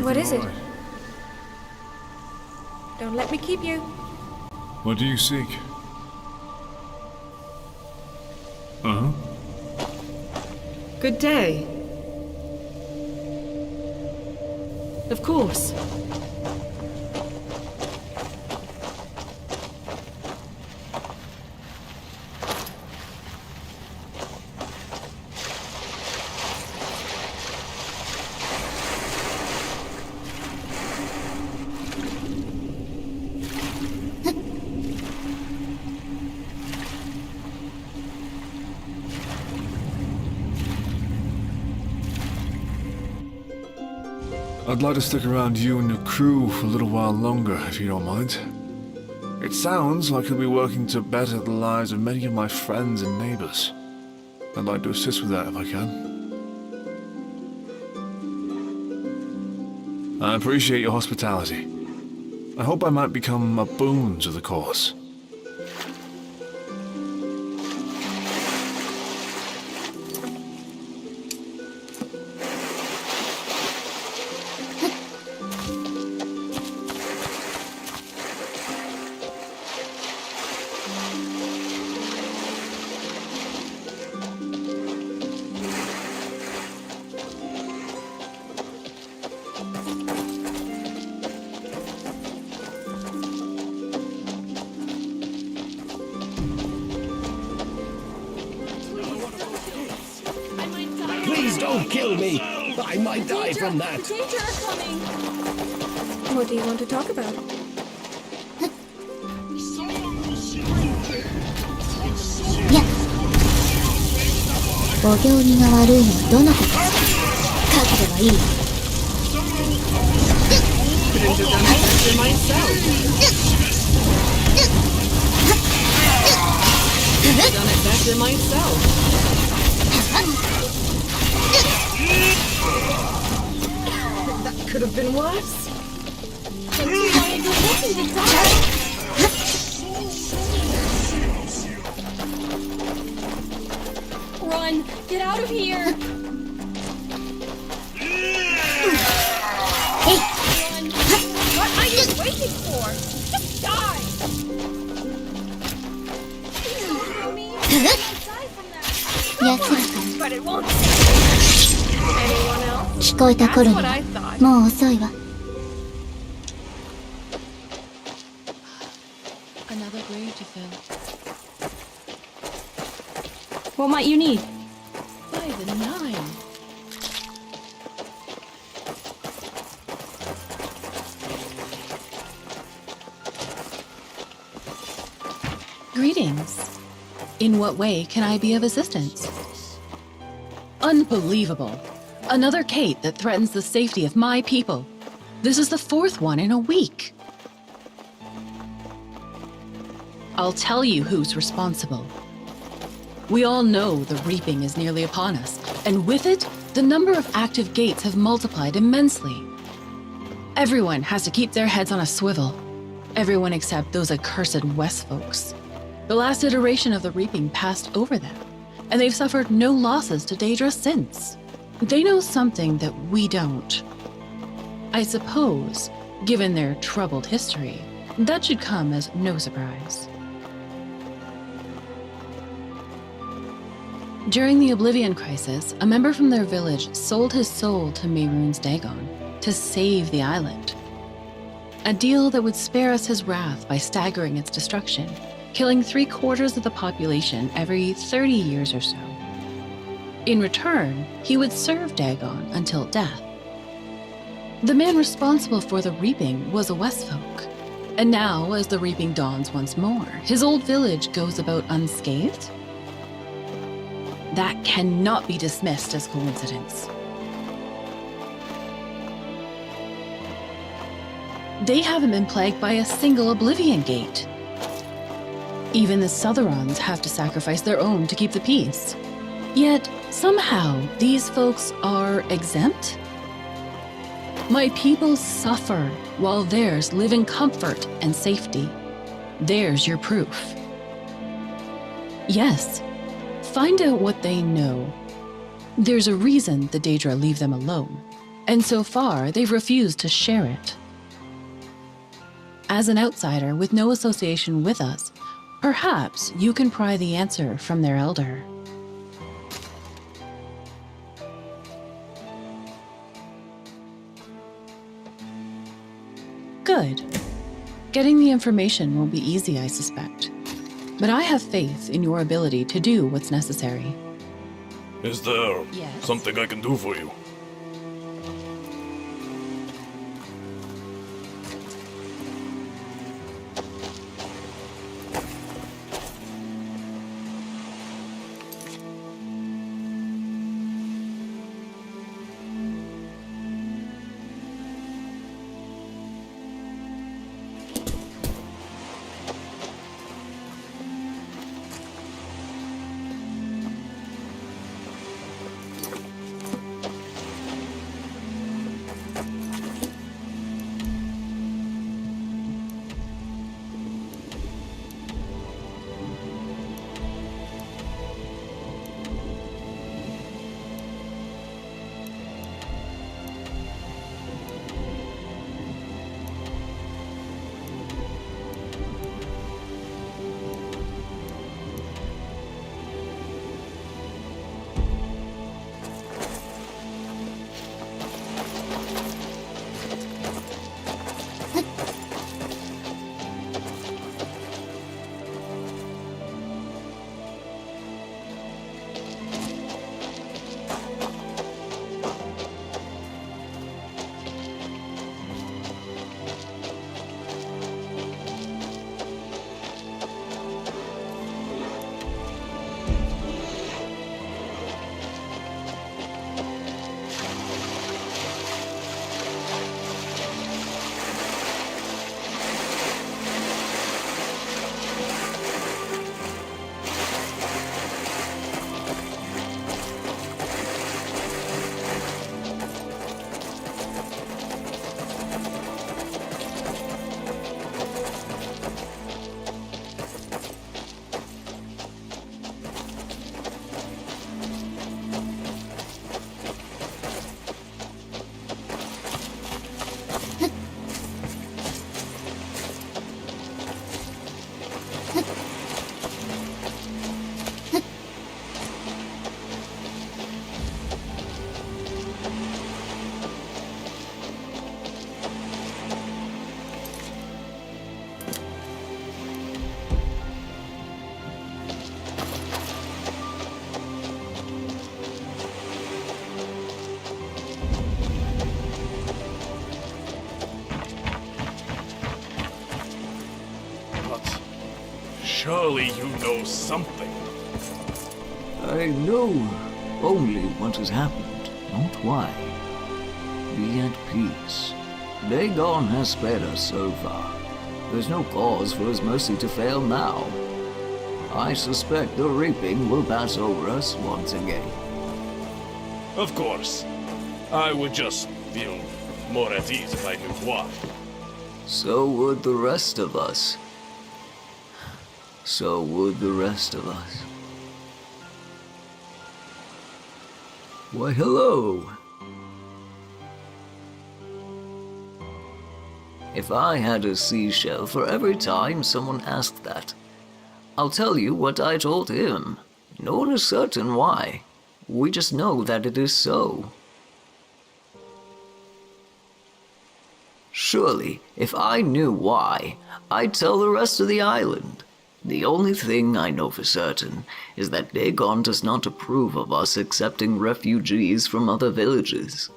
What is it? Don't let me keep you. What do you seek? Uh-huh. Good day. Of course. I'd like to stick around you and your crew for a little while longer, if you don't mind. It sounds like you'll be working to better the lives of many of my friends and neighbors. I'd like to assist with that if I can. I appreciate your hospitality. I hope I might become a boon to the cause. Please don't kill me! I might die from that! What do you want to talk about? お行儀が悪いのはどの子かしら。覚悟はいい。That could have been worse. Run! Get out of here! Run! What are you waiting for? Just die! But it won't. Anyone else? 聞こえた頃にはもう遅いわ。Another grave to fill. What might you need? By the 9. Greetings. In what way can I be of assistance? Unbelievable. Another Kate that threatens the safety of my people. This is the 4th one in a week. I'll tell you who's responsible. We all know the reaping is nearly upon us, and with it, the number of active gates have multiplied immensely. Everyone has to keep their heads on a swivel. Everyone except those accursed West folks. The last iteration of the reaping passed over them, and they've suffered no losses to Daedra since. They know something that we don't. I suppose, given their troubled history, that should come as no surprise. During the Oblivion Crisis, a member from their village sold his soul to Mehrunes Dagon to save the island. A deal that would spare us his wrath by staggering its destruction, killing 3/4 of the population every 30 years or so. In return, he would serve Dagon until death. The man responsible for the reaping was a Westfolk, and now, as the reaping dawns once more, his old village goes about unscathed? That cannot be dismissed as coincidence. They haven't been plagued by a single Oblivion Gate. Even the Southerons have to sacrifice their own to keep the peace. Yet, somehow, these folks are exempt? My people suffer while theirs live in comfort and safety. There's your proof. Yes, find out what they know. There's a reason the Daedra leave them alone, and so far they've refused to share it. As an outsider with no association with us, perhaps you can pry the answer from their elder. Good. Getting the information won't be easy, I suspect. But I have faith in your ability to do what's necessary. Is there something I can do for you? Surely you know something. I know only what has happened, not why. Be at peace. Dagon has spared us so far. There's no cause for his mercy to fail now. I suspect the reaping will pass over us once again. Of course. I would just feel more at ease if I knew why. So would the rest of us. So would the rest of us. Why, hello! If I had a seashell for every time someone asked that, I'll tell you what I told him. No one is certain why. We just know that it is so. Surely, if I knew why, I'd tell the rest of the island. The only thing I know for certain is that Dagon does not approve of us accepting refugees from other villages.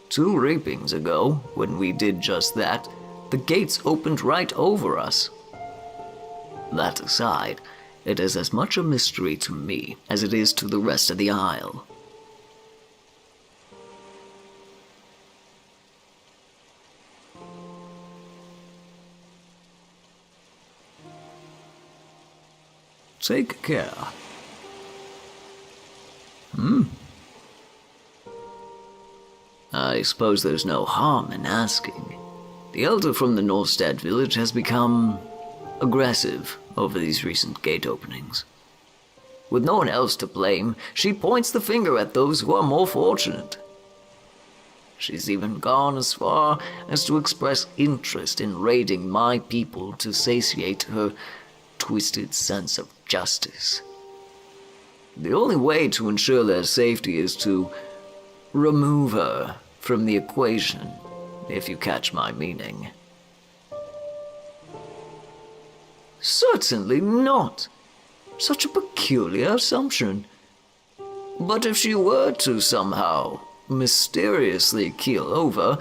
2 reapings ago, when we did just that, the gates opened right over us. That aside, it is as much a mystery to me as it is to the rest of the isle. Take care. I suppose there's no harm in asking. The elder from the Norstead village has become aggressive over these recent gate openings. With no one else to blame, she points the finger at those who are more fortunate. She's even gone as far as to express interest in raiding my people to satiate her twisted sense of justice. The only way to ensure their safety is to remove her from the equation, if you catch my meaning. Certainly not. Such a peculiar assumption. But if she were to somehow mysteriously keel over,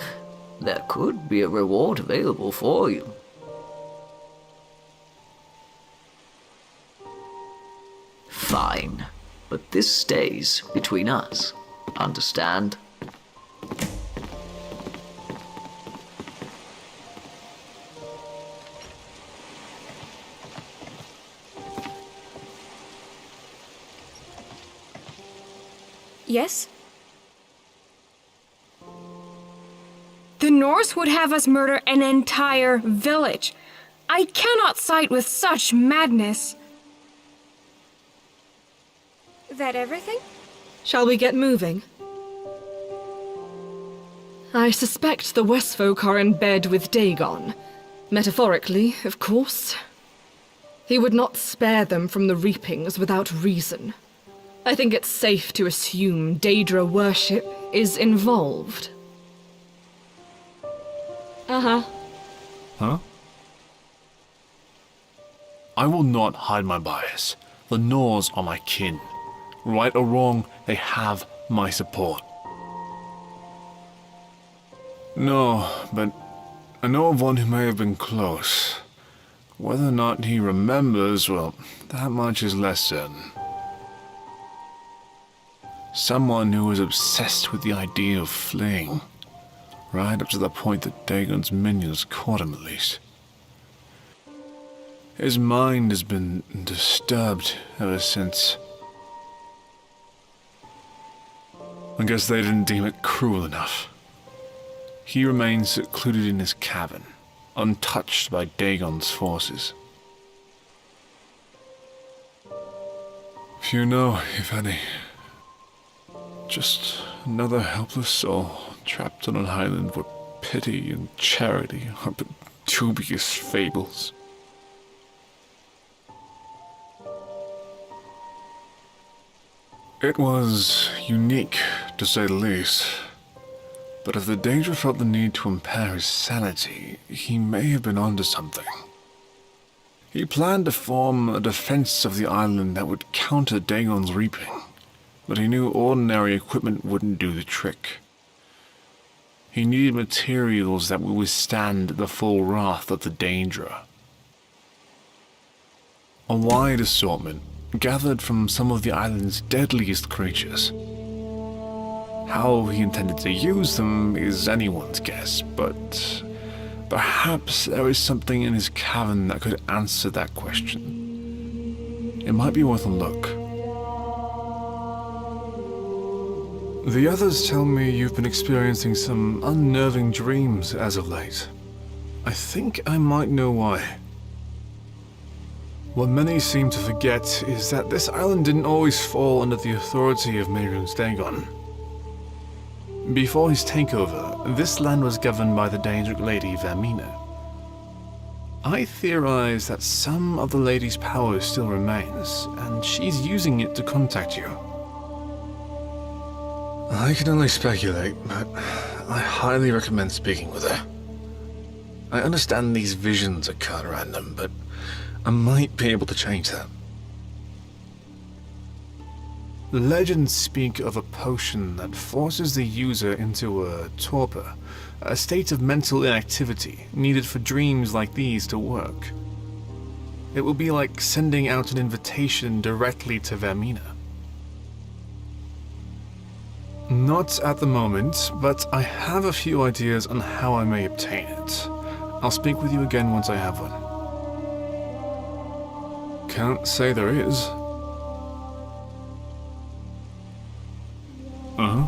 there could be a reward available for you. Fine, but this stays between us. Understand? Yes? The Norse would have us murder an entire village. I cannot side with such madness. That everything? Shall we get moving? I suspect the Westfolk are in bed with Dagon. Metaphorically, of course. He would not spare them from the reapings without reason. I think it's safe to assume Daedra worship is involved. Huh? I will not hide my bias. The Norse are my kin. Right or wrong, they have my support. No, but I know of one who may have been close. Whether or not he remembers, well, that much is less certain. Someone who was obsessed with the idea of fleeing. Right up to the point that Dagon's minions caught him, at least. His mind has been disturbed ever since. I guess they didn't deem it cruel enough. He remains secluded in his cabin, untouched by Dagon's forces. Few know, if any. Just another helpless soul trapped on an island where pity and charity are but dubious fables. It was unique, to say the least. But if the Daedra felt the need to impair his sanity, he may have been onto something. He planned to form a defense of the island that would counter Dagon's reaping, but he knew ordinary equipment wouldn't do the trick. He needed materials that would withstand the full wrath of the Daedra. A wide assortment, gathered from some of the island's deadliest creatures. How he intended to use them is anyone's guess, but perhaps there is something in his cavern that could answer that question. It might be worth a look. The others tell me you've been experiencing some unnerving dreams as of late. I think I might know why. What many seem to forget is that this island didn't always fall under the authority of Mehrunes Dagon. Before his takeover, this land was governed by the Daedric lady Vermina. I theorize that some of the lady's power still remains, and she's using it to contact you. I can only speculate, but I highly recommend speaking with her. I understand these visions are kinda random, but I might be able to change that. Legends speak of a potion that forces the user into a torpor, a state of mental inactivity needed for dreams like these to work. It will be like sending out an invitation directly to Vermina. Not at the moment, but I have a few ideas on how I may obtain it. I'll speak with you again once I have one. Can't say there is. Uh-huh.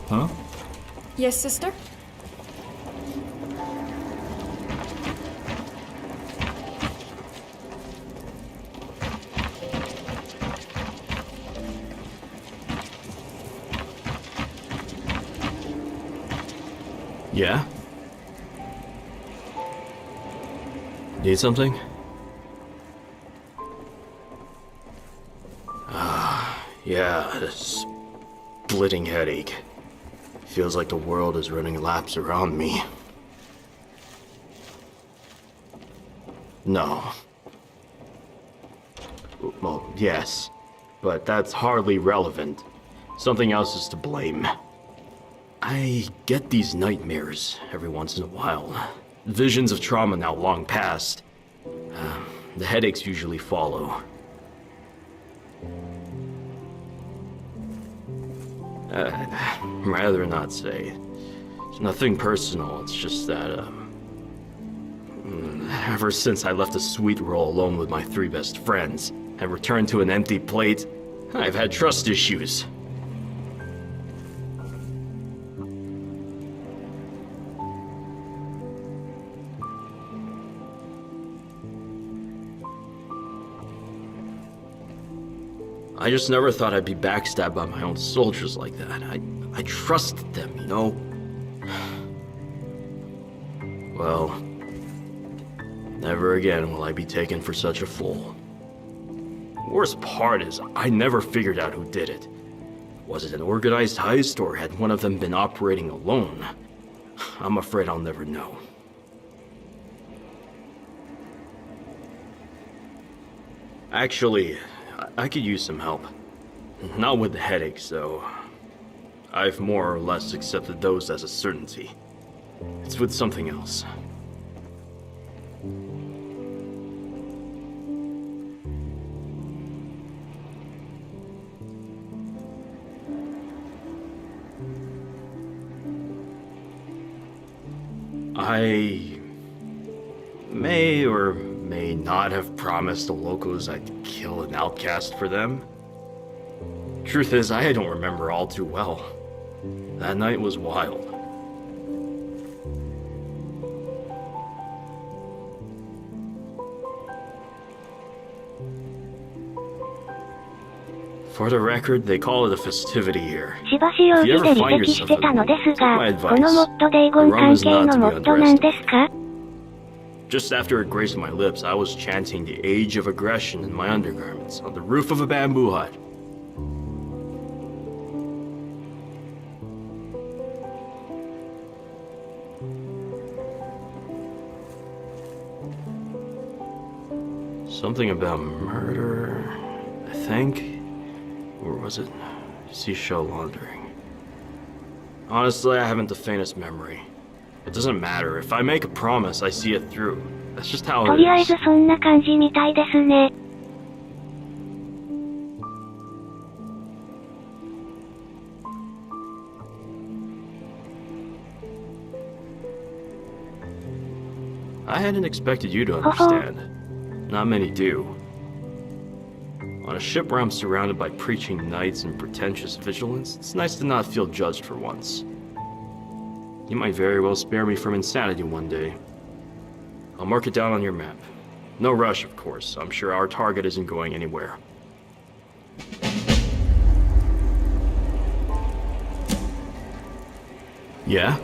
Huh? Yes, sister? Yeah? Need something? Yeah, a splitting headache. Feels like the world is running laps around me. No. Well, yes, but that's hardly relevant. Something else is to blame. I get these nightmares every once in a while. Visions of trauma now long past. The headaches usually follow. Rather not say. It's nothing personal, it's just that, ever since I left the sweet roll alone with my 3 best friends and returned to an empty plate, I've had trust issues. I just never thought I'd be backstabbed by my own soldiers like that. I trusted them, you know? Well, never again will I be taken for such a fool. Worst part is, I never figured out who did it. Was it an organized heist, or had one of them been operating alone? I'm afraid I'll never know. Actually, I could use some help. Not with the headaches, though. I've more or less accepted those as a certainty. It's with something else. I may or may not have promised the locals I'd kill an outcast for them. Truth is, I don't remember all too well. That night was wild. For the record, they call it a festivity here. しばし容疑で離席してたのですが、このモッドデイゴン関係のモッドなんですか？ Just after it graced my lips, I was chanting the age of aggression in my undergarments on the roof of a bamboo hut. Something about murder, I think. Or was it seashell laundering? Honestly, I haven't the faintest memory. It doesn't matter. If I make a promise, I see it through. That's just how と it りあえ is. ずそんな感じみたいですね。I hadn't expected you to understand. Not many do. On a ship where I'm surrounded by preaching knights and pretentious vigilance, it's nice to not feel judged for once. You might very well spare me from insanity one day. I'll mark it down on your map. No rush, of course. I'm sure our target isn't going anywhere. Yeah?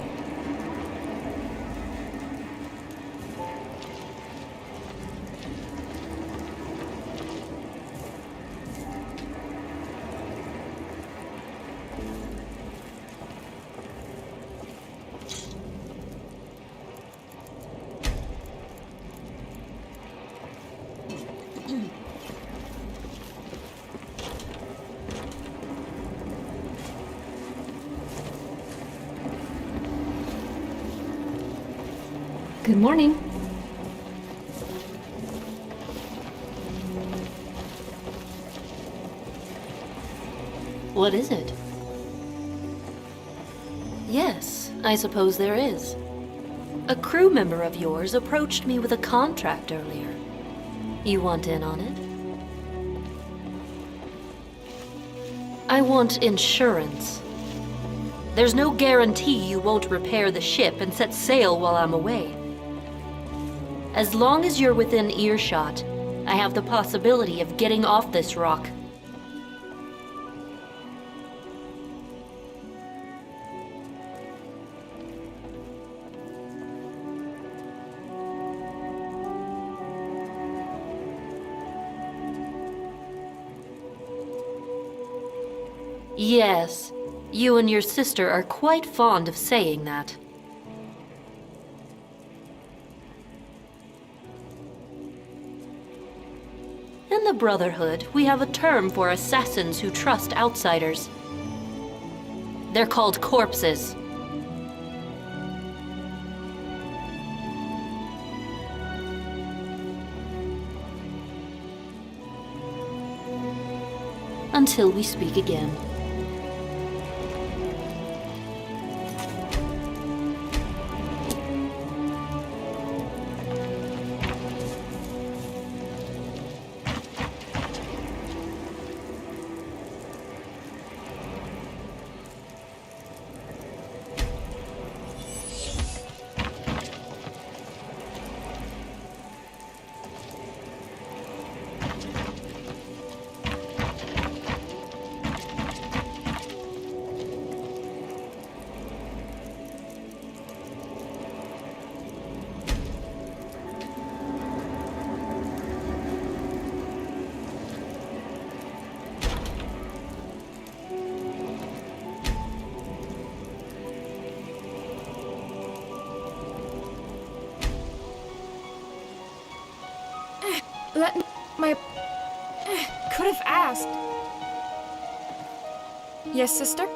Good morning. What is it? Yes, I suppose there is. A crew member of yours approached me with a contract earlier. You want in on it? I want insurance. There's no guarantee you won't repair the ship and set sail while I'm away. As long as you're within earshot, I have the possibility of getting off this rock. Yes, you and your sister are quite fond of saying that. In the Brotherhood, we have a term for assassins who trust outsiders. They're called corpses. Until we speak again. my... could have asked. Yes, sister?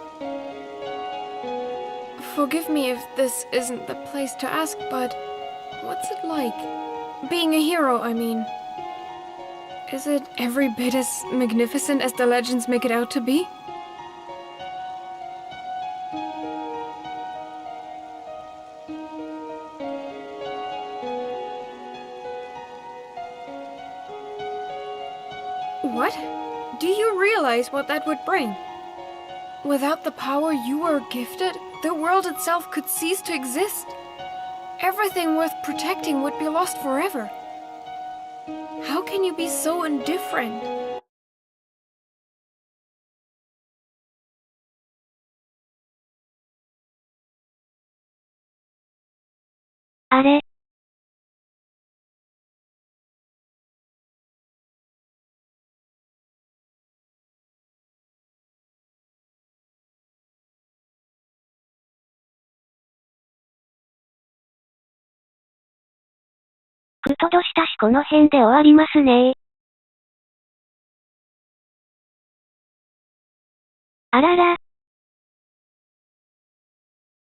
Forgive me if this isn't the place to ask, but what's it like? Being a hero, I mean. Is it every bit as magnificent as the legends make it out to be? What? Do you realize what that would bring? Without the power you are gifted, the world itself could cease to exist. Everything worth protecting would be lost forever. How can you be so indifferent? Are?くとどしたしこの辺で終わりますね。あらら。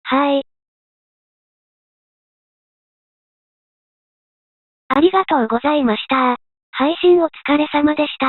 はい。ありがとうございました。配信お疲れ様でした。